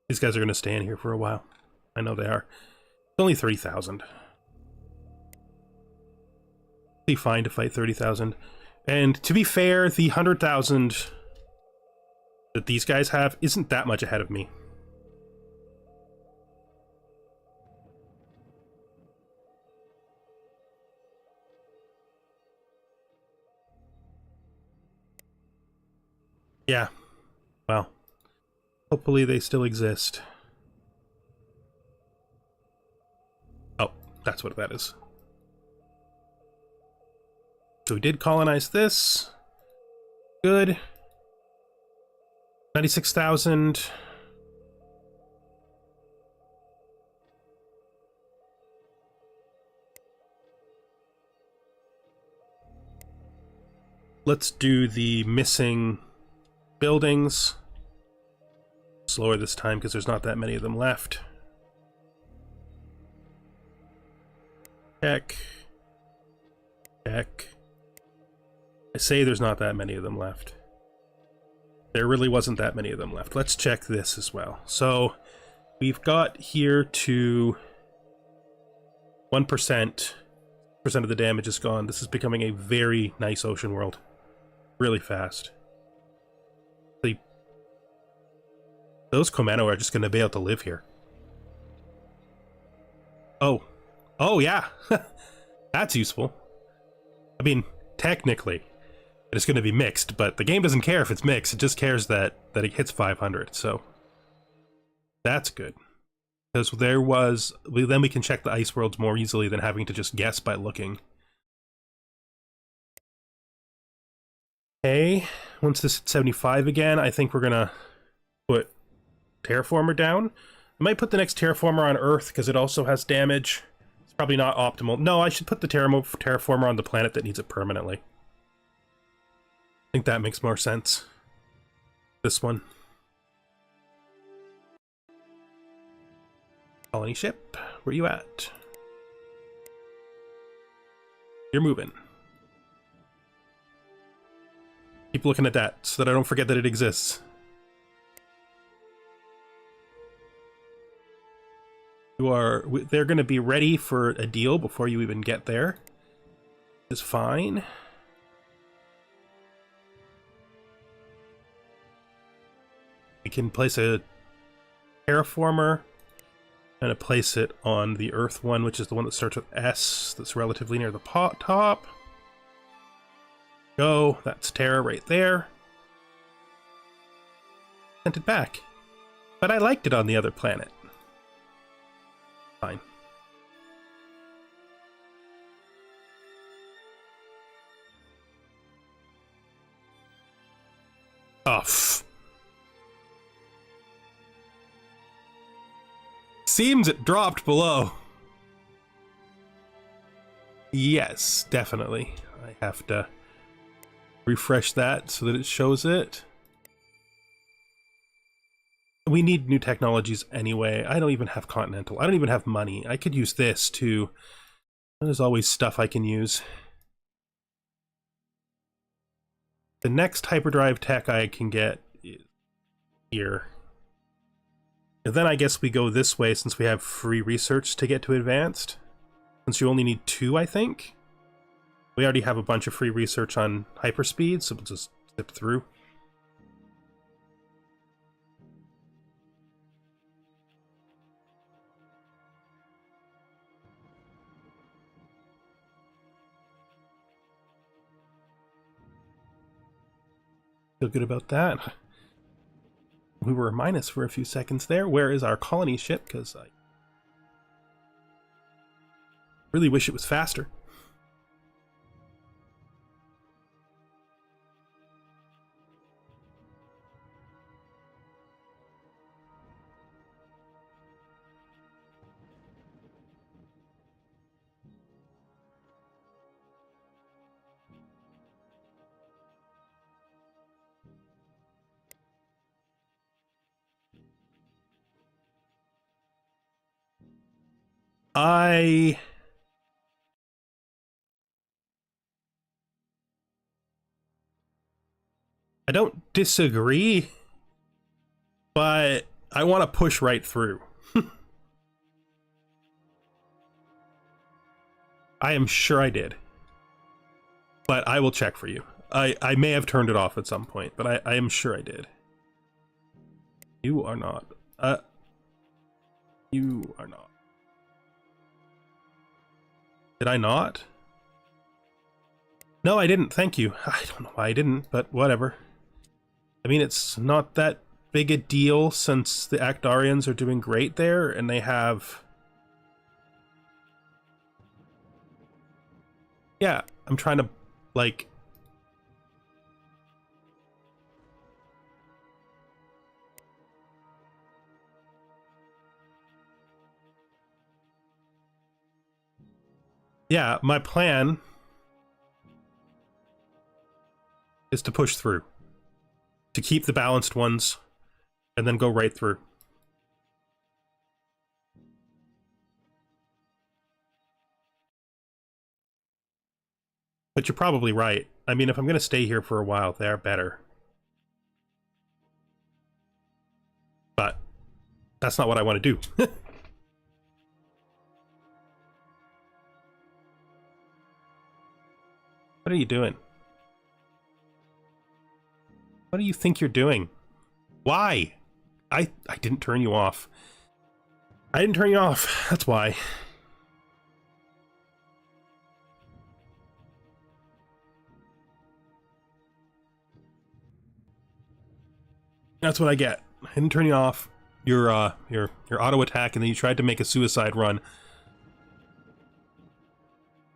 These guys are going to stay in here for a while. I know they are. It's only 30,000. Be fine to fight 30,000. And to be fair, the 100,000 that these guys have isn't that much ahead of me. Yeah. Well. Hopefully they still exist. Oh, that's what that is. So we did colonize this. Good. 96,000. Let's do the missing buildings. Slower this time because there's not that many of them left. Check. Check. I say there's not that many of them left. There really wasn't that many of them left. Let's check this as well. So we've got here to 1%. Percent of the damage is gone. This is becoming a very nice ocean world. Really fast. Those Komano are just going to be able to live here. Oh. Oh, yeah. That's useful. I mean, technically, it's going to be mixed, but the game doesn't care if it's mixed. It just cares that it hits 500, so that's good. Because then we can check the ice worlds more easily than having to just guess by looking. Okay, once this hits 75 again, I think we're going to put Terraformer down. I might put the next Terraformer on Earth because it also has damage. It's probably not optimal. No, I should put the Terraformer on the planet that needs it permanently. I think that makes more sense. This one. Colony ship. where you at? You're moving. Keep looking at that so that I don't forget that it exists. They're going to be ready for a deal before you even get there. Is fine. We can place a terraformer and place it on the Earth one, which is the one that starts with S, that's relatively near the top. Go, that's Terra right there. Sent it back. But I liked it on the other planet. Fine. Oh, seems it dropped below. Yes, definitely. I have to refresh that so that it shows it. We need new technologies anyway. I don't even have Continental. I don't even have money. I could use this too. There's always stuff I can use. The next hyperdrive tech I can get is here. And then I guess we go this way since we have free research to get to advanced. Since you only need 2, I think. We already have a bunch of free research on hyperspeed, so we'll just zip through. Feel good about that. We were a minus for a few seconds there. Where is our colony ship? Because I really wish it was faster. I don't disagree, but I want to push right through. I am sure I did, but I will check for you. I may have turned it off at some point, but I am sure I did. You are not. You are not. Did I not? No, I didn't. Thank you. I don't know why I didn't, but whatever. I mean, it's not that big a deal since the Actarians are doing great there, and they have... Yeah, I'm trying to, like... Yeah, my plan is to push through. To keep the balanced ones, and then go right through. But you're probably right. I mean, if I'm going to stay here for a while, they're better. But that's not what I want to do. What are you doing? What do you think you're doing? Why? I didn't turn you off. I didn't turn you off. That's why. That's what I get. I didn't turn you off. Your auto attack, and then you tried to make a suicide run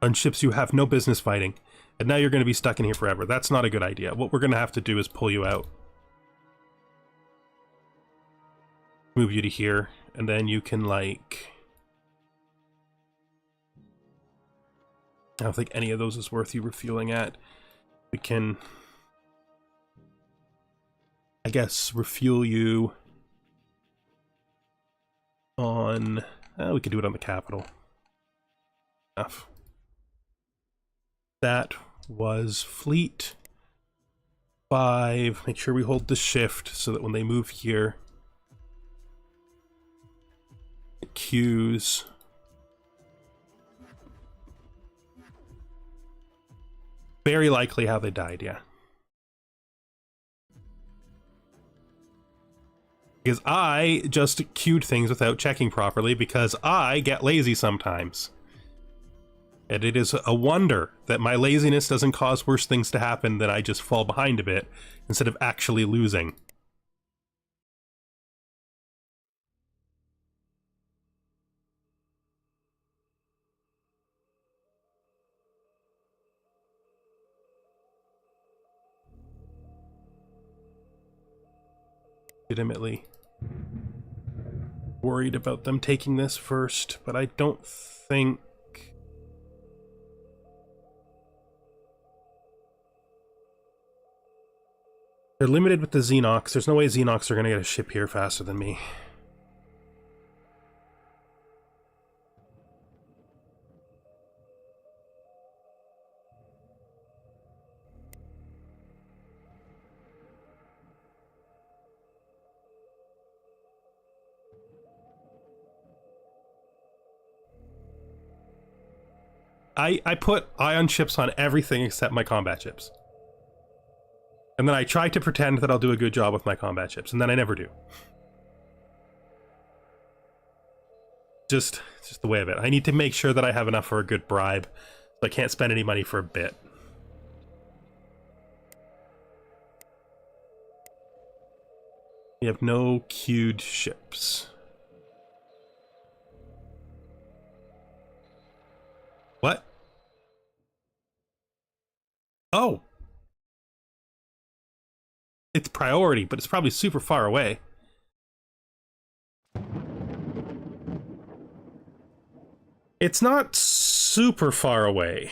on ships you have no business fighting. And now you're going to be stuck in here forever. That's not a good idea. What we're going to have to do is pull you out. Move you to here, and then you can, like... I don't think any of those is worth you refueling at. We can... I guess refuel you on We could do it on the capital. Enough. That was fleet 5. Make sure we hold the shift so that when they move here, it queues. Very likely how they died, yeah. Because I just queued things without checking properly because I get lazy sometimes. And it is a wonder that my laziness doesn't cause worse things to happen than I just fall behind a bit instead of actually losing. Legitimately worried about them taking this first, but I don't think... They're limited with the Xenox. There's no way Xenox are going to get a ship here faster than me. I put ion chips on everything except my combat chips. And then I try to pretend that I'll do a good job with my combat chips, and then I never do. Just the way of it. I need to make sure that I have enough for a good bribe, so I can't spend any money for a bit. We have no queued ships. What? Oh! It's priority, but it's probably super far away. It's not super far away.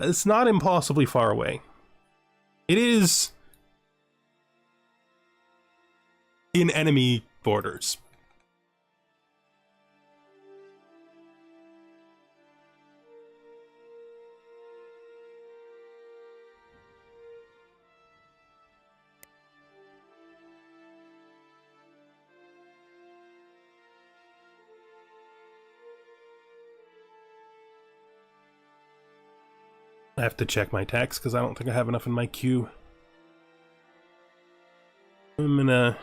It's not impossibly far away. It is in enemy borders. I have to check my tax because I don't think I have enough in my queue. I'm gonna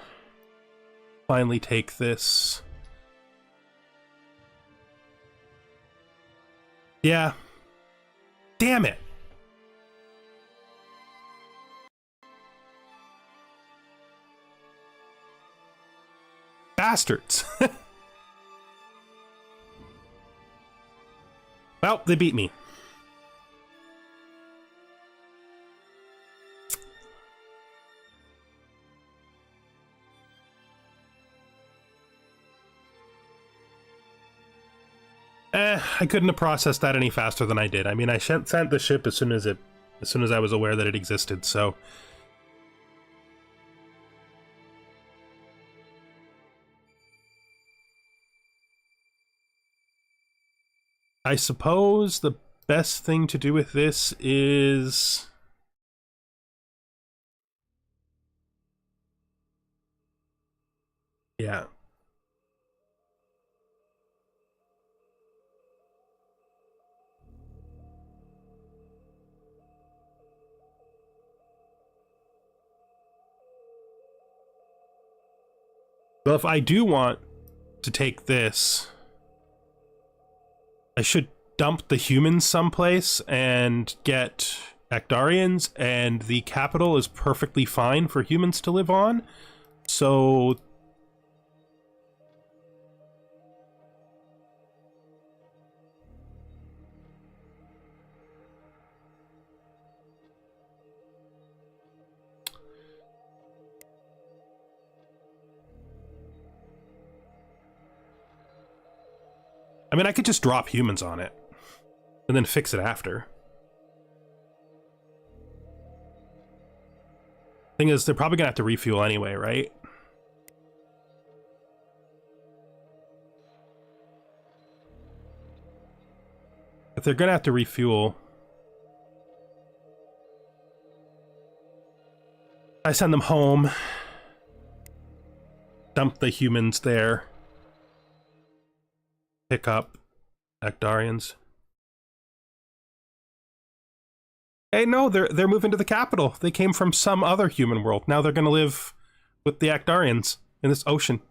finally take this. Yeah. Damn it! Bastards! Well, they beat me. I couldn't have processed that any faster than I did. I mean, I sent the ship as soon as I was aware that it existed, so... I suppose the best thing to do with this is... Yeah. Well, if I do want to take this, I should dump the humans someplace and get Actarians, and the capital is perfectly fine for humans to live on. So... I mean, I could just drop humans on it and then fix it after. Thing is, they're probably gonna have to refuel anyway, right? If they're gonna have to refuel, I send them home, dump the humans there, pick up Actarians. Hey, no, they're moving to the capital. They came from some other human world. Now they're gonna live with the Actarians in this ocean.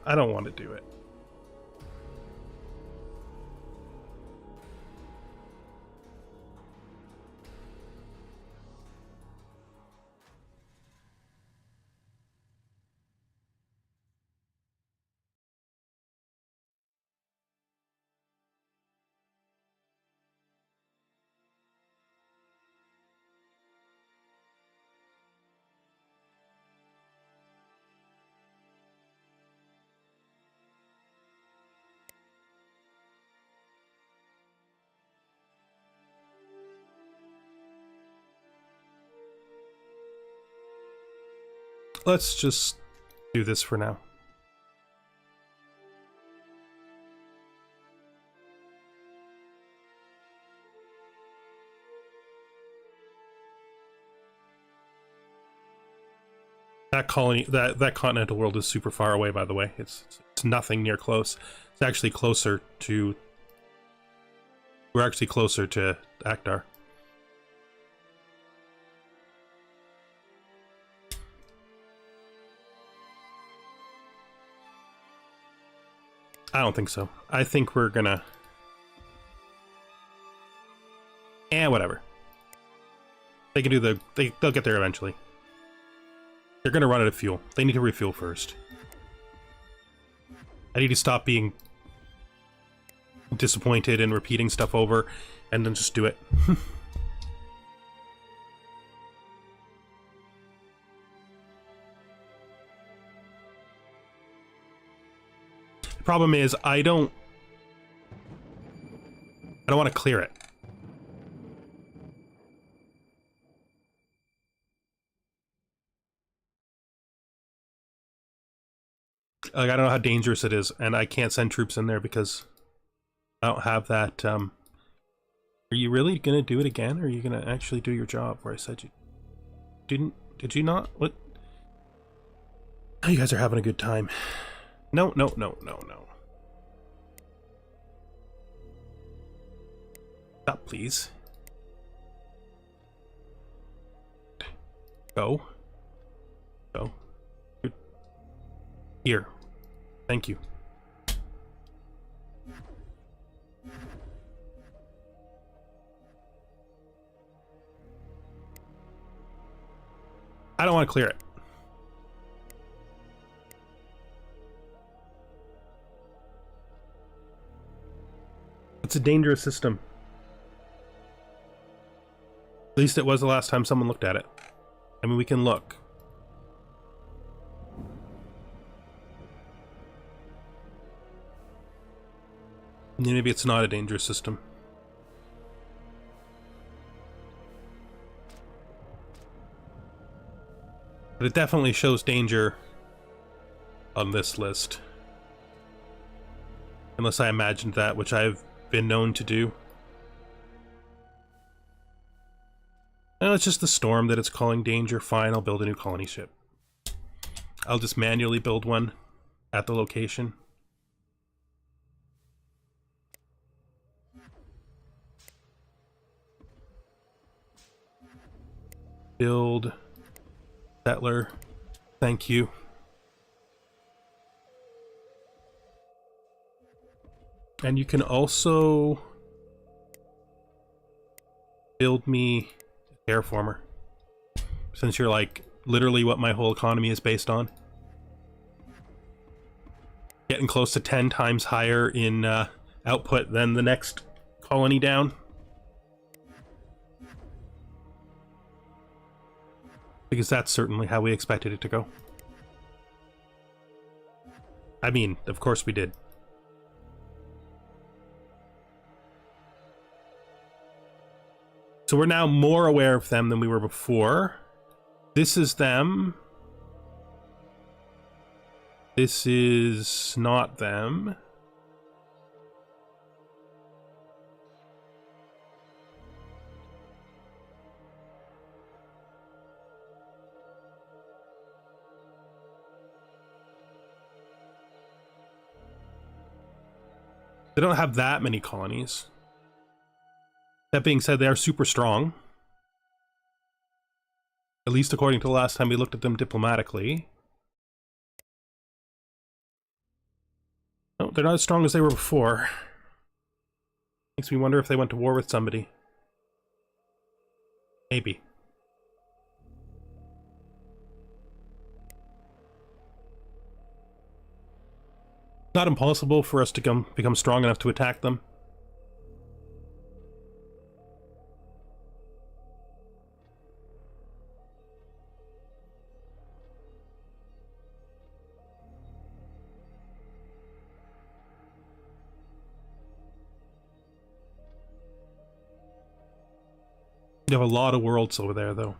I don't want to do it. Let's just do this for now. That colony, that continental world is super far away, by the way. It's nothing near close. It's actually closer to... We're actually closer to Actar. I don't think so. I think we're gonna... whatever. They can do the... They'll get there eventually. They're gonna run out of fuel. They need to refuel first. I need to stop being disappointed and repeating stuff over, and then just do it. The problem is, I don't want to clear it. Like, I don't know how dangerous it is, and I can't send troops in there because I don't have that. Are you really gonna do it again, or are you gonna actually do your job where I said you didn't? Did you not? What? Oh, you guys are having a good time. No, no, no, no, no. Stop, please. Go. Go. Here. Thank you. I don't want to clear it. It's a dangerous system. At least it was the last time someone looked at it. I mean, we can look. Maybe it's not a dangerous system. But it definitely shows danger on this list. Unless I imagined that, which I've been known to do. No, it's just the storm that it's calling danger. Fine, I'll build a new colony ship. I'll just manually build one at the location. Build settler. Thank you. And you can also build me a terraformer. Since you're like literally what my whole economy is based on. Getting close to 10 times higher in output than the next colony down. Because that's certainly how we expected it to go. I mean, of course we did. So we're now more aware of them than we were before. This is them. This is not them. They don't have that many colonies. That being said, they are super strong. At least according to the last time we looked at them diplomatically. No, they're not as strong as they were before. Makes me wonder if they went to war with somebody. Maybe. Not impossible for us to become strong enough to attack them. You have a lot of worlds over there, though.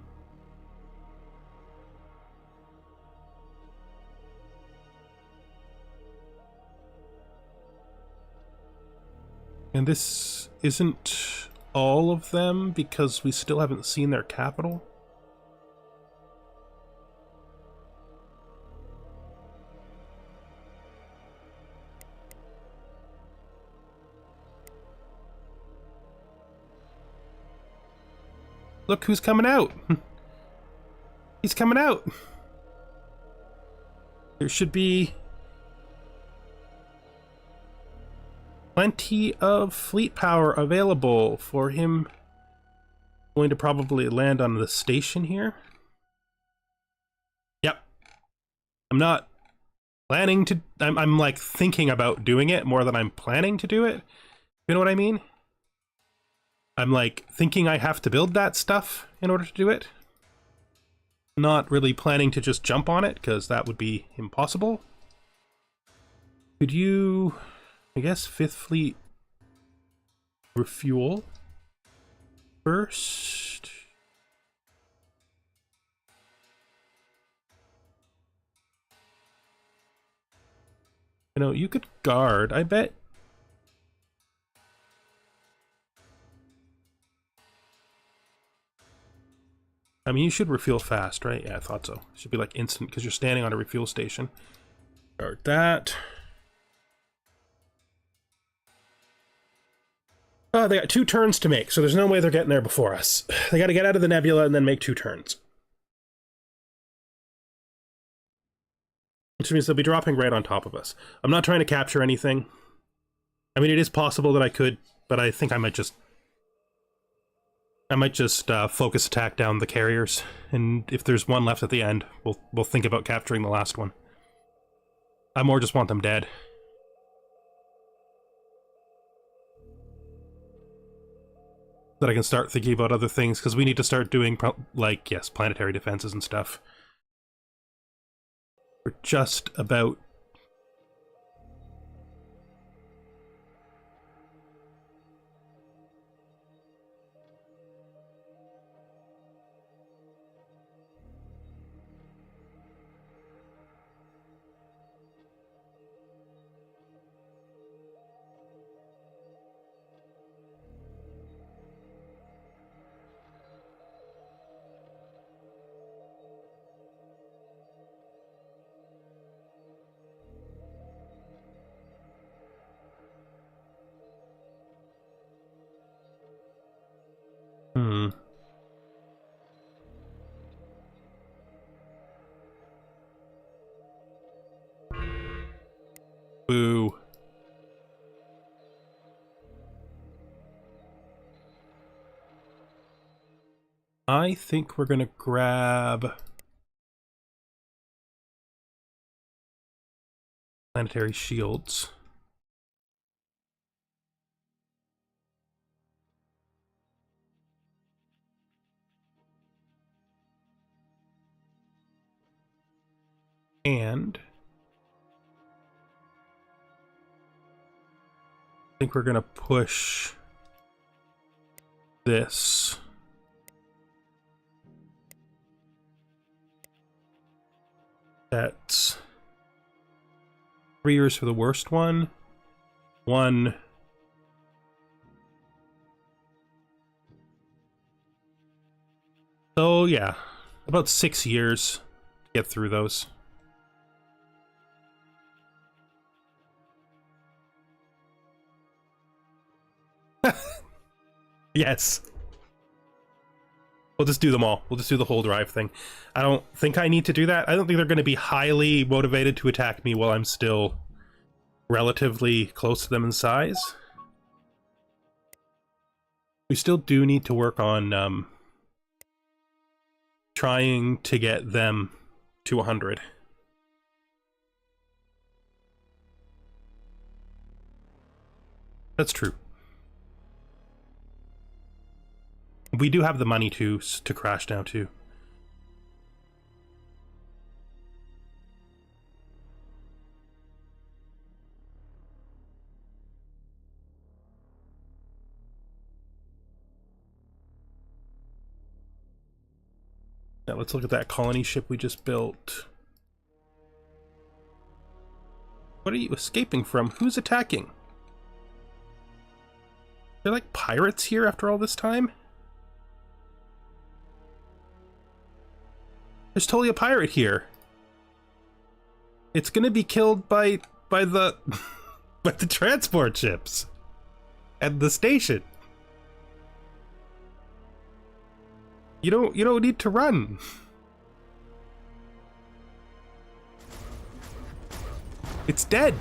And this isn't all of them, because we still haven't seen their capital. Look who's coming out! He's coming out! There should be plenty of fleet power available for him. Going to probably land on the station here. Yep. I'm not planning to... I'm like thinking about doing it more than I'm planning to do it. You know what I mean? I'm like thinking I have to build that stuff in order to do it. Not really planning to just jump on it, because that would be impossible. Could you... I guess 5th Fleet refuel first. You know, you could guard, I bet. I mean, you should refuel fast, right? Yeah, I thought so. It should be like instant, because you're standing on a refuel station. Guard that. Oh, they got 2 turns to make, so there's no way they're getting there before us. They got to get out of the nebula and then make 2 turns. Which means they'll be dropping right on top of us. I'm not trying to capture anything. I mean, it is possible that I could, but I think I might just focus attack down the carriers, and if there's one left at the end, we'll think about capturing the last one. I more just want them dead. That I can start thinking about other things, because we need to start doing, like, yes, planetary defenses and stuff. We're just about... Boo. I think we're gonna grab Planetary shields. And I think we're gonna push this. That's 3 years for the worst one. 1. So yeah, about 6 years to get through those. Yes. We'll just do them all. We'll just do the whole drive thing. I don't think I need to do that. I don't think they're going to be highly motivated to attack me while I'm still relatively close to them in size. We still do need to work on trying to get them to 100. That's true. We do have the money to crash now too. Now let's look at that colony ship we just built. What are you escaping from? Who's attacking? They're like pirates here after all this time? There's totally a pirate here. It's gonna be killed by the by the transport ships at the station. You don't need to run. It's dead.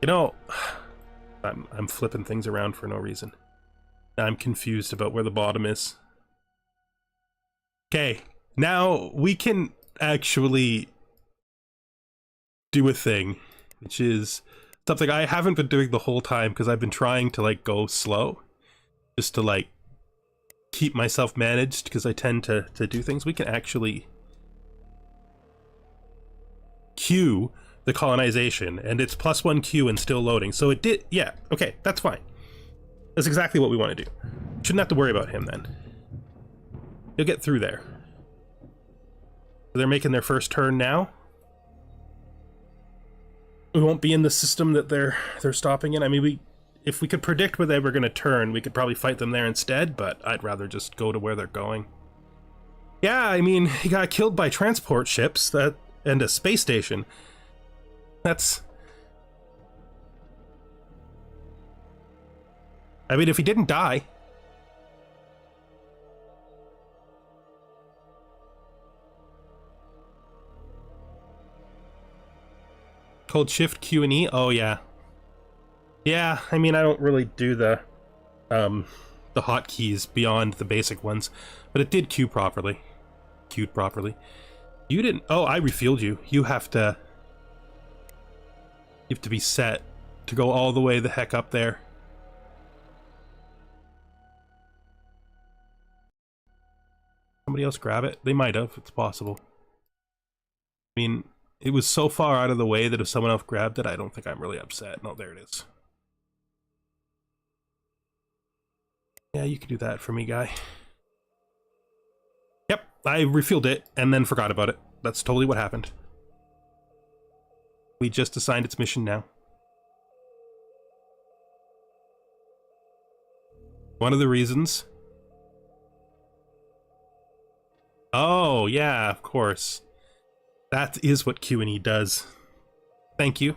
You know, I'm flipping things around for no reason. I'm confused about where the bottom is. Okay, now we can actually do a thing, which is something I haven't been doing the whole time because I've been trying to like go slow, just to like keep myself managed because I tend to do things. We can actually queue the colonization, and it's +1 queue and still loading. So it did, yeah, okay, that's fine. That's exactly what we want to do. Shouldn't have to worry about him then. He'll get through there. They're making their first turn now. We won't be in the system that they're stopping in. I mean, if we could predict where they were going to turn, we could probably fight them there instead, but I'd rather just go to where they're going. Yeah, I mean, he got killed by transport ships and a space station. That's... I mean, if he didn't die... Hold Shift, Q, and E? Oh, yeah. Yeah, I mean, I don't really do the hotkeys beyond the basic ones, but it did queue properly. Queued properly. You didn't... Oh, I refueled you. You have to be set to go all the way the heck up there. Somebody else grab it? They might have. It's possible. I mean, it was so far out of the way that if someone else grabbed it, I don't think I'm really upset. No, there it is. Yeah, you can do that for me, guy. Yep, I refueled it and then forgot about it. That's totally what happened. We just assigned its mission now. One of the reasons... Oh, yeah, of course. That is what Q&E does. Thank you.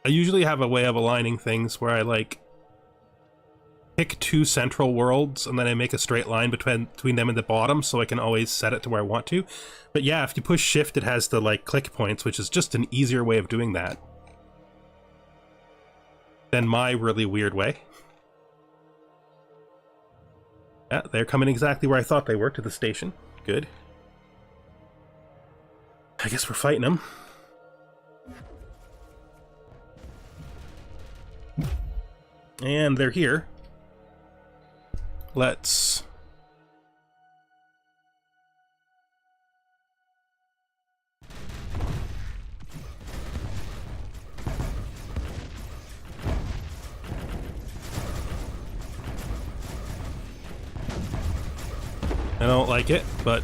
I usually have a way of aligning things where I like pick 2 central worlds and then I make a straight line between them and the bottom, so I can always set it to where I want to. But yeah, if you push shift, it has the like click points, which is just an easier way of doing that than my really weird way. Yeah, they're coming exactly where I thought they were, to the station. Good. I guess we're fighting them. And they're here. Let's... I don't like it, but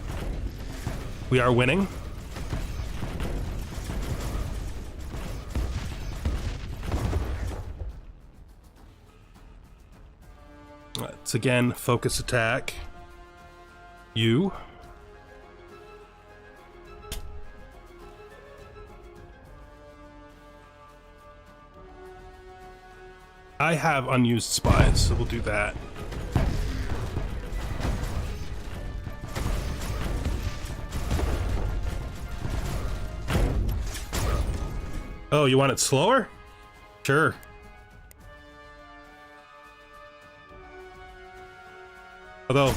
we are winning. Let's again focus attack you. I have unused spies, so we'll do that. Oh, you want it slower? Sure. Although,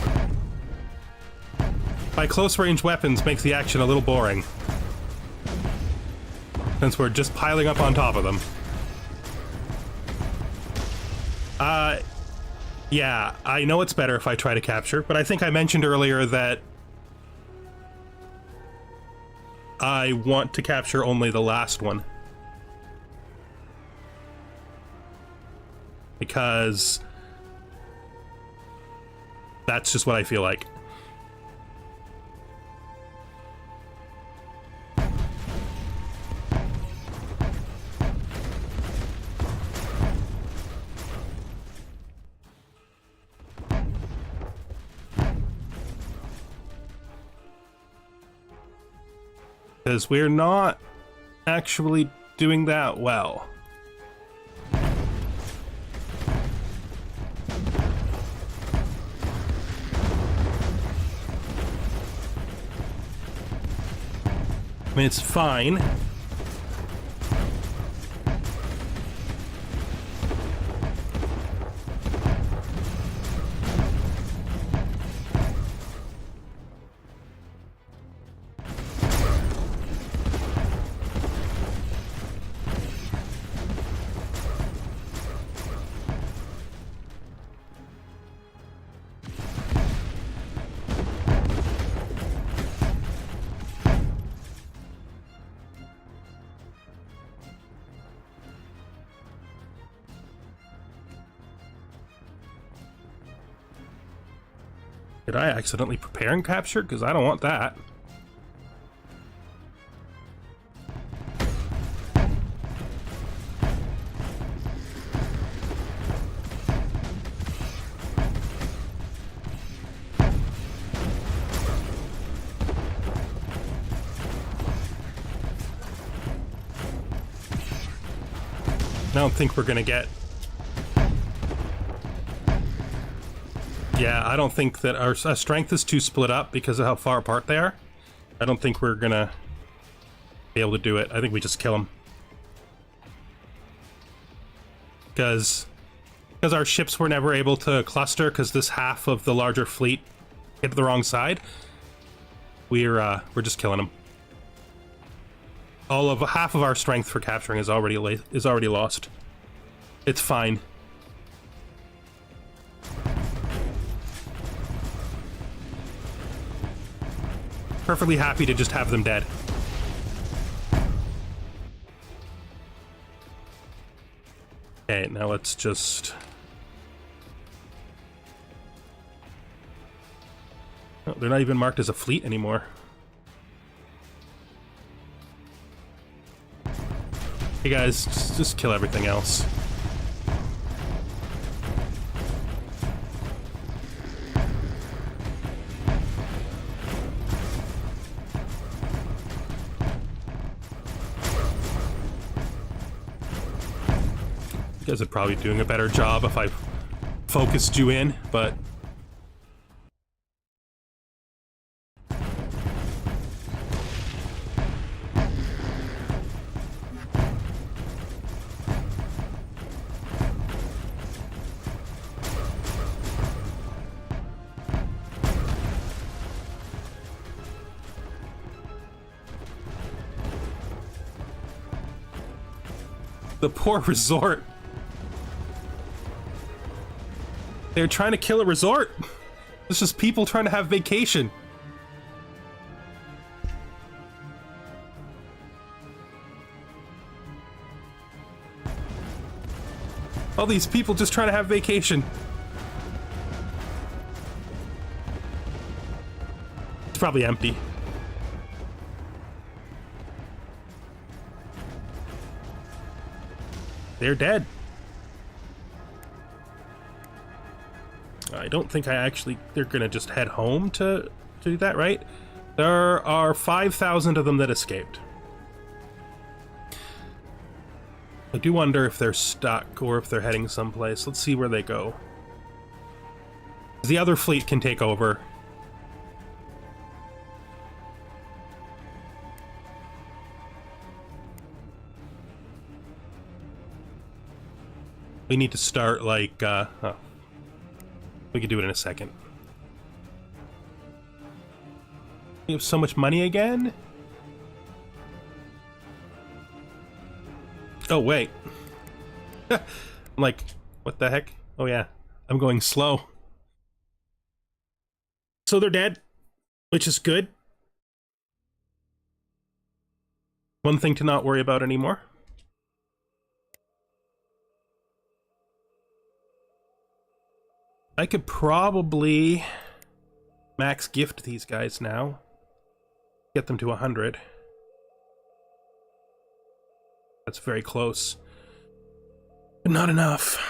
my close-range weapons makes the action a little boring, since we're just piling up on top of them. Yeah, I know it's better if I try to capture, but I think I mentioned earlier that I want to capture only the last one. Because that's just what I feel like. Because we're not actually doing that well. I mean, it's fine. Did I accidentally prepare and capture? Because I don't want that. I don't think we're gonna get... Yeah, I don't think that our strength is too split up because of how far apart they are. I don't think we're gonna be able to do it. I think we just kill them. Because our ships were never able to cluster because this half of the larger fleet hit the wrong side. We're just killing them. All of half of our strength for capturing is already lost. It's fine. Perfectly happy to just have them dead. Okay, now let's just... Oh, they're not even marked as a fleet anymore. Hey guys, just kill everything else. You guys are probably doing a better job if I focused you in, but the poor resort. They're trying to kill a resort. It's just people trying to have vacation. All these people just trying to have vacation. It's probably empty. They're dead. I don't think they're gonna just head home to do that, right? There are 5,000 of them that escaped. I do wonder if they're stuck or if they're heading someplace. Let's see where they go. The other fleet can take over. We need to start like, oh. We could do it in a second. We have so much money again? Oh, wait. I'm like, what the heck? Oh, yeah. I'm going slow. So they're dead, which is good. One thing to not worry about anymore. I could probably max gift these guys now. Get them to 100. That's very close. But not enough.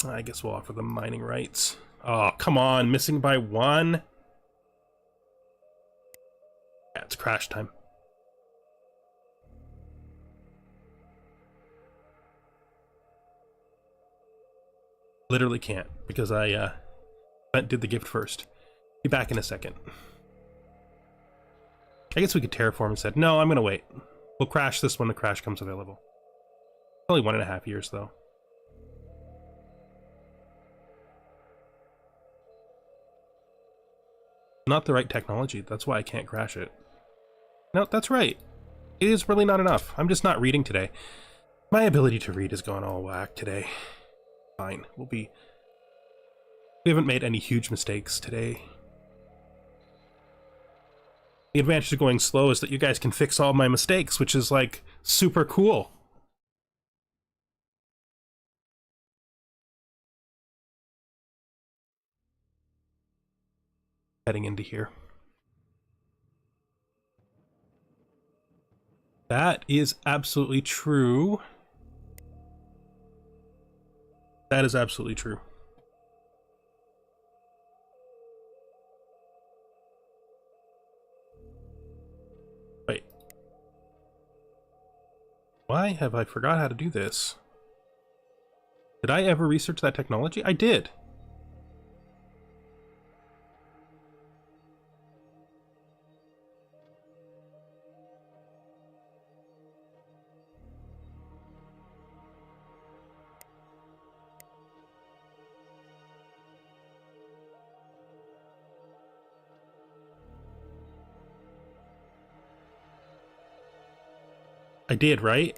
I guess we'll offer them mining rights. Oh, come on, missing by 1? Yeah, it's crash time. Literally can't, because I did the gift first. Be back in a second. I guess we could terraform instead. No, I'm gonna wait. We'll crash this when the crash comes available. Only 1.5 years, though. Not the right technology. That's why I can't crash it. No, that's right. It is really not enough. I'm just not reading today. My ability to read has gone all whack today. Fine. We haven't made any huge mistakes today. The advantage of going slow is that you guys can fix all my mistakes, which is like super cool. Heading into here. That is absolutely true. That is absolutely true. Wait. Why have I forgot how to do this? Did I ever research that technology? I did. I did, right?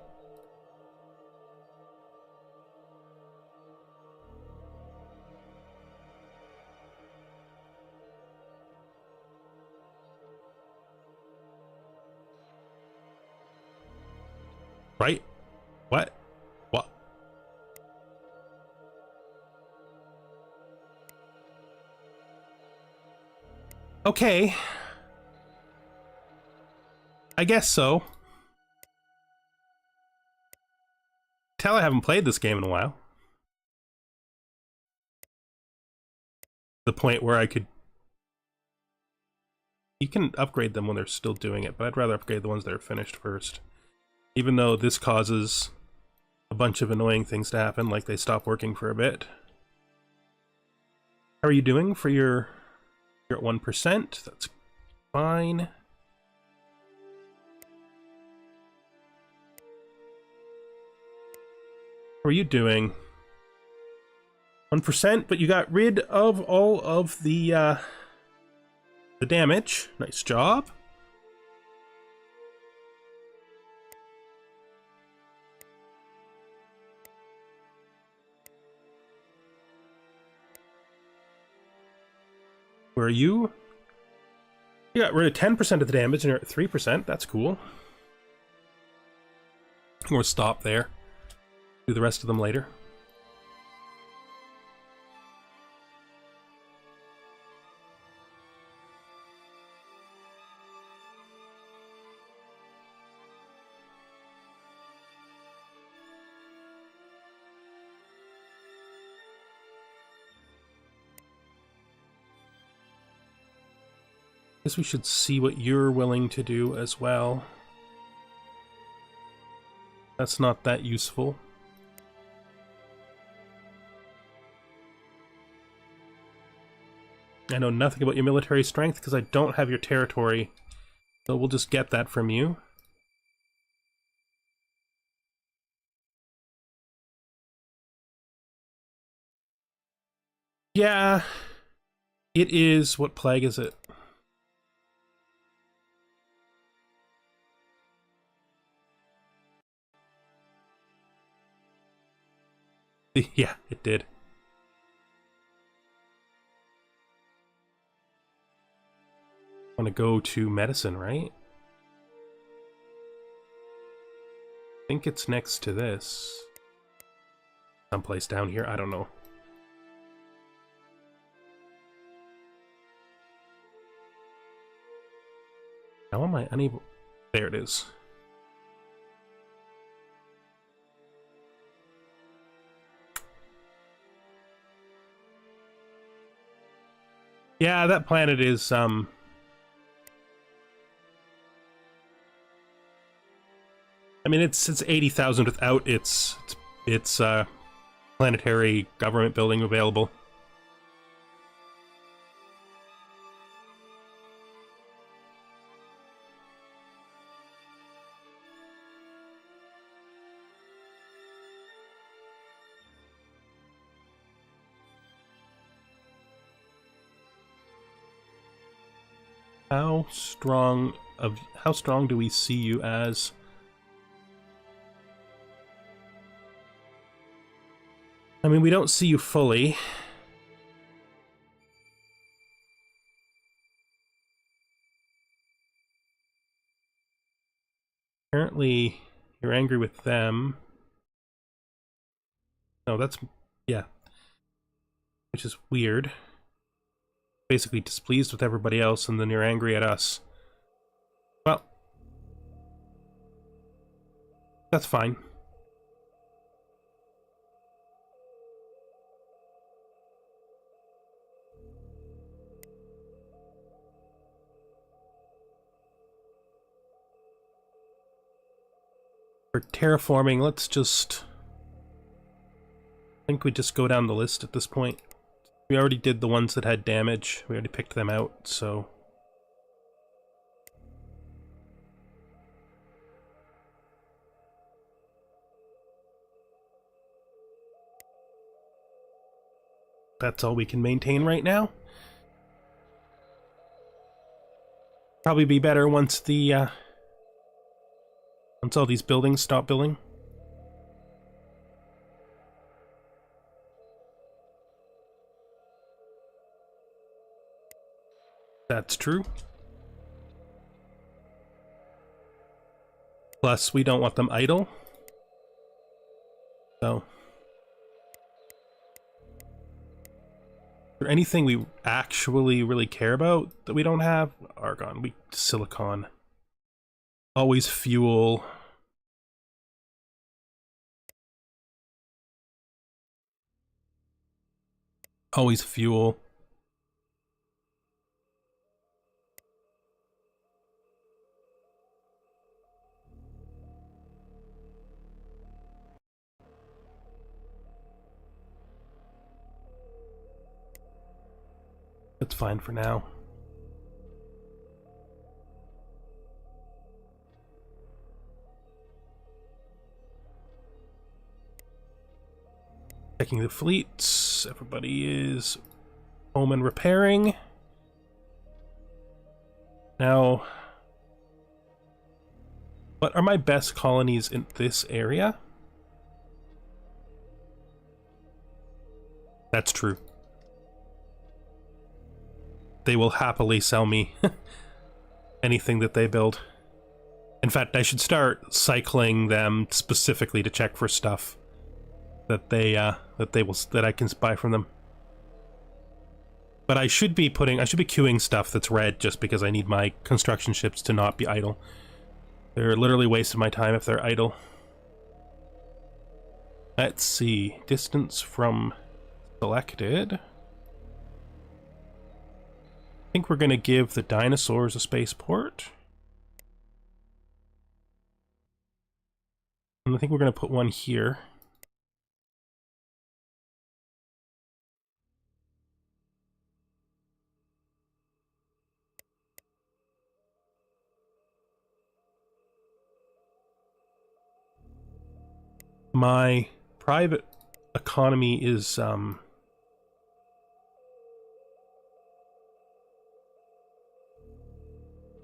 Right? What? What? Okay. I guess so. Tell I haven't played this game in a while. The point where I could... You can upgrade them when they're still doing it, but I'd rather upgrade the ones that are finished first. Even though this causes a bunch of annoying things to happen, like they stop working for a bit. How are you doing for your... You're at 1%, that's fine. How are you doing? 1%, but you got rid of all of the damage. Nice job. Where are you? You got rid of 10% of the damage and you're at 3%. That's cool. We'll stop there. Do the rest of them later. Guess we should see what you're willing to do as well. That's not that useful. I know nothing about your military strength because I don't have your territory, so we'll just get that from you. Yeah, it is. What plague is it? Yeah, it did. Want to go to medicine, right? I think it's next to this. Someplace down here, I don't know. How am I unable? There it is. Yeah, that planet is, I mean, it's 80,000 without its planetary government building available. How strong do we see you as? I mean, we don't see you fully. Apparently, you're angry with them. No, that's... yeah. Which is weird. Basically displeased with everybody else, and then you're angry at us. Well, that's fine. For terraforming, let's just... I think we just go down the list at this point. We already did the ones that had damage. We already picked them out, so... that's all we can maintain right now. Probably be better once the, once all these buildings stop building. That's true. Plus, we don't want them idle. So... is there anything we actually really care about that we don't have? Argon, silicon. Always fuel. Always fuel. That's fine for now. Checking the fleets. Everybody is home and repairing. Now, what are my best colonies in this area? That's true. They will happily sell me anything that they build. In fact, I should start cycling them specifically to check for stuff that I can buy from them. But I should be queuing stuff that's red just because I need my construction ships to not be idle. They're literally wasting my time if they're idle. Let's see, distance from selected. I think we're gonna give the dinosaurs a spaceport. And I think we're gonna put one here. My private economy is, I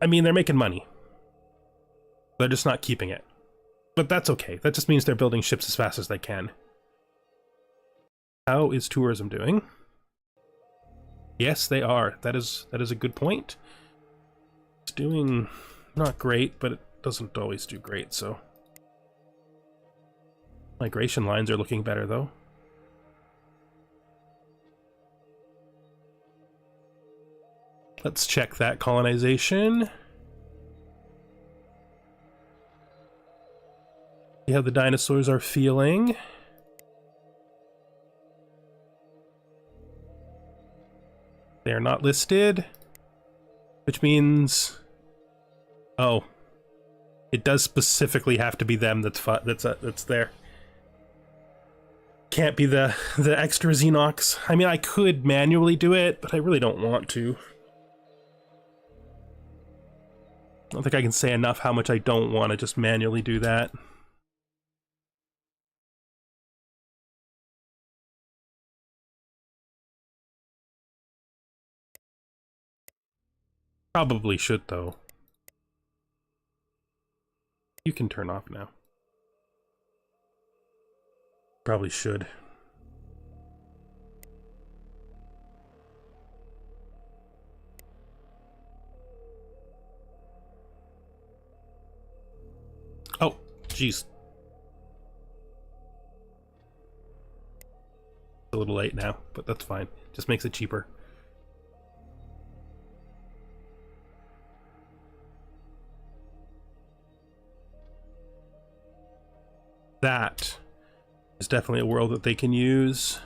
mean, they're making money. They're just not keeping it. But that's okay. That just means they're building ships as fast as they can. How is tourism doing? Yes, they are. That is a good point. It's doing not great, but it doesn't always do great, so... Migration lines are looking better, though. Let's check that colonization. See how the dinosaurs are feeling. They are not listed, which means... Oh. It does specifically have to be them that's there. Can't be the extra Xenox. I mean, I could manually do it, but I really don't want to. I don't think I can say enough how much I don't want to just manually do that. Probably should, though. You can turn off now. Probably should. Oh, jeez. A little late now, but that's fine. Just makes it cheaper. That is definitely a world that they can use.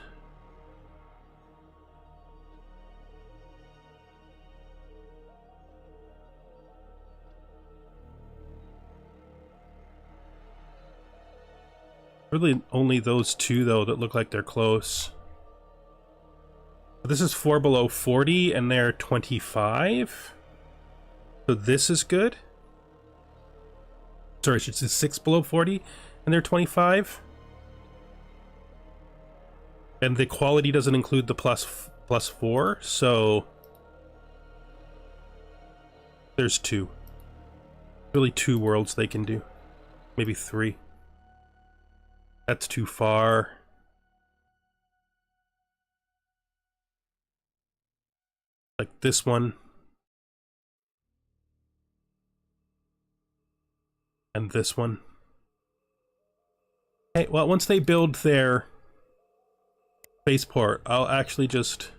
Really only those two, though, that look like they're close. This is 4 below 40, and they're 25. So this is good. Sorry, it's 6 below 40, and they're 25. And the quality doesn't include the plus 4, so... There's 2. Really 2 worlds they can do. Maybe 3. That's too far. Like this one. And this one. Okay, well, once they build their spaceport, I'll actually just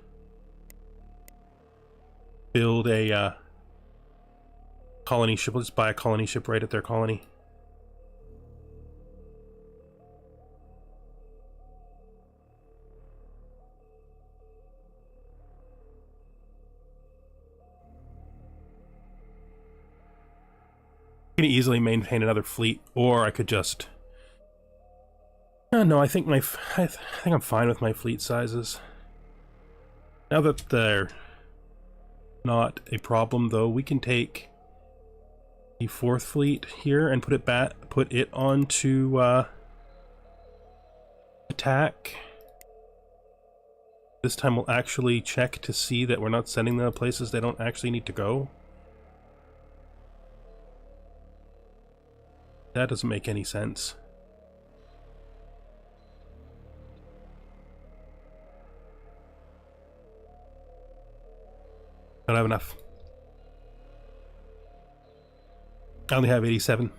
build a colony ship. Let's buy a colony ship right at their colony. I can easily maintain another fleet, or I could just... no, I think I think I'm fine with my fleet sizes. Now that they're not a problem, though. We can take the 4th fleet here and put it onto attack. This time we'll actually check to see that we're not sending them to places they don't actually need to go. That doesn't make any sense. I don't have enough. I only have 87.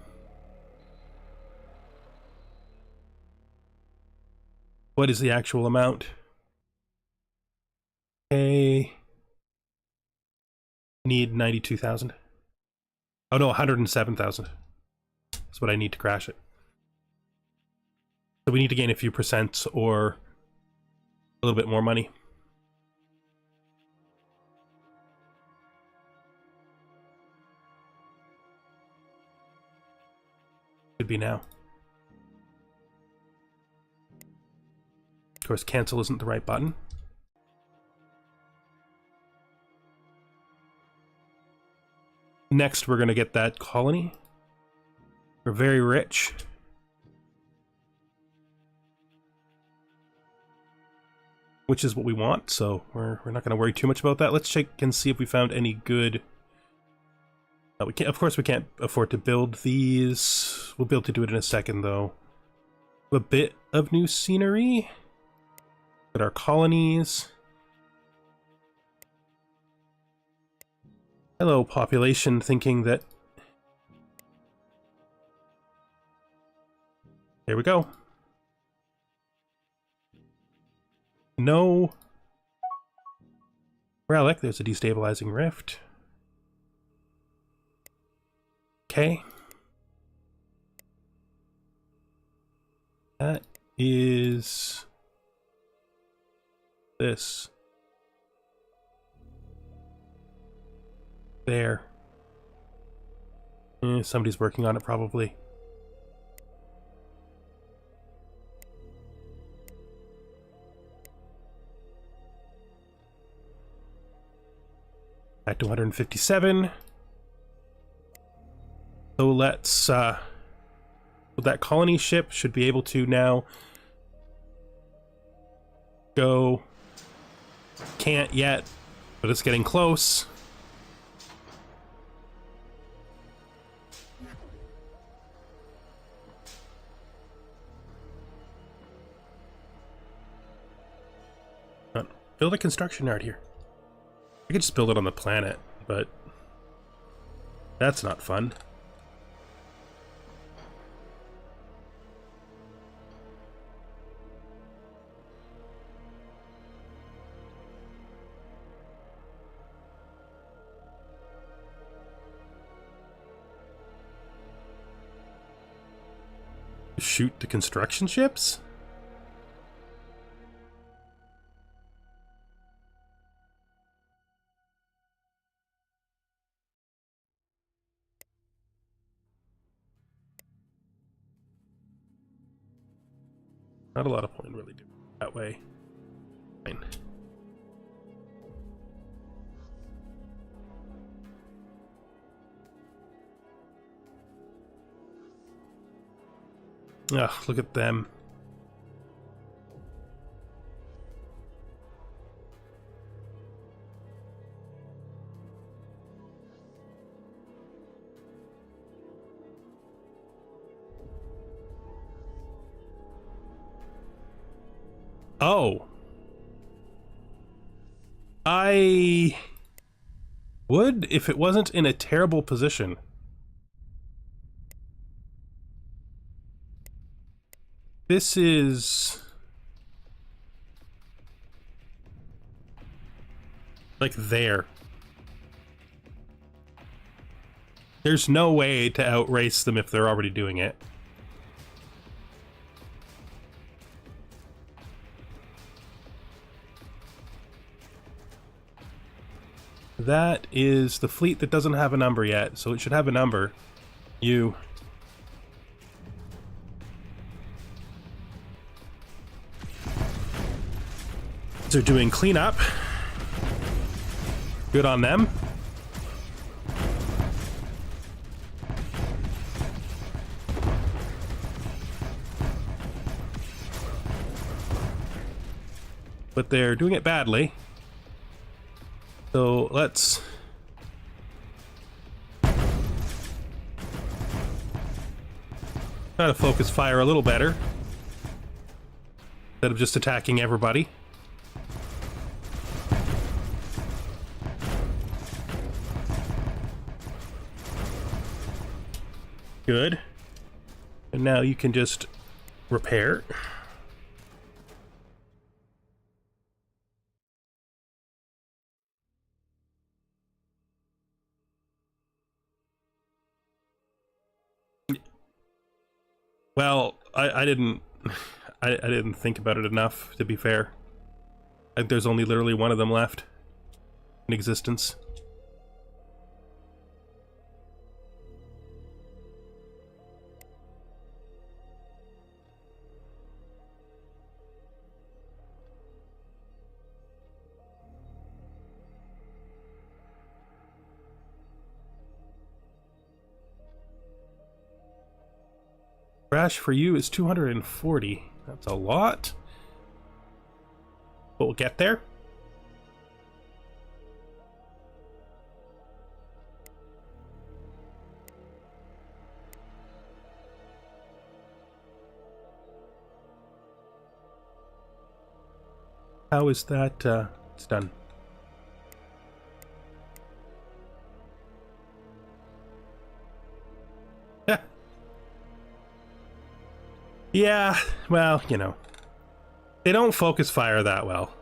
What is the actual amount? Okay. Need 92,000. Oh no, 107,000. That's what I need to crash it. So we need to gain a few percent or a little bit more money. Could be now. Of course, cancel isn't the right button. Next, we're going to get that colony. We're very rich. Which is what we want, so we're not going to worry too much about that. Let's check and see if we found any good... we can't, of course we can't afford to build these. We'll be able to do it in a second, though. A bit of new scenery. At our colonies. Hello, population, thinking that... There we go. No relic. There's a destabilizing rift. Okay. That is this. There. Somebody's working on it, probably. Back to 157. So let's, that colony ship should be able to now go. Can't yet, but it's getting close. Build a construction yard here. I could just build it on the planet, but that's not fun. Shoot the construction ships? Not a lot of point really doing it that way. Fine. Ugh, look at them. Oh. I would if it wasn't in a terrible position. This is like there. There's no way to outrace them if they're already doing it. That is the fleet that doesn't have a number yet, so it should have a number. You. They're doing cleanup. Good on them. But they're doing it badly. So let's try to focus fire a little better instead of just attacking everybody. Good. And now you can just repair. Well, I didn't think about it enough, to be fair. I think there's only literally one of them left in existence. Crash for you is 240. That's a lot. But we'll get there. How is that? It's done. Yeah, well, you know, they don't focus fire that well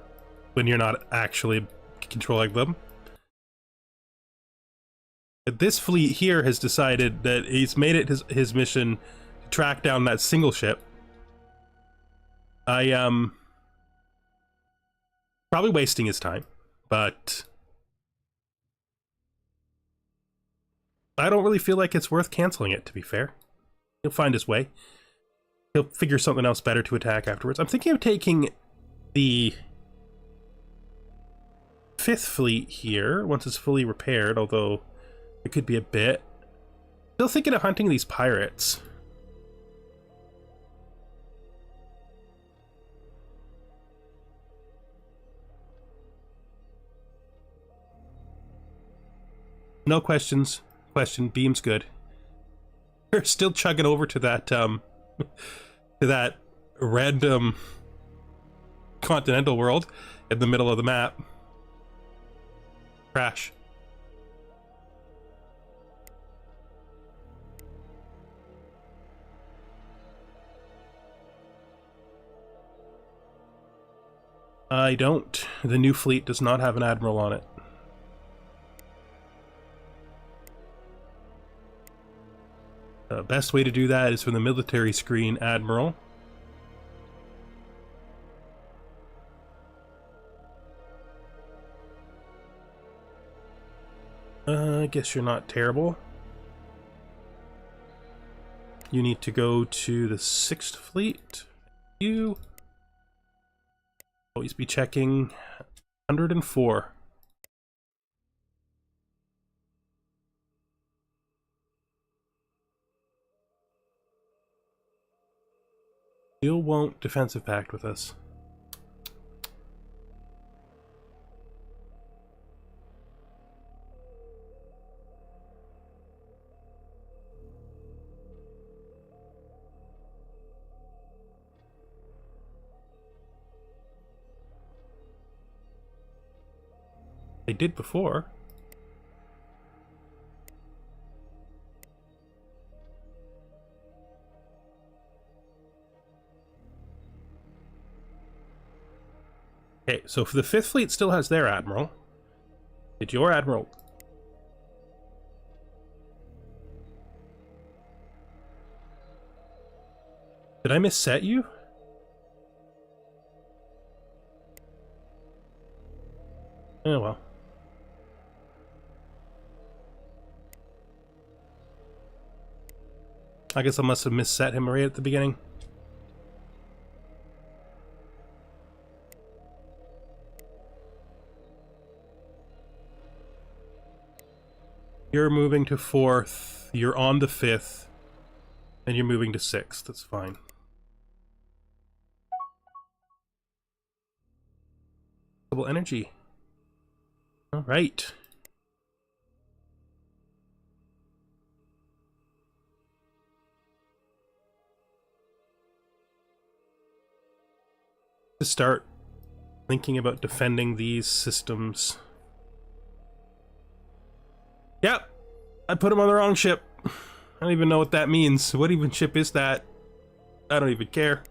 when you're not actually controlling them. But this fleet here has decided that he's made it his mission to track down that single ship. Probably wasting his time, but I don't really feel like it's worth canceling it, to be fair. He'll find his way. He'll figure something else better to attack afterwards. I'm thinking of taking the 5th fleet here once it's fully repaired, although it could be a bit. Still thinking of hunting these pirates. No questions. Question. Beam's good. We're still chugging over to that to that random continental world in the middle of the map. Crash. I don't. The new fleet does not have an admiral on it. The best way to do that is from the military screen, Admiral. I guess you're not terrible. You need to go to the 6th fleet. You always be checking 104. Still won't defensive pact with us. They did before. Okay, so if the 5th fleet still has their admiral, did your admiral... Did I misset you? Oh well. I guess I must have misset him right at the beginning. You're moving to 4th. You're on the 5th. And you're moving to 6th. That's fine. Double energy. All right. To start thinking about defending these systems. Yep, I put him on the wrong ship. I don't even know what that means. What even ship is that? I don't even care.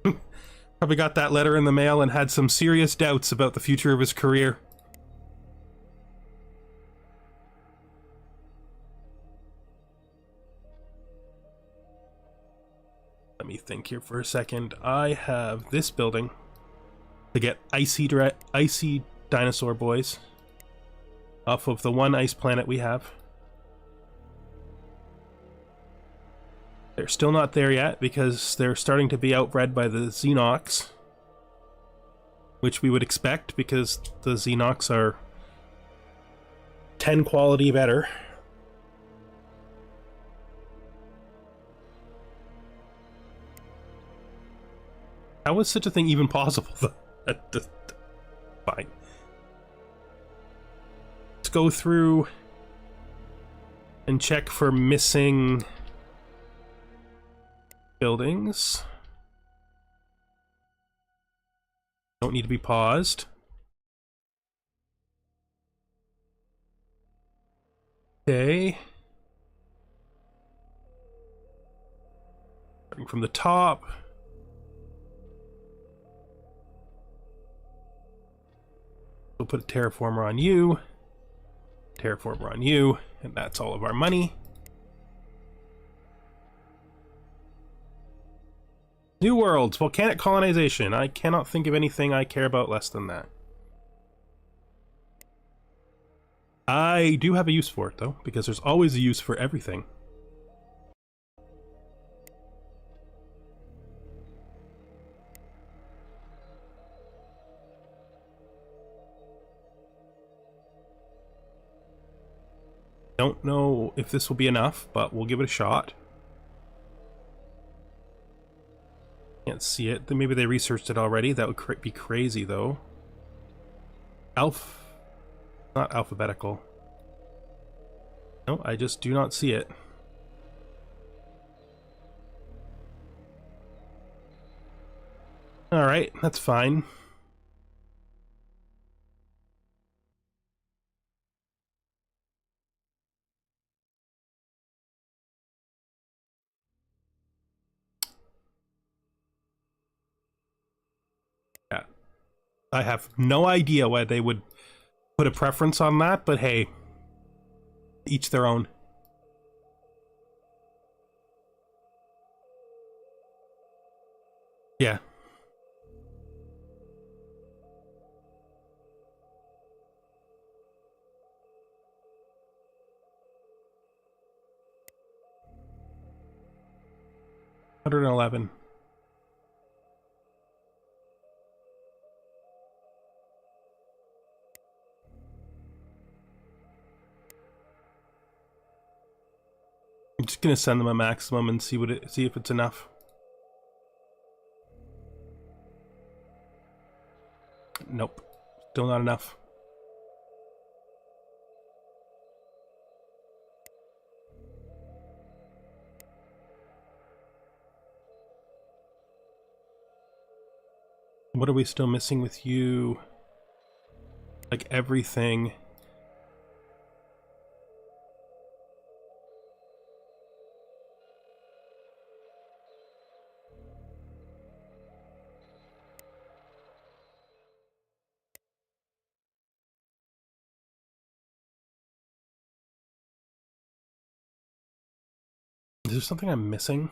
Probably got that letter in the mail and had some serious doubts about the future of his career. Let me think here for a second. I have this building to get icy dinosaur boys off of the one ice planet we have. They're still not there yet because they're starting to be outbred by the Xenox, which we would expect because the Xenox are 10 quality better. How is such a thing even possible? Fine. Let's go through and check for missing buildings. Don't need to be paused. Okay. Starting from the top. We'll put a terraformer on you, terraformer on you, and that's all of our money. New worlds, volcanic colonization. I cannot think of anything I care about less than that. I do have a use for it, though, because there's always a use for everything. Don't know if this will be enough, but we'll give it a shot. Can't see it. Maybe they researched it already. That would be crazy, though. Not alphabetical. No, I just do not see it. Alright, that's fine. Yeah. I have no idea why they would put a preference on that, but hey, each their own. Yeah. $111. I'm just gonna send them a maximum and see if it's enough. Nope. Still not enough. What are we still missing with you? Like everything. Is there something I'm missing?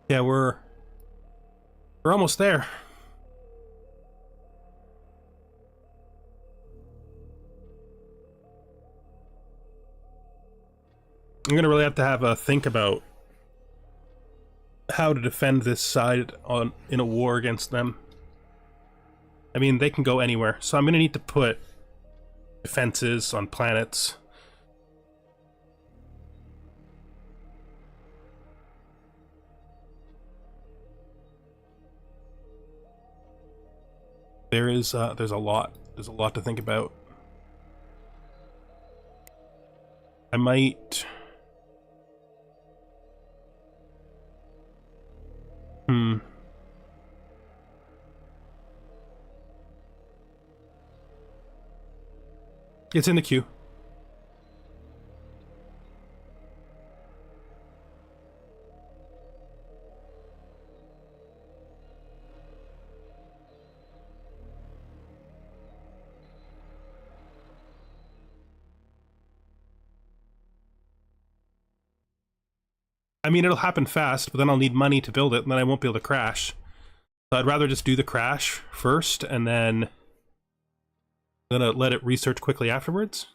Yeah, we're almost there. I'm gonna really have to have a think about how to defend this side in a war against them. I mean, they can go anywhere, so I'm gonna need to put defenses on planets. There's a lot to think about. I might... It's in the queue. I mean, it'll happen fast, but then I'll need money to build it, and then I won't be able to crash. So I'd rather just do the crash first, and then let it research quickly afterwards.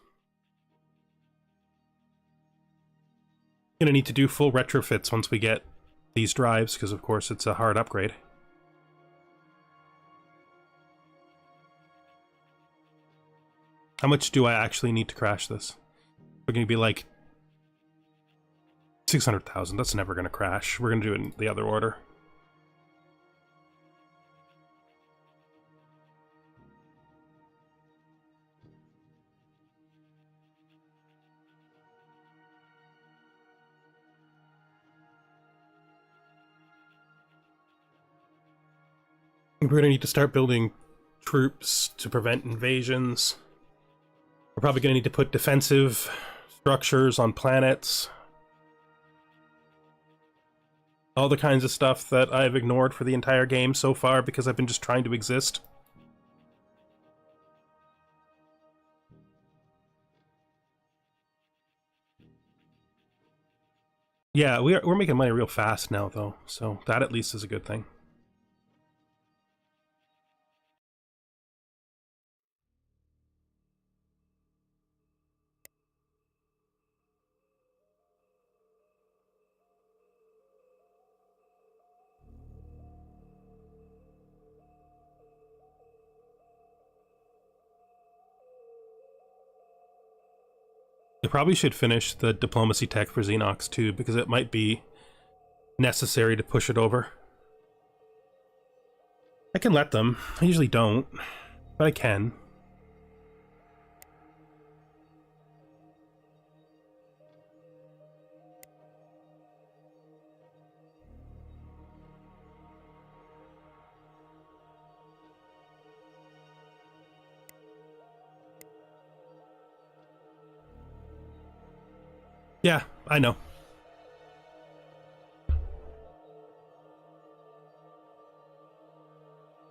Gonna need to do full retrofits once we get these drives, because of course it's a hard upgrade. How much do I actually need to crash this? We're gonna be like 600,000. That's never gonna crash. We're gonna do it in the other order. We're gonna need to start building troops to prevent invasions. We're probably gonna need to put defensive structures on planets. All the kinds of stuff that I've ignored for the entire game so far because I've been just trying to exist. Yeah, we're making money real fast now, though, so that at least is a good thing. I probably should finish the diplomacy tech for Xenox too, because it might be necessary to push it over. I can let them. I usually don't, but I can. Yeah, I know.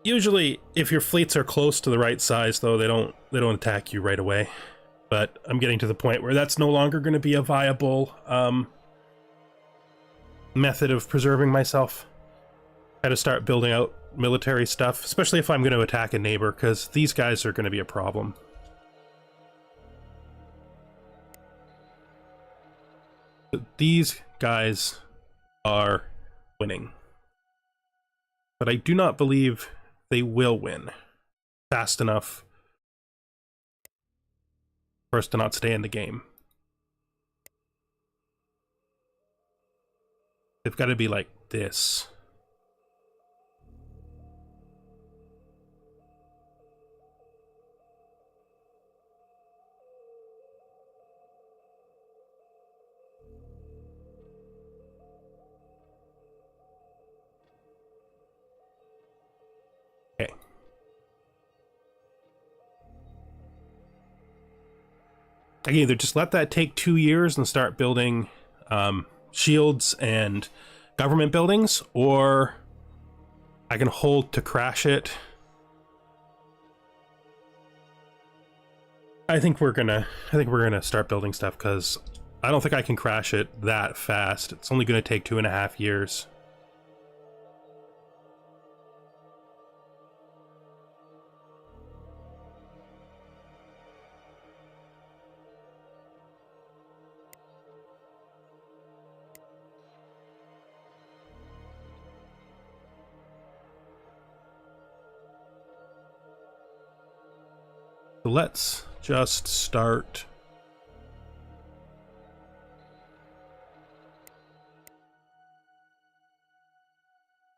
Usually, if your fleets are close to the right size, though, they don't attack you right away. But I'm getting to the point where that's no longer going to be a viable method of preserving myself. I had to start building out military stuff, especially if I'm going to attack a neighbor, because these guys are going to be a problem. But these guys are winning. But I do not believe they will win fast enough for us to not stay in the game. They've got to be like this. Okay. I can either just let that take 2 years and start building shields and government buildings, or I can hold to crash it. I think we're gonna start building stuff, because I don't think I can crash it that fast. It's only gonna take 2.5 years. So let's just start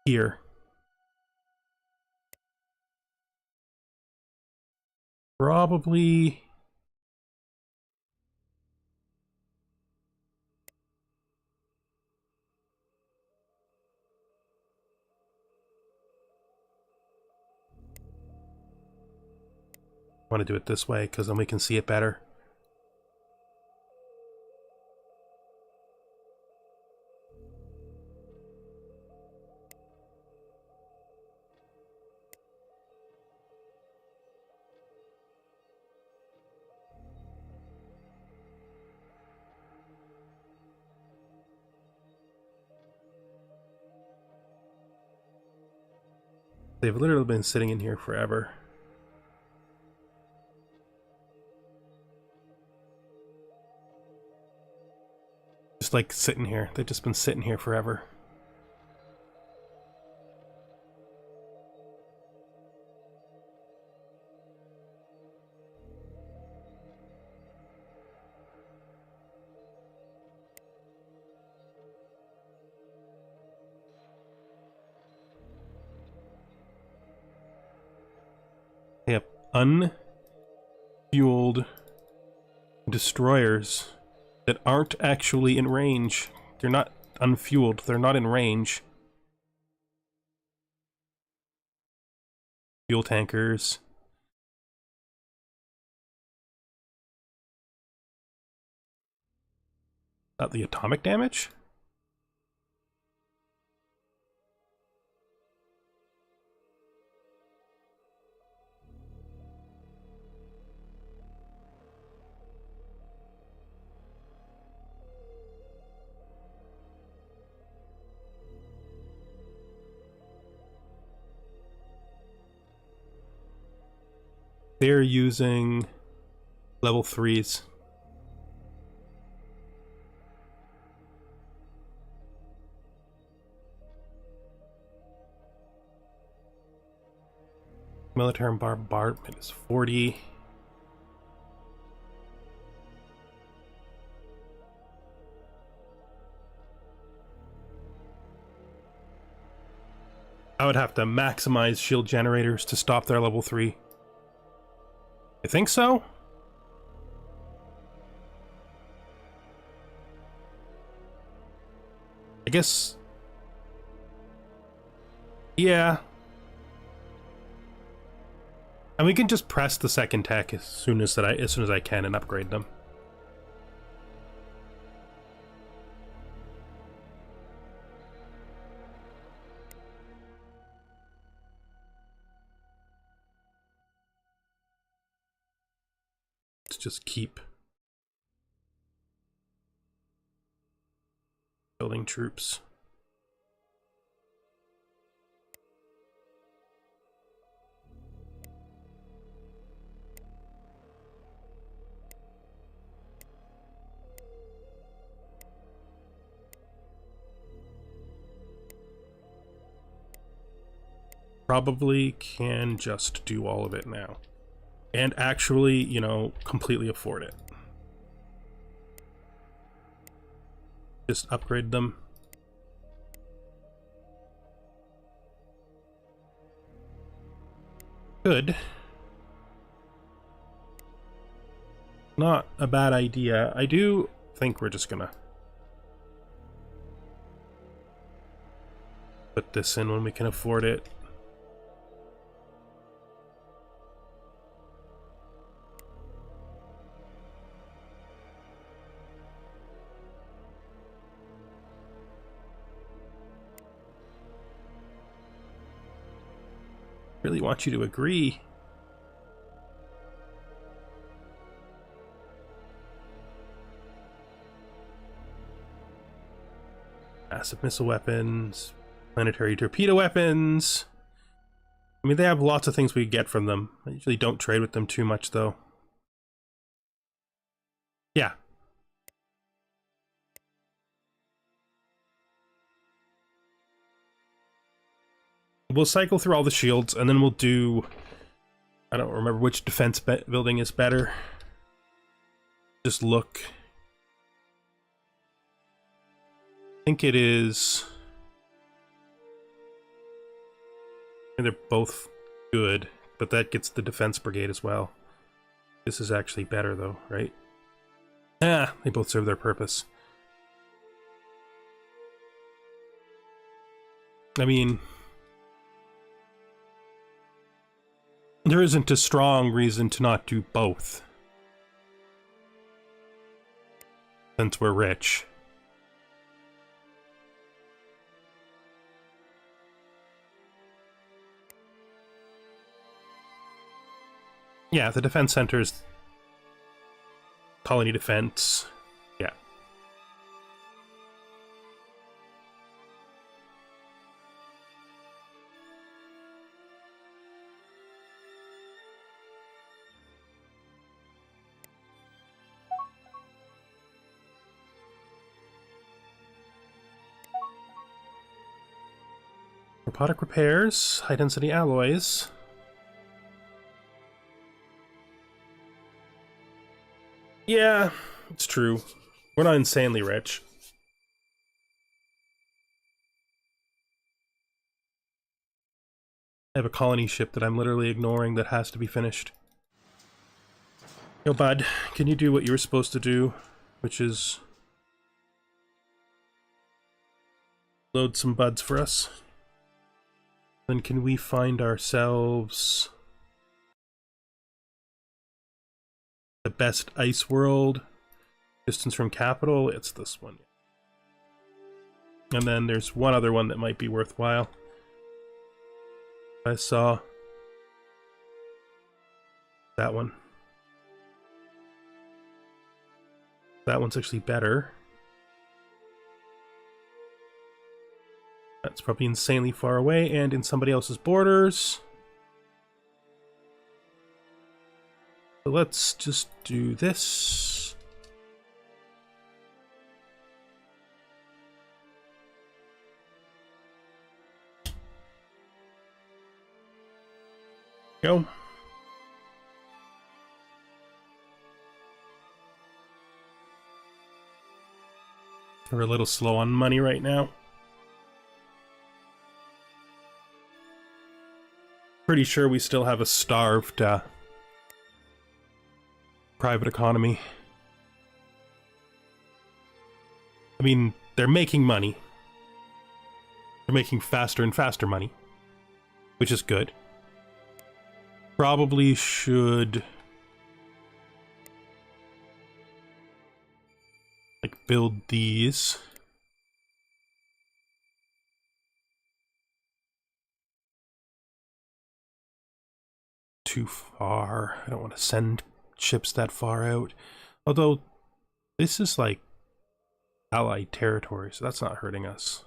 here. Probably want to do it this way because then we can see it better. They've literally been sitting in here forever. Just like sitting here. They've just been sitting here forever. They have unfueled destroyers that aren't actually in range. They're not unfueled, they're not in range. Fuel tankers. Not the atomic damage? They're using level 3s. Military bombardment is 40. I would have to maximize shield generators to stop their level 3. I think so? I guess... yeah. And we can just press the second tech as soon as I can and upgrade them. Let's just keep building troops. Probably can just do all of it now. And actually, you know, completely afford it. Just upgrade them. Good. Not a bad idea. I do think we're just gonna put this in when we can afford it. Really want you to agree. Massive missile weapons, planetary torpedo weapons. I mean, they have lots of things we get from them. I usually don't trade with them too much, though. Yeah. We'll cycle through all the shields, and then we'll do I don't remember which defense building is better. Just look. I think it is... And they're both good, but that gets the defense brigade as well. This is actually better though, right? Ah, they both serve their purpose. I mean, there isn't a strong reason to not do both. Since we're rich. Yeah, the defense centers, colony defense, yeah. Robotic repairs, high density alloys. Yeah, it's true. We're not insanely rich. I have a colony ship that I'm literally ignoring that has to be finished. Yo, bud, can you do what you were supposed to do? Which is... load some buds for us. Then can we find ourselves... the best ice world? Distance from capital? It's this one. And then there's one other one that might be worthwhile. I saw that one. That one's actually better. That's probably insanely far away and in somebody else's borders. So let's just do this. Go. We're a little slow on money right now. Pretty sure we still have a starved private economy. I mean, they're making money. They're making faster and faster money, which is good. Probably should like build these. Too far. I don't want to send ships that far out. Although this is like allied territory, so that's not hurting us.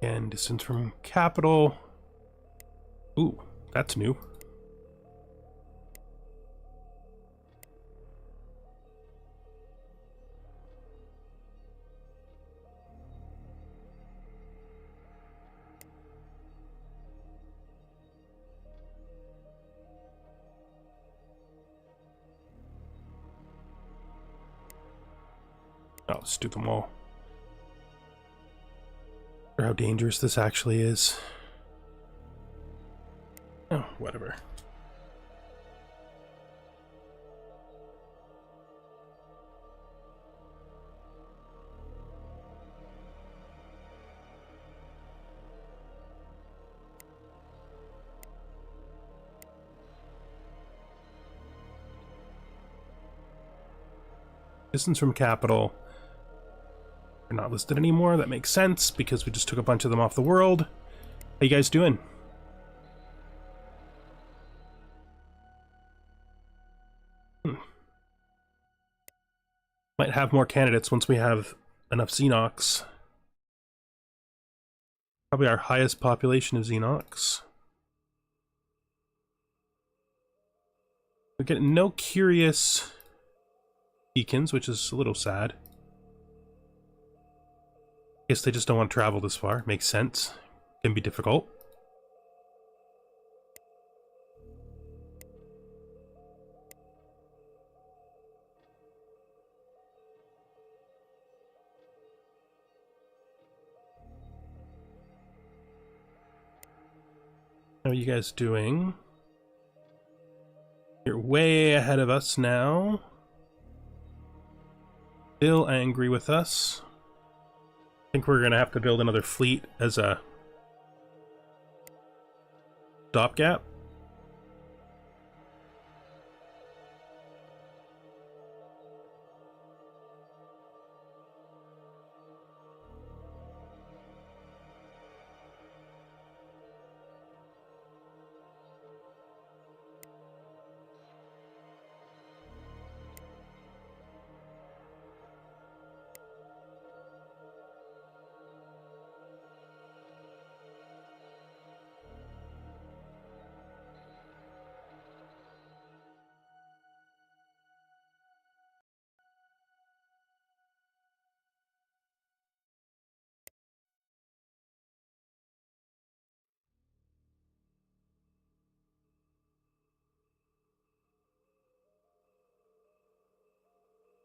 And distance from capital. Ooh, that's new. Oh, let's do them all. Or how dangerous this actually is. Oh, whatever. Distance from capital. They're not listed anymore. That makes sense because we just took a bunch of them off the world. How you guys doing? Might have more candidates once we have enough Xenox. Probably our highest population of Xenox. We get no curious beacons, which is a little sad. Guess they just don't want to travel this far. Makes sense. Can be difficult. How are you guys doing? You're way ahead of us now. Still angry with us. I think we're gonna have to build another fleet as a stopgap.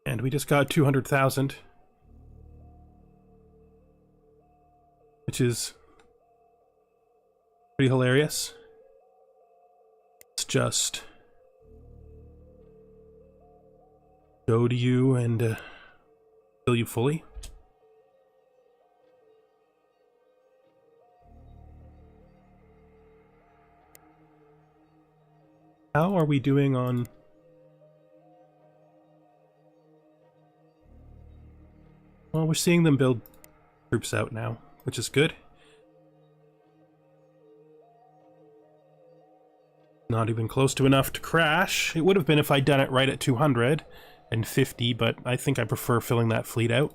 And we just got 200,000. Which is pretty hilarious. Let's just go to you and fill you fully. How are we doing on... Well, we're seeing them build troops out now, which is good. Not even close to enough to crash. It would have been if I'd done it right at 250, but I think I prefer filling that fleet out.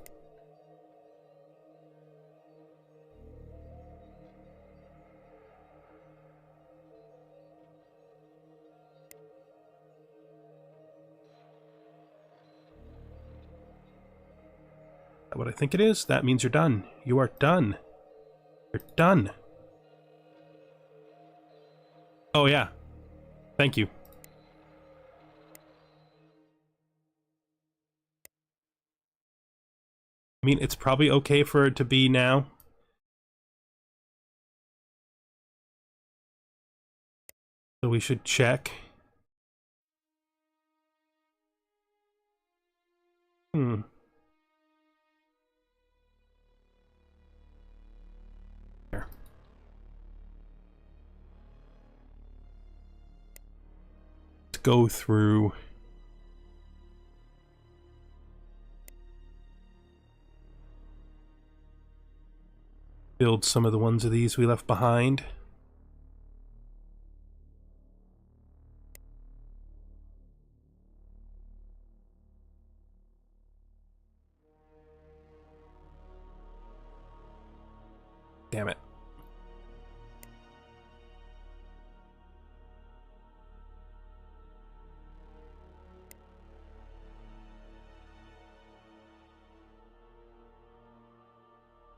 Is that what I think it is? That means you're done. You are done. You're done. Oh yeah. Thank you. I mean, it's probably okay for it to be now. So we should check. There. Let's go through. Build some of the ones of these we left behind. Damn it.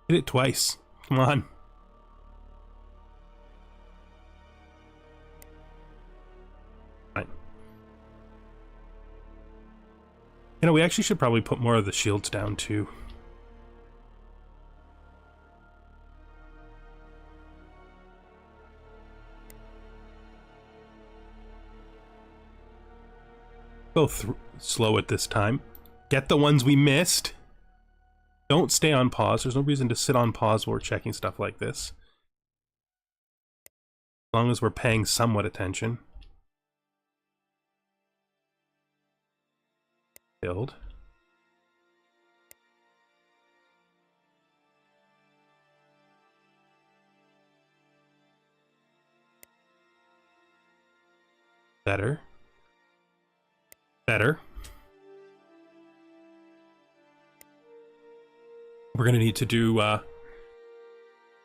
Hit it twice. Come on. Right. You know, we actually should probably put more of the shields down too. Go slow at this time. Get the ones we missed. Don't stay on pause. There's no reason to sit on pause while we're checking stuff like this. As long as we're paying somewhat attention. Build. Better. Better. We're going to need to do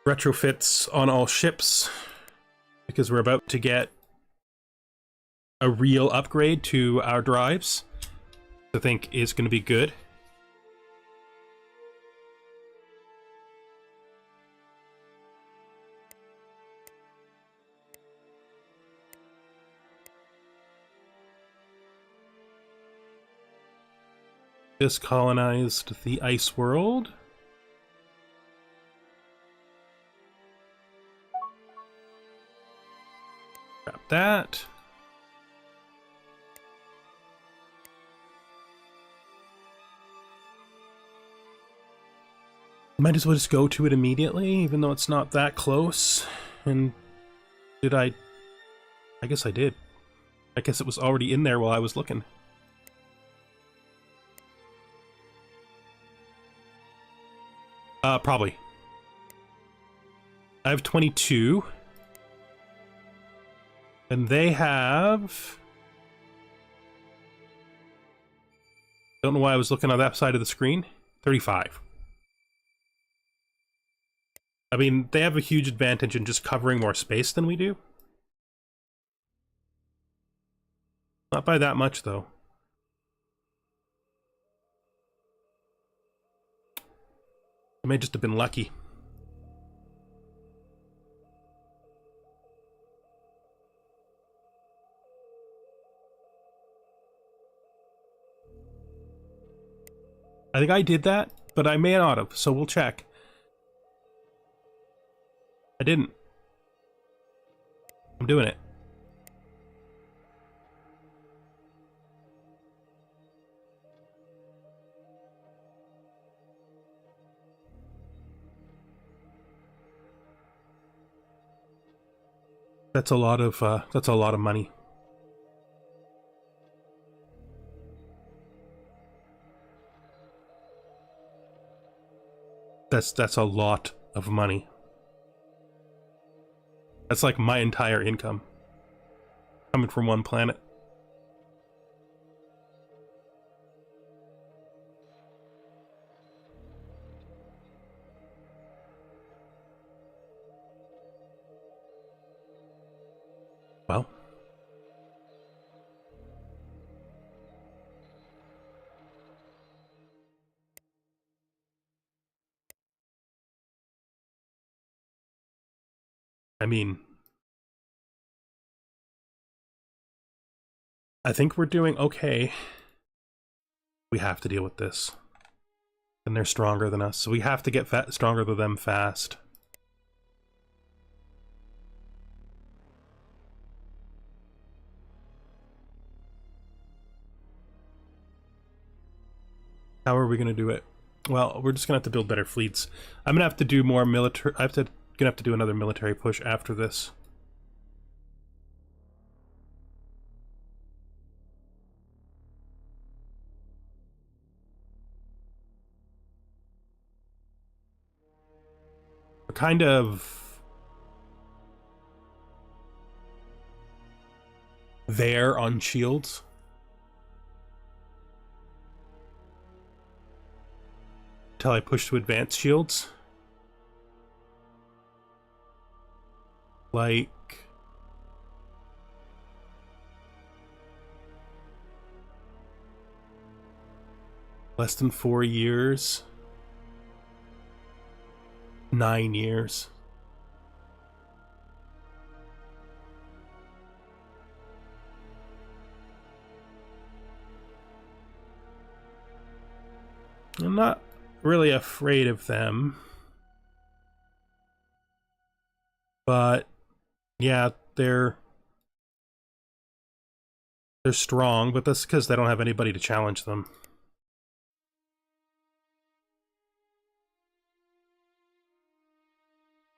retrofits on all ships because we're about to get a real upgrade to our drives. I think is going to be good. Just colonized the ice world. Grab that. Might as well just go to it immediately, even though it's not that close. And did I guess I did. I guess it was already in there while I was looking. Probably. I have 22. And they have... Don't know why I was looking on that side of the screen. 35. I mean, they have a huge advantage in just covering more space than we do. Not by that much, though. I may just have been lucky. I think I did that, but I may not have, so we'll check. I didn't. I'm doing it. That's a lot of money. That's a lot of money. That's like my entire income coming from one planet. Well, I mean, I think we're doing okay. We have to deal with this. And they're stronger than us, so we have to get stronger than them fast. How are we going to do it? Well, we're just going to have to build better fleets. I'm going to have to do more military... gonna have to do another military push after this. We're kind of... there on shields. Until I push to advanced shields. Like... less than 4 years. 9 years. I'm not really afraid of them. But yeah, they're strong, but that's because they don't have anybody to challenge them.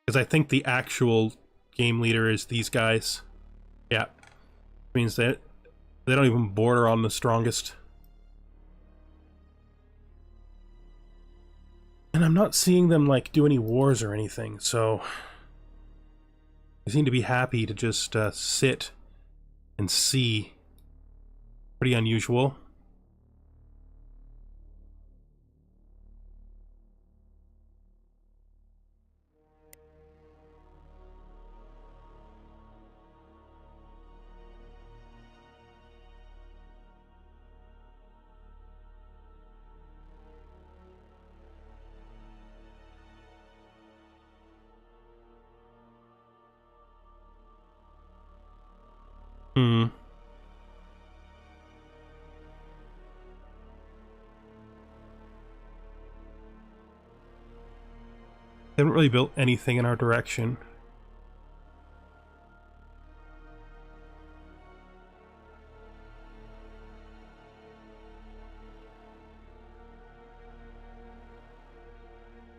Because I think the actual game leader is these guys. Yeah. Means that they don't even border on the strongest. And I'm not seeing them, like, do any wars or anything, so... they seem to be happy to just sit and see. Pretty unusual. They haven't really built anything in our direction.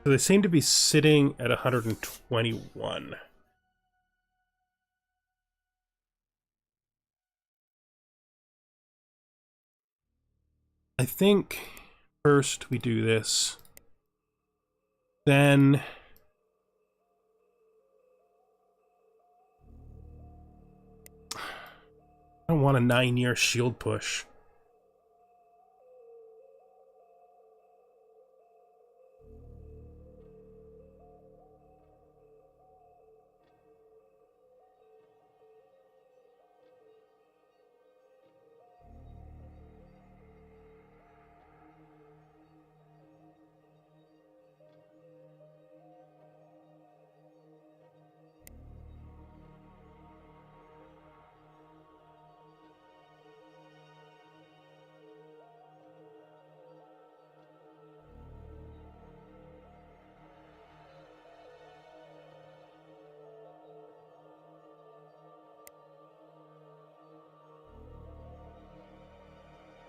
So they seem to be sitting at 121. I think first we do this. Then I don't want a 9-year shield push.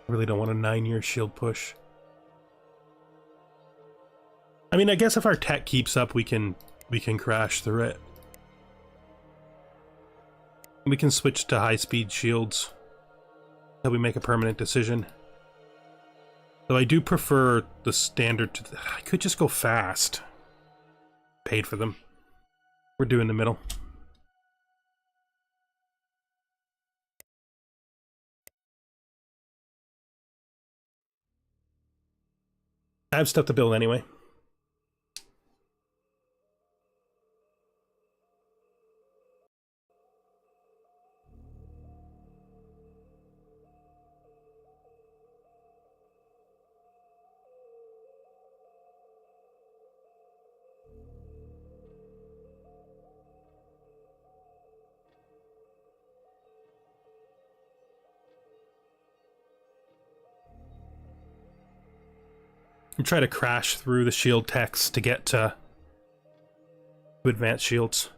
I really don't want a 9-year shield push. I mean, I guess if our tech keeps up, we can crash through it. We can switch to high-speed shields until we make a permanent decision. Though I do prefer the standard to... I could just go fast. Paid for them. We're doing the middle. I have stuff to build anyway. And try to crash through the shield techs to get to advanced shields.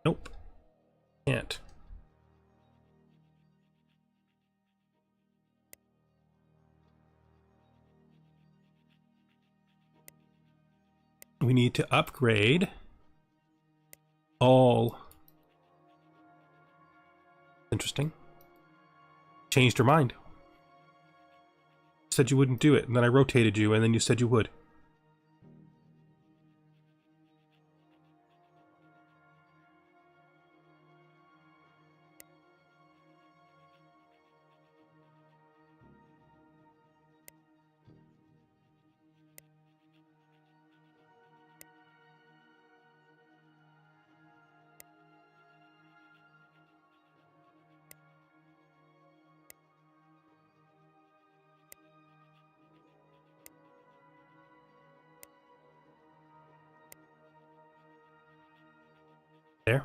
Nope. Can't. We need to upgrade all. Interesting. Changed your mind. Said you wouldn't do it, and then I rotated you, and then you said you would. There.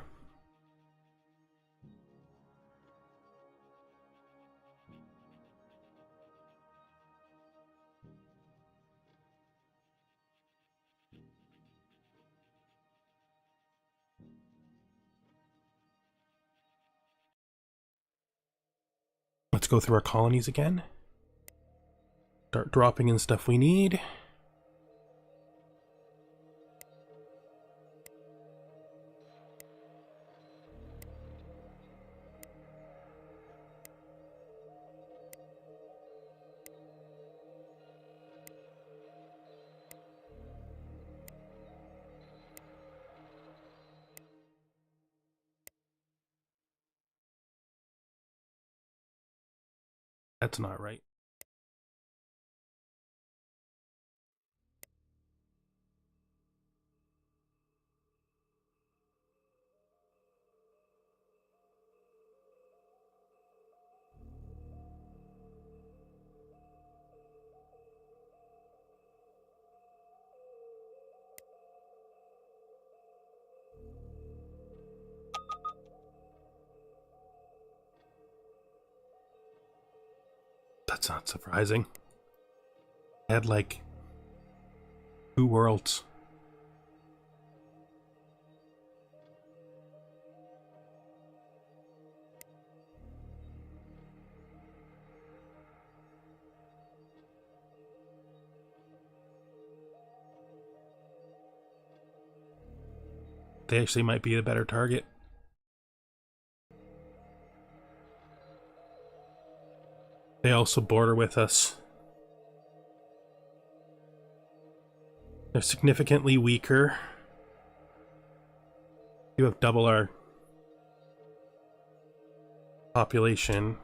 Let's go through our colonies again. Start dropping in stuff we need. That's not right. That's not surprising. I had like 2 worlds. They actually might be a better target. They also border with us. They're significantly weaker. You have double our population.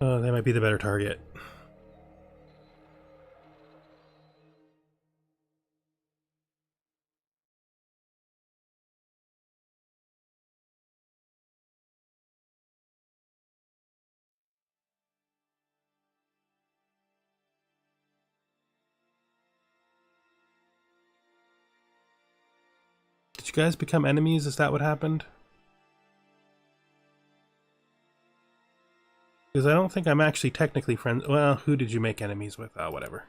They might be the better target. Did you guys become enemies? Is that what happened? Because I don't think I'm actually technically friends. Well, who did you make enemies with? Oh, whatever.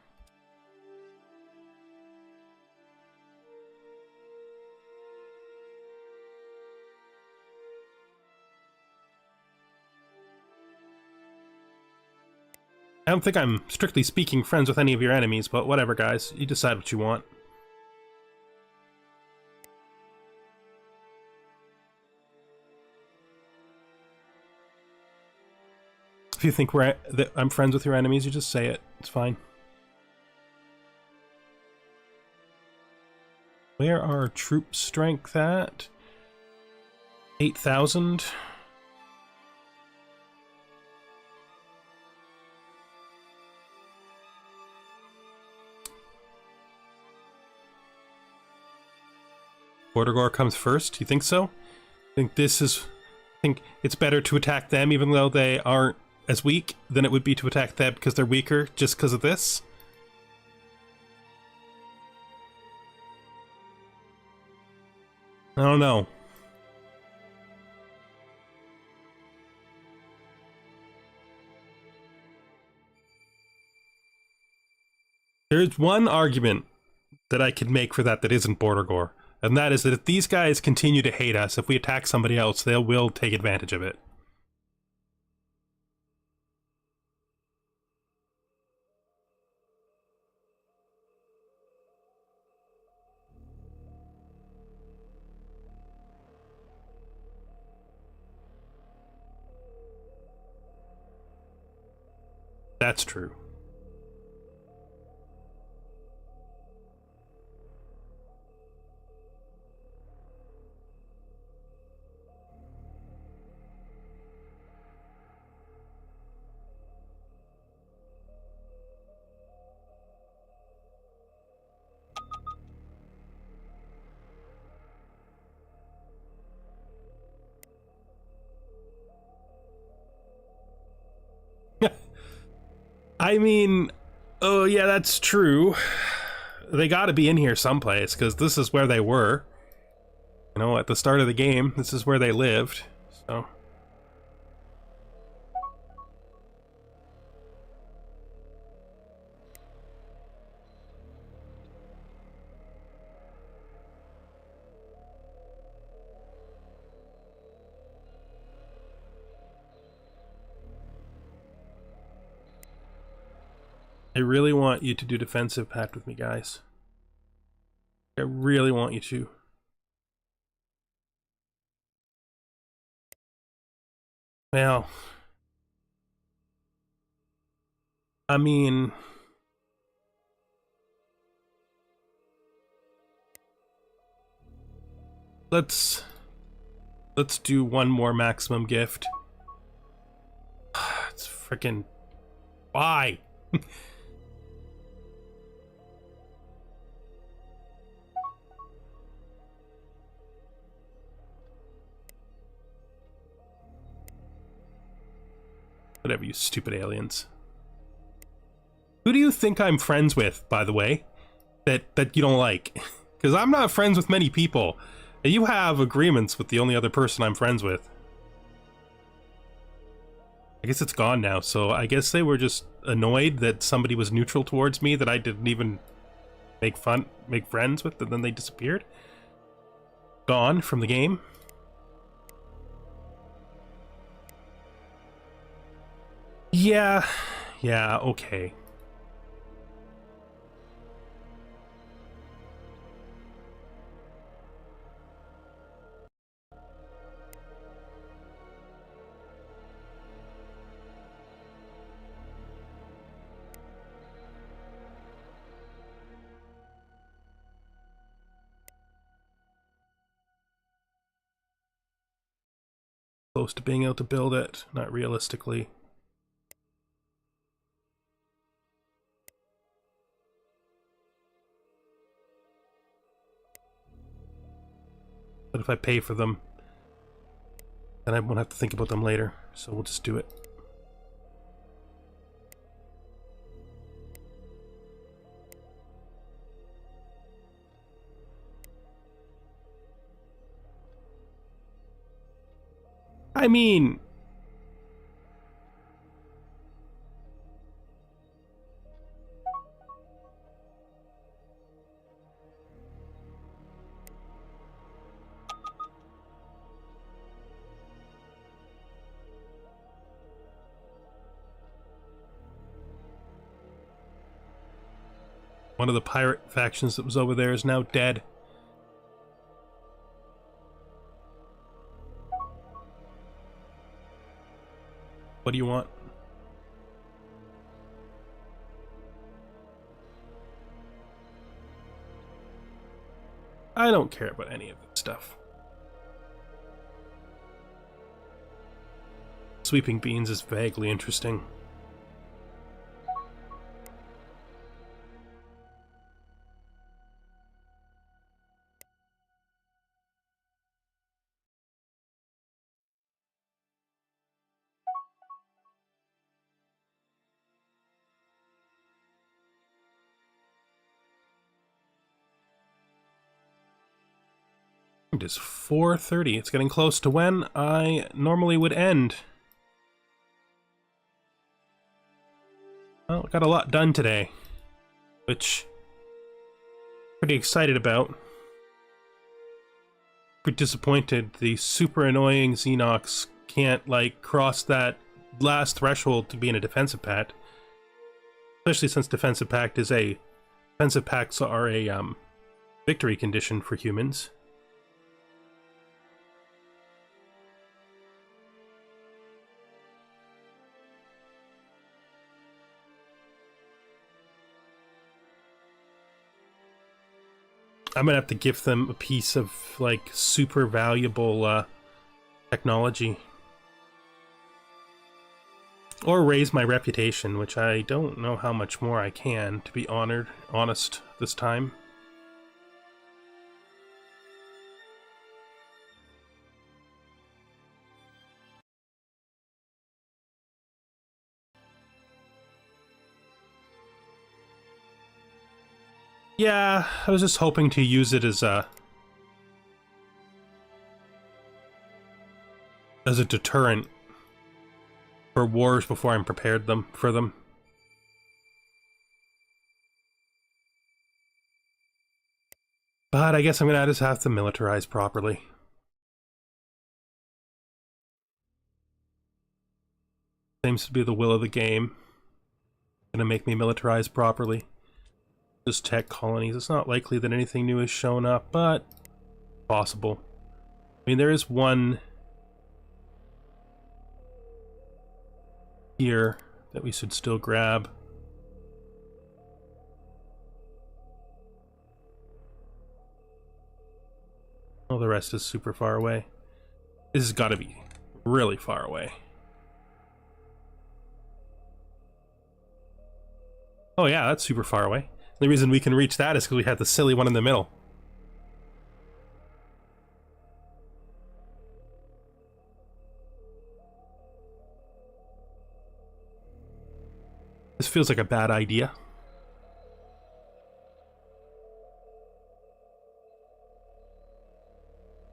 I don't think I'm strictly speaking friends with any of your enemies, but whatever, guys. You decide what you want. If you think that I'm friends with your enemies, you just say it. It's fine. Where are troop strength at? 8,000. Bordergore comes first? You think so? I think it's better to attack them even though they aren't as weak than it would be to attack them because they're weaker just because of this? I don't know. There's one argument that I could make for that isn't Bordergore, and that is that if these guys continue to hate us, if we attack somebody else, they will take advantage of it. That's true. I mean, oh yeah, that's true. They gotta be in here someplace, because this is where they were. You know, at the start of the game, this is where they lived, so... I really want you to do defensive pact with me, guys. I really want you to. Well, I mean, let's do one more maximum gift. It's freaking why? Whatever, you stupid aliens. Who do you think I'm friends with, by the way? That you don't like? Because I'm not friends with many people. And you have agreements with the only other person I'm friends with. I guess it's gone now, so I guess they were just annoyed that somebody was neutral towards me that I didn't even make friends with, and then they disappeared. Gone from the game. Yeah, okay. Close to being able to build it, not realistically. But if I pay for them, then I won't have to think about them later, so we'll just do it. I mean... one of the pirate factions that was over there is now dead. What do you want? I don't care about any of that stuff. Sweeping beans is vaguely interesting. It is 4:30. It's getting close to when I normally would end. Well, got a lot done today, which I'm pretty excited about. Pretty disappointed the super annoying Xenox can't, like, cross that last threshold to be in a defensive pact. Especially since defensive pacts are a victory condition for humans. I'm gonna have to give them a piece of, like, super valuable technology. Or raise my reputation, which I don't know how much more I can, to be honest this time. Yeah, I was just hoping to use it as a deterrent for wars before I'm prepared for them. But I guess I'm gonna just have to militarize properly. Seems to be the will of the game. Gonna make me militarize properly. Just tech colonies. It's not likely that anything new has shown up, but possible. I mean, there is one here that we should still grab. All the rest is super far away. This has got to be really far away. Oh yeah, that's super far away. The reason we can reach that is because we had the silly one in the middle. This feels like a bad idea.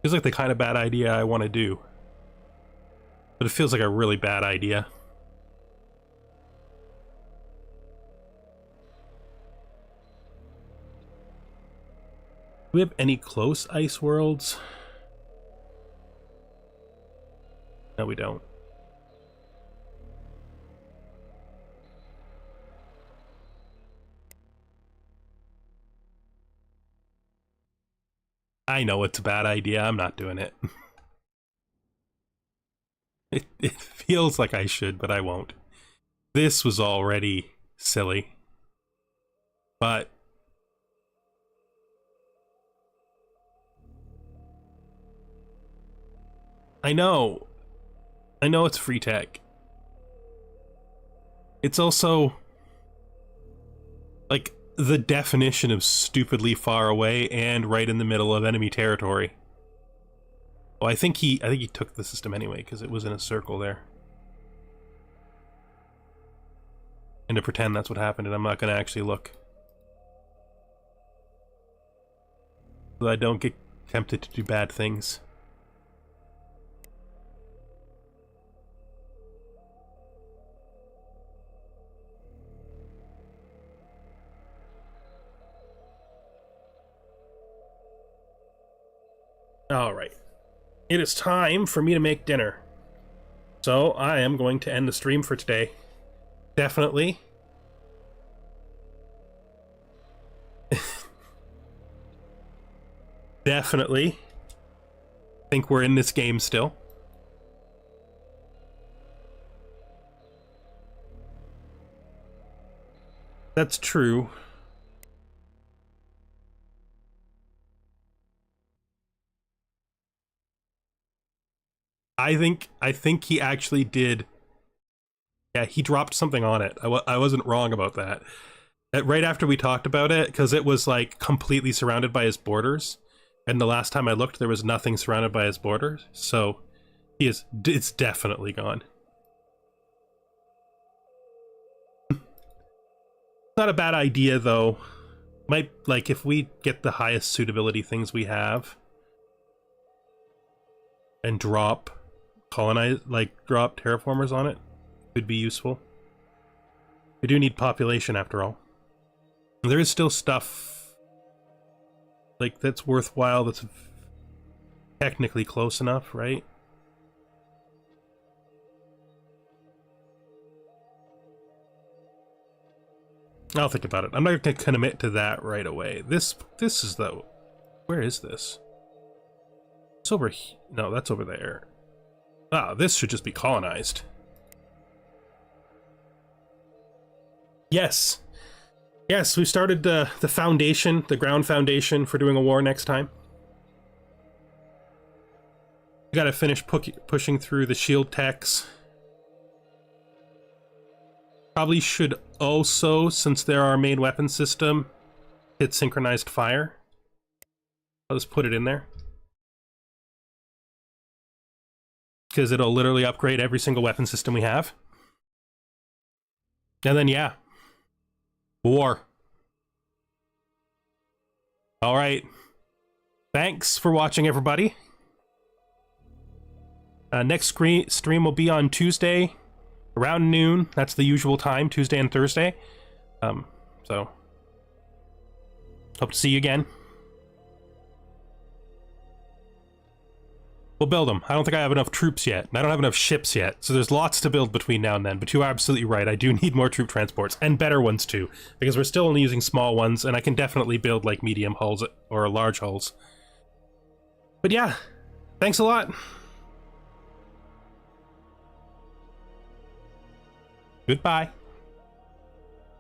Feels like the kind of bad idea I want to do. But it feels like a really bad idea. Do we have any close ice worlds? No, we don't. I know it's a bad idea. I'm not doing it. It feels like I should, but I won't. This was already silly. But I know it's free tech. It's also like the definition of stupidly far away and right in the middle of enemy territory. Oh, I think he took the system anyway because it was in a circle there. And to pretend that's what happened, and I'm not going to actually look. So I don't get tempted to do bad things. Alright. It is time for me to make dinner. So I am going to end the stream for today. Definitely. Definitely. Think we're in this game still. That's true. I think he actually did. Yeah, he dropped something on it. I wasn't wrong about that. Right after we talked about it, because it was like completely surrounded by his borders, and the last time I looked, there was nothing surrounded by his borders. So it's definitely gone. Not a bad idea though. Might, like, if we get the highest suitability things we have and drop drop terraformers on it, could be useful. We do need population after all. There is still stuff like that's worthwhile, that's technically close enough, right? I'll think about it. I'm not going to commit to that right away. This is the... Where is this? It's over here. No, that's over there. Ah, this should just be colonized. Yes. Yes, we started the foundation, the ground foundation for doing a war next time. We gotta finish pushing through the shield techs. Probably should also, since they're our main weapon system, hit synchronized fire. I'll just put it in there. Because it'll literally upgrade every single weapon system we have. And then, yeah. War. Alright. Thanks for watching, everybody. Next stream will be on Tuesday, around noon. That's the usual time, Tuesday and Thursday. So, hope to see you again. We'll build them. I don't think I have enough troops yet. I don't have enough ships yet. So there's lots to build between now and then. But you are absolutely right. I do need more troop transports. And better ones too. Because we're still only using small ones. And I can definitely build like medium hulls or large hulls. But yeah. Thanks a lot. Goodbye.